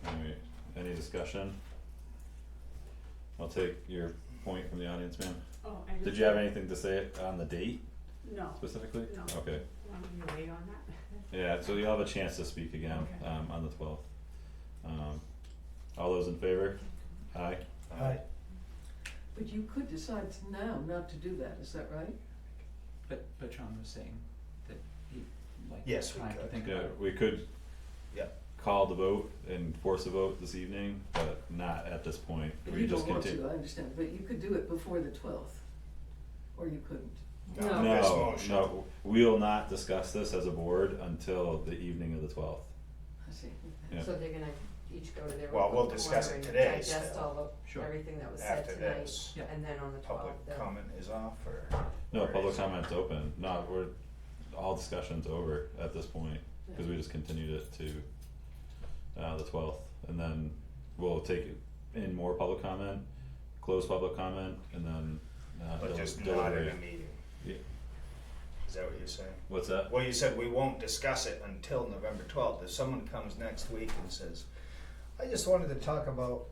Alright, any discussion? I'll take your point from the audience, ma'am. Oh, I just. Did you have anything to say on the date No. specifically? No. Okay, Want me to wait on that? yeah, so you'll have a chance to speak again, Okay. on the 12th. All those in favor? Aye. Aye. But you could decide now not to do that, is that right? But John was saying that he'd like Yes, we time to could. think Yeah, about it. we could Yep. call the vote and force a vote this evening, but not at this point. If We you just don't want continue. to, I understand, but you could do it before the 12th, or you couldn't. No. This No, motion. no, we will not discuss this as a board until the evening of the 12th. I see. Yeah. So they're gonna each go to their Well, own we'll corner discuss it and today digest still. all the, Sure. everything that was said After tonight, this, Yeah. and then on the 12th, public they'll. comment is off or? No, or public is- comment's open. No, all discussion's over at this point, cause we just continued it to, the 12th. And then we'll take in more public comment, close public comment, and then, But just not in deliberate. a meeting. Yeah. Is that what you're saying? What's that? Well, you said we won't discuss it until November 12th. If someone comes next week and says, I just wanted to talk about,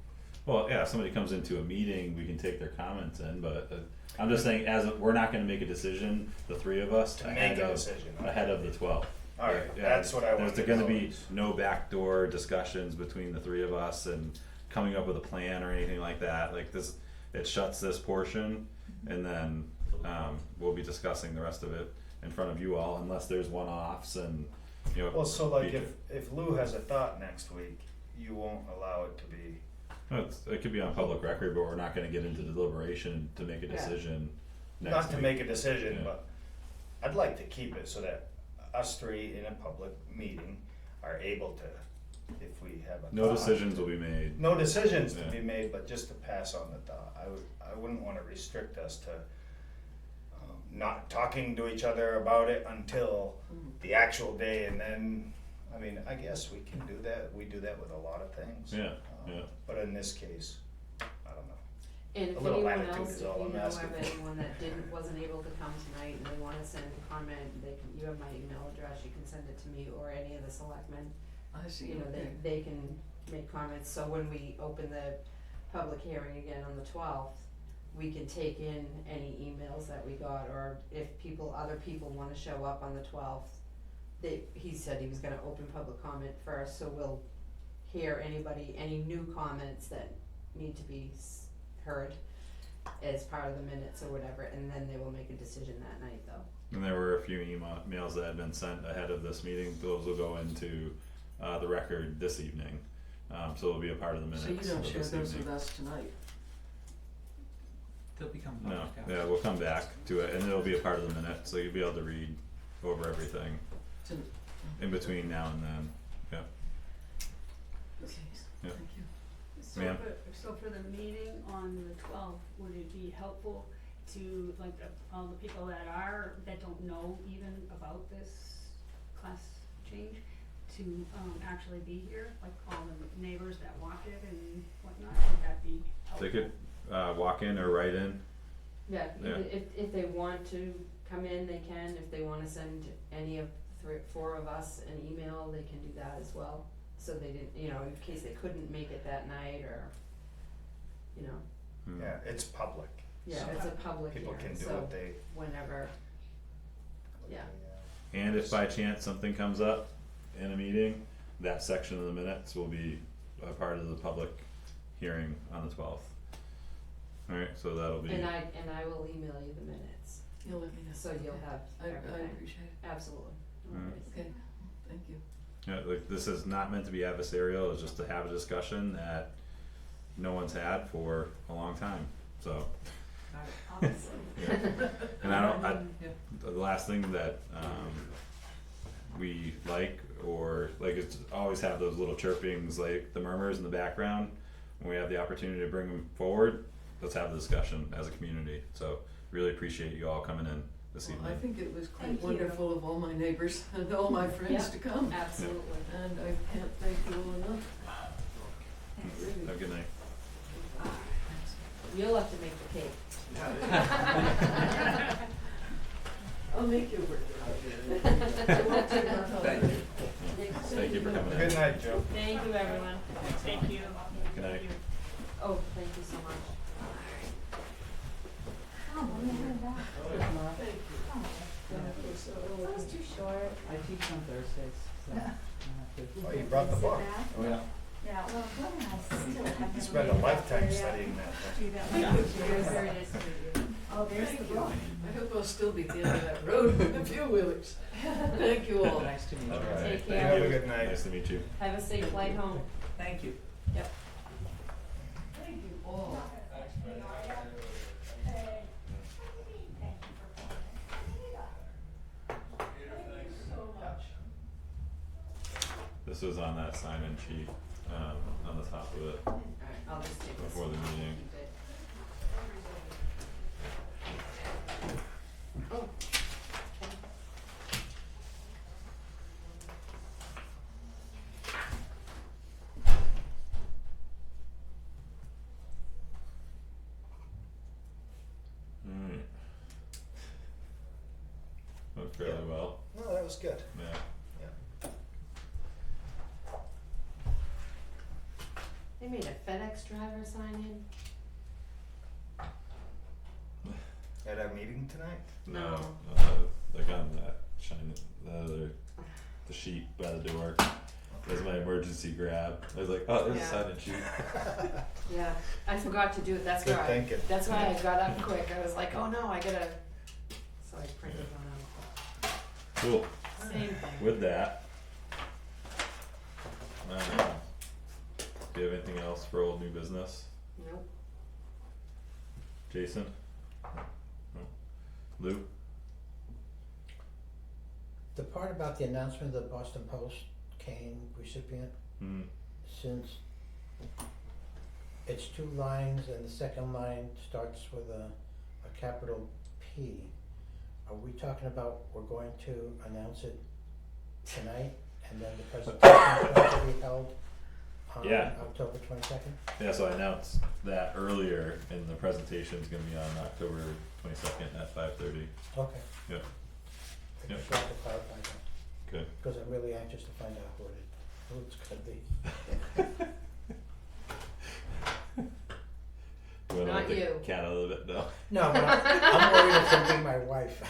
Well, yeah, if somebody comes into a meeting, we can take their comments in, but I'm just saying, we're not gonna make a decision, the three of us, to make ahead a of, decision. ahead of the 12th. Alright, Yeah, that's what I wanted There's to gonna know be is- no backdoor discussions between the three of us and coming up with a plan or anything like that, like this, it shuts this portion, and then, we'll be discussing the rest of it in front of you all, unless there's one-offs and, you know. Well, so like feature- if Lou has a thought next week, you won't allow it to be, No, it could be on public record, but we're not gonna get into deliberation to make a Yeah. decision next not to week. make a decision, Yeah. but I'd like to keep it so that us three in a public meeting are able to, if we have a No thought, decisions will be made. No decisions to Yeah. be made, but just to pass on the thought. I wouldn't wanna restrict us to not talking to each other about it until the actual day, and then, I mean, I guess we can do that, we do that with a lot of things. Yeah, yeah. But in this case, I don't know. And if A little anyone latitude else, is if all you I'm know asking of for. anyone that wasn't able to come tonight and they wanna send a comment, you have my email address, you can send it to me or any of the selectmen. I see, You know, okay. they can make comments, so when we open the public hearing again on the 12th, we can take in any emails that we got, or if other people wanna show up on the 12th, he said he was gonna open public comment first, so we'll hear any new comments that need to be heard as part of the minutes or whatever, and then they will make a decision that night though. And there were a few emails that had been sent ahead of this meeting, those will go into, the record this evening. So it'll be a part of the minutes So you don't of share this those evening. with us tonight? They'll become No, public after. yeah, we'll come back to it, and it'll be a part of the minute, so you'll be able to read over everything To- in between now and then, yeah. Okay, Yeah. thank you. So Ma'am? so for the meeting on the 12th, would it be helpful to, like, all the people that don't know even about this class change, to, actually be here, like all the neighbors that walk it and whatnot, would that be helpful? They could, walk in or write in, Yeah, Yeah. if they want to come in, they can, if they wanna send any of four of us an email, they can do that as well. So they didn't, in case they couldn't make it that night or, Hmm. Yeah, it's public. yeah, so it's a public people hearing, can do so what they. whenever, yeah. And if by chance something comes up in a meeting, that section of the minutes will be a part of the public hearing on the 12th. Alright, so that'll be, And I will email you the minutes, You'll let me know. so you'll have I everything, appreciate it. absolutely, no Mm. worries. Okay, thank you. yeah, like, this is not meant to be adversarial, it's just to have a discussion that no one's had for a long time, so. obviously. Yeah. And the last thing that we like, or like, it's always have those little chirpings, like the murmurs in the background. When we have the opportunity to bring them forward, let's have the discussion as a community. So really appreciate you all coming in this Well, evening. I think it was quite Thank you. wonderful of all my neighbors and all my friends Yeah. to come. Absolutely. And I can't thank you all enough. Really. Have a good night. You'll have to make the cake. I'll make you work. I won't take my help. Thank you. Thank you for coming in. Good night, Joe. Thank you, everyone. Thank you. Good night. Oh, thank you so much. Oh, let me hear that. Thank you. Oh, that was too short. I teach on Thursdays, so I have to. Oh, you brought the Sit book. back. Oh, yeah. Yeah, well, Glenn and I still haven't. You spent a really got lifetime there yet. studying that. Do that. Very nice to meet you. Oh, there's the Thank you. book. I hope I'll still be at the end of that road with a few wheelers. Thank you all. Nice to meet you. All right. Take Have care. a good night. Nice to meet you. Have a safe flight home. Thank you. Yep. Thank you all. Thanks so much. This was on that sign-in sheet, on the top of it Alright, I'll just take this. before the meeting. Keep it. Oh. Alright. Went fairly Yeah. well, No, that was good. yeah. They made a FedEx driver sign in. At our meeting tonight? No, No. like on that the sheet by the door. There's my emergency grab. I was like, oh, there's Yeah. a sign-in sheet. Yeah, I forgot to do it, that's Good why, thinking. that's why I got up quick, I was like, oh no, I gotta, so I printed one Cool. out. Same thing. With that, do you have anything else for old new business, Nope. Jason? No? Lou? The part about the announcement of the Boston Post cane recipient, Hmm. since it's 2 lines and the second line starts with a capital P, are we talking about we're going to announce it tonight and then the presentation is going to be held on Yeah. October 22nd? Yeah, so I announced that earlier, and the presentation's gonna be on October 22nd at 5:30. Okay. Yep. I Yep. just wanted to clarify that, Good. because I'm really anxious to find out who it's gonna be. You wanna Not let the you. cat out of the bit, no? No, but I'm worried it's gonna be my wife.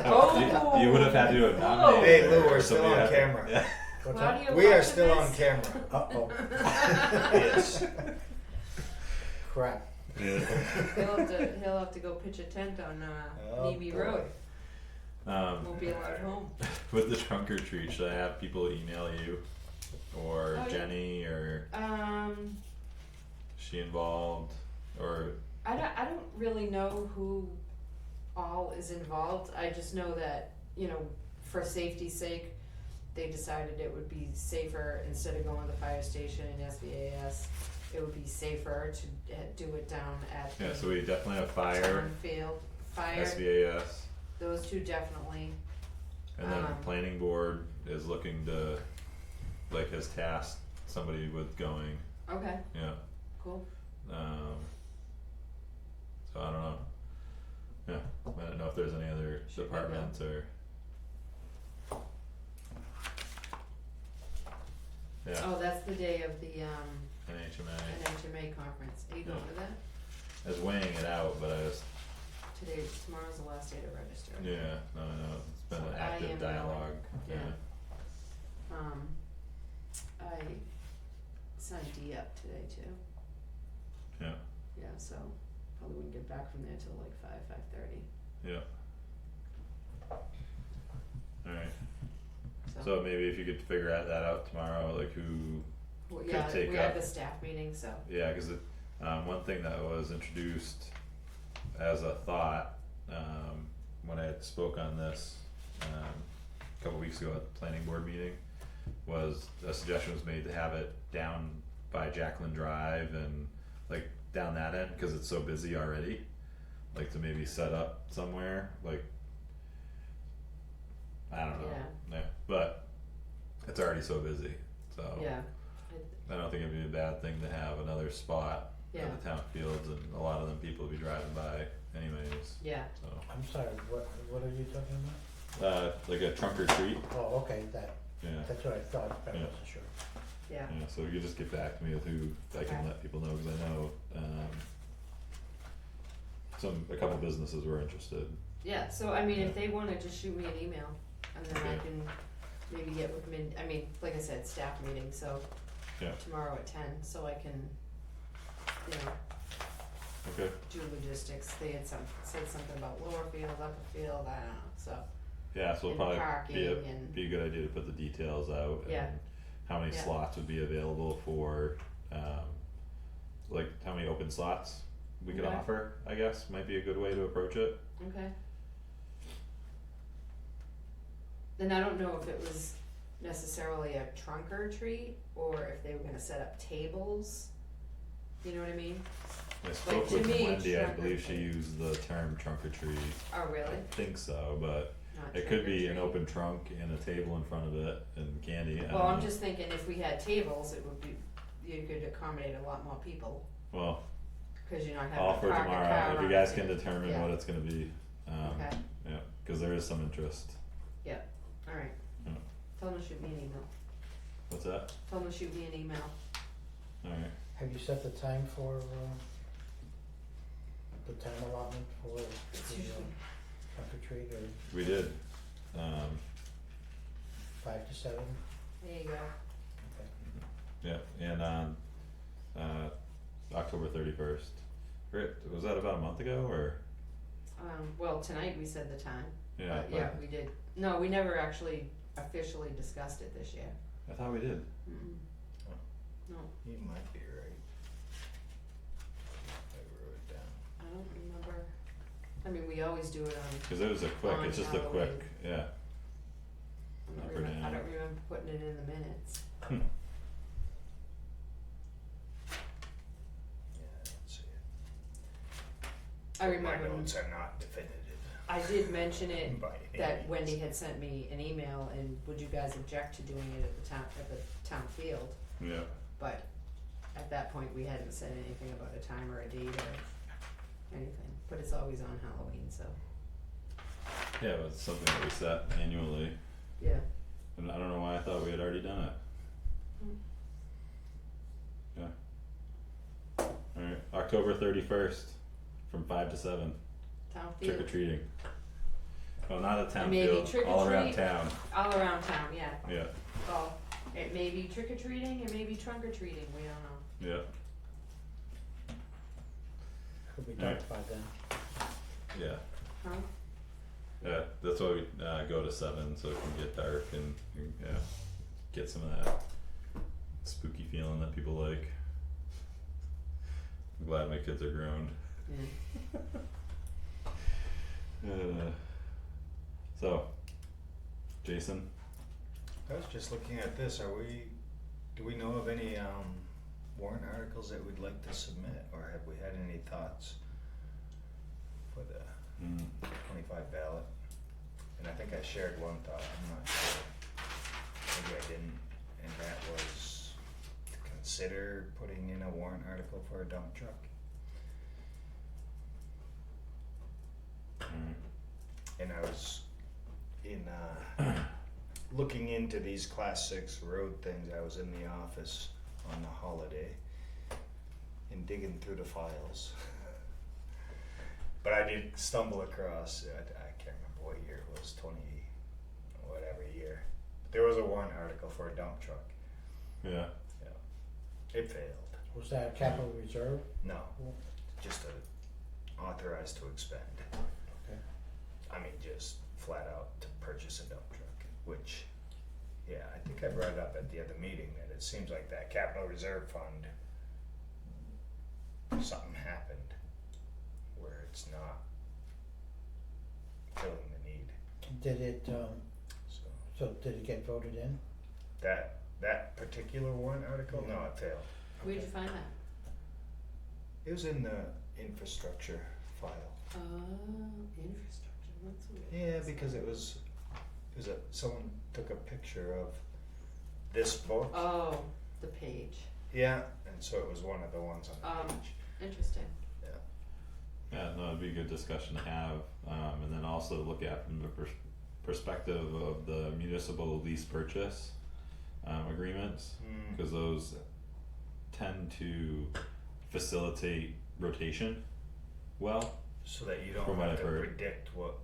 Oh. You would have had to have nominated Hey, her Lou, or we're still somebody on had- camera. Yeah. What's How that? do you We are watch still on this? camera. Uh-oh. Yes. Crap. Yeah. He'll have to go pitch a tent on, Oh, Neby boy. Road, won't be Um, allowed home. with the trunk or treat, should I have people email you? Or Oh, yeah. Jenny, or Um, is she involved? Or, I don't really know who all is involved, I just know that, you know, for safety's sake, they decided it would be safer, instead of going to the fire station and SVAS, it would be safer to do it down at yeah, the so we definitely have fire, town field. Fire, SVAS, those two definitely, and then Um, planning board is looking to, like, has tasked somebody with going, okay, yeah. cool. So I don't know. Yeah, I don't know if there's any other Should we go? departments or. Yeah, Oh, that's the day of the NHMA. NHMA conference, are you going Yeah. to that? I was weighing it out, but I was, Tomorrow's the last day to register. yeah, no, I know, it's been So an I active am dialogue, going, yeah. I signed D up today too. Yeah. Yeah, so probably wouldn't get back from there till like 5:30. Yeah. Alright, so maybe if you could figure that out tomorrow, like who, Well, could take we have up- the staff meeting, so yeah, cause it, one thing that was introduced as a thought, when I had spoke on this, a couple weeks ago at the planning board meeting, was a suggestion was made to have it down by Jacqueline Drive and like down that end, cause it's so busy already. Like to maybe set up somewhere, like, I don't know, yeah, but it's already so busy, so. Yeah. I don't think it'd be a bad thing to have another spot at the town fields, and a lot of them people will be driving by anyways, Yeah. so. I'm sorry, what are you talking about? Like a trunk or treat, Oh, okay, yeah, that's what I thought, but I Yeah. wasn't sure. Yeah. yeah, so you just get back to me with who I can Okay. let people know, cause I know, a couple businesses were interested. Yeah, so I mean, if Yeah. they wanna just shoot me an email, and then I can maybe get with them I mean, like I said, staff meeting, so Yeah. tomorrow at 10, so I can, you know, Okay, do logistics. They had said something about lower field, upper field, I don't know, so, yeah, so it'll and probably be parking and, be a good idea to put the details out Yeah. and how many Yeah. slots would be available for, like how many open slots we could Okay. offer, I guess, might be a good way to approach it. okay. Then I don't know if it was necessarily a trunk or treat, or if they were gonna set up tables, you know what I mean? I spoke to with me, Wendy, I trunk or believe she treat. used the term trunk or treat, Oh, I really? think so, but Not it trunk could or be an treat. open trunk and a table in front of it and candy, I don't know. Well, I'm just thinking if we had tables, it would be, you could accommodate a lot more people, Well, cause you're not all having for to park a car tomorrow, if you around guys it. can determine Yeah. what it's gonna be, Okay, yeah, cause there is some interest, alright. Yeah. Tell them to shoot me an email. what's that? Tell them to shoot me an email. Alright, Have you set the time for, the time allotment for It's the, usually, trunk or treat, or we did, 5 to 7? there you go. Okay. yeah, and on, October 31st, right, was that about a month ago, or, Well, tonight we said the time, yeah, but yeah, we did. No, we never actually officially discussed it this year. I thought we did, Mm-mm. Oh. No, You might be right. I wrote it down. I don't remember. I mean, we always do it on, cause it was a quick, On it's just a Halloween. quick, yeah, I Up or don't remember, I down. don't remember putting it in the minutes. Yeah, I don't see it. I remember, My notes are not definitive. I did mention it, by any that means. Wendy had sent me an email and would you guys object to doing it at the town field? yeah, But at that point, we hadn't said anything about a time or a date or anything, but it's always on Halloween, so, yeah, but it's something that we set annually, yeah. and I don't know why I thought we had already done it. Yeah. Alright, October 31st, from 5 to 7, Town trick or field, treating. Well, not at town maybe field, trick or all around treat. town, all around town, yeah. yeah, Well, it may be trick or treating, it may be trunk or treating, we don't know. yeah, Could we Alright. talk about then? yeah. Huh? Yeah, that's why we go to 7, so it can get dark and yeah, get some of that spooky feeling that people like. I'm glad my kids are grown. Yeah. So, Jason, I was just looking at this, do we know of any warrant articles that we'd like to submit, or have we had any thoughts for the 25 ballot? And I think I shared one thought, I'm not sure, maybe I didn't, and that was to consider putting in a warrant article for a dump truck. And I was in looking into these class 6 road things. I was in the office on the holiday and digging through the files. But I did stumble across, I can't remember what year it was, 20 whatever year. There was a warrant article for a dump truck. yeah, It failed. Was that capital reserve? No, just authorized to expend. Okay. I mean, just flat out to purchase a dump truck, which, yeah, I think I brought it up at the other meeting, that it seems like that capital reserve fund, something happened where it's not filling the need. Did it, So so did it get voted in? that particular warrant article, no, it failed. Where'd you find that? It was in the infrastructure file. Infrastructure, that's weird. Yeah, because it was someone took a picture of this book. Oh, the page, Yeah, and so it was one of the ones on the page. interesting. Yeah, no, it'd be a good discussion to have, and then also look at from the perspective of the municipal lease purchase, agreements, cause those tend to facilitate rotation well. So that you don't From what have I've to heard. predict what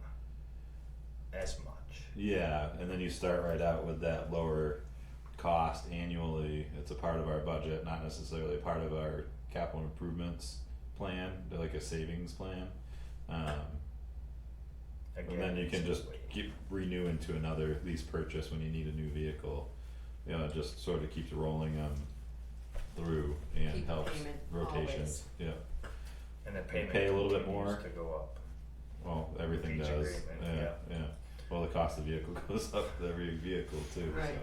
as much. Yeah, and then you start right out with that lower cost annually, it's a part of our budget, not necessarily a part of our capital improvements plan, but like a savings plan. And then you can just keep renewing to another lease purchase when you need a new vehicle. You know, it just sort of keeps rolling through and Keep helps payment rotations, yeah, And the payment pay a little bit continues more. to go up. Well, everything Each does, agreement, yeah. Well, the cost of the vehicle goes up with every vehicle too, so. Right.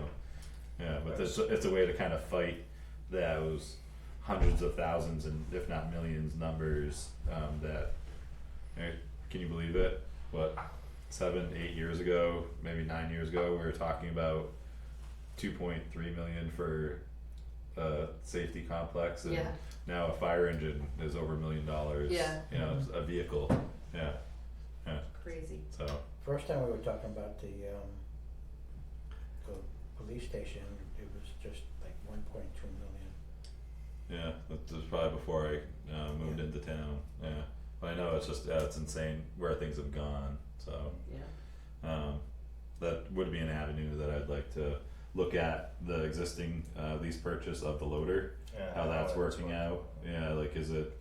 Yeah, but it's a way to kind of fight those hundreds of thousands and if not millions numbers, that, can you believe it? What, 7-8 years ago, maybe 9 years ago, we were talking about 2.3 million for a safety complex, and Yeah. now a fire engine is over $1 million. Yeah. You know, it's a vehicle, yeah, Crazy. so, First time we were talking about the police station, it was just like 1.2 million. yeah, that was probably before I moved into town, yeah. But I know it's just, it's insane where things have gone, so. Yeah. That would be an avenue that I'd like to look at, the existing lease purchase of the loader, Yeah, how that's working out, yeah, like is it,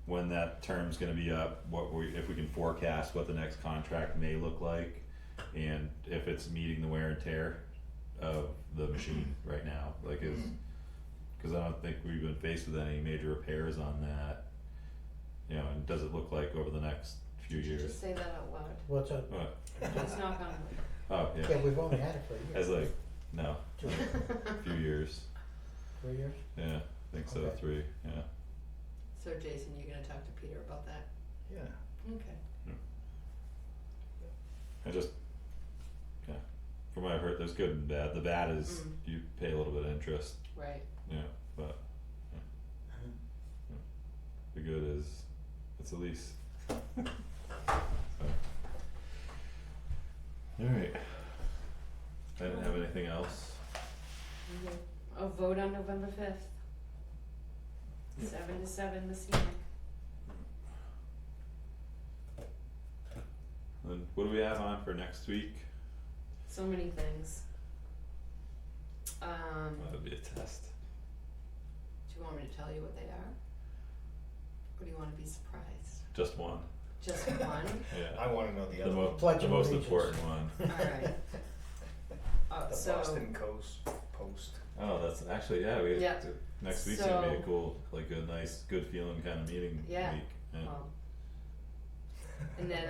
when that term's gonna be up, if we can forecast what the next contract may look like, and if it's meeting the wear and tear of the machine right now, like is, cause I don't think we've been faced with any major repairs on that, you know, and does it look like over the next few Did you years? just say that out loud? What's up? What? Let's knock on wood. Oh, yeah. Yeah, we've only had it for a year. As like, no, 2 years, a few years, 3 years? yeah, I think so, Okay. 3, yeah. So Jason, you're gonna talk to Peter about that? Yeah. Okay. I just, yeah, from what I've heard, there's good and bad, the bad is you pay a little bit of interest, Right. yeah, but, yeah. The good is, it's a lease. Alright, I didn't have anything else, A vote on November 5th. 7 to 7 this evening. then what do we have on for next week? So many things. That'd be a test. Do you want me to tell you what they are? Or do you wanna be surprised? Just one, Just one? yeah. I wanna know the other one. Pledge The of most Allegiance. important one. Alright. The So, Boston Coast Post. Oh, that's actually, yeah, we Yeah. have to, next week's gonna be a So- cool, like a nice, good feeling kind of meeting Yeah. week, yeah. well, and then,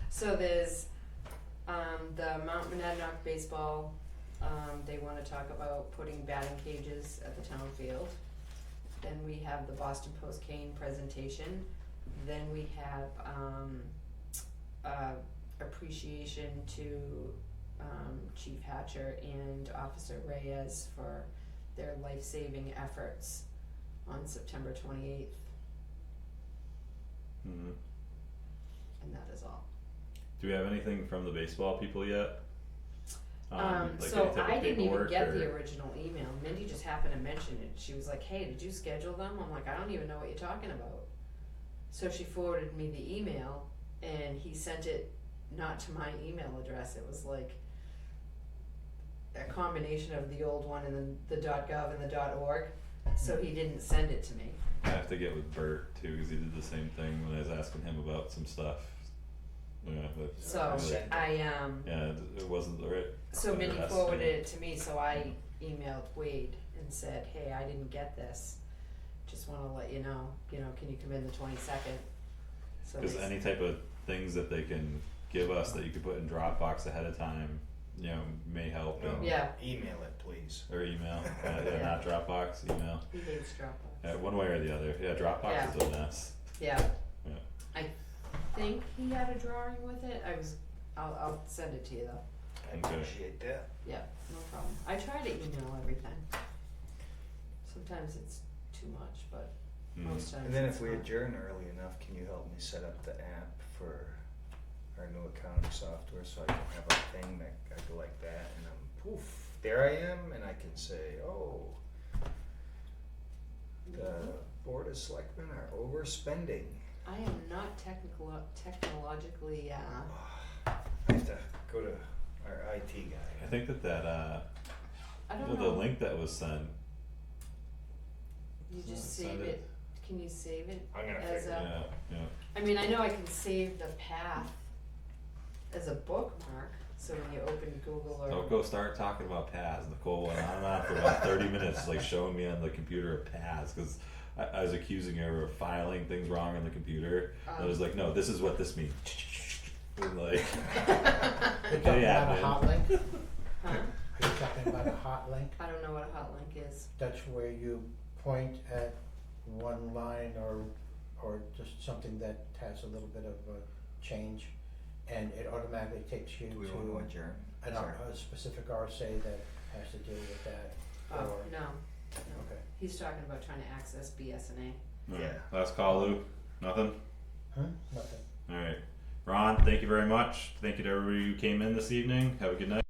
so there's, the Mount Monadnock baseball, they wanna talk about putting batting cages at the town field. Then we have the Boston Post cane presentation, then we have, appreciation to, Chief Hatcher and Officer Reyes for their life-saving efforts on September 28th, Mhm. and that is all. Do we have anything from the baseball people yet? Like So any type I of didn't even paperwork get the or- original email. Mindy just happened to mention it. She was like, "Hey, did you schedule them?" I'm like, "I don't even know what you're talking about." So she forwarded me the email, and he sent it not to my email address. It was like a combination of the old one and then the .gov and the .org. So he didn't send it to me. I have to get with Bert too, cause he did the same thing when I was asking him about some stuff. Yeah, but. So really- I Yeah, it wasn't the right. So Mindy address, forwarded yeah. it to me, so I emailed Wade and said, "Hey, I didn't get this. just wanna let you know, can you come in the 22nd? So Cause they- any type of things that they can give us that you could put in Dropbox ahead of time, may help. No. And- Yeah, Email it, please. Or email, yeah, Yeah. not Dropbox, email. he hates Dropbox. One way or the other. Yeah, Dropbox Yeah. is a mess. Yeah. Yeah. I think he had a drawing with it. I'll send it to you though. I Okay. appreciate that. Yeah, no problem. I try to email everything. Sometimes it's too much, but most times And then it's if we not. adjourn early enough, can you help me set up the app for our new accounting software so I can have a thing that I go like that and poof, there I am, and I can say, oh, the Board of Selectmen are overspending. I am not technologically, I have to go to our IT guy. I think that I don't the know. link that was sent. You just Send save it. it. Can you save it I'm gonna as figure a? Yeah. I mean, I know I can save the path as a bookmark. So when you open Google or Don't go start talking about paths. Nicole went on and on for about 30 minutes, like showing me on the computer of paths, because I was accusing her of filing things wrong on the computer. I was like, no, this is what this means. And like, You're talking Yeah, about a man. hot link? huh? Are you talking about a hot link? I don't know what a hot link is. That's where you point at one line or just something that has a little bit of a change, and it automatically takes you Do we want to to adjourn? an Sorry. a specific RSA that has to deal with that. Oh Or- no. Okay. He's talking about trying to access BSNA. Yeah. Last call, Lou. Nothing. Nothing. All right, Ron. Thank you very much. Thank you to everybody who came in this evening. Have a good night.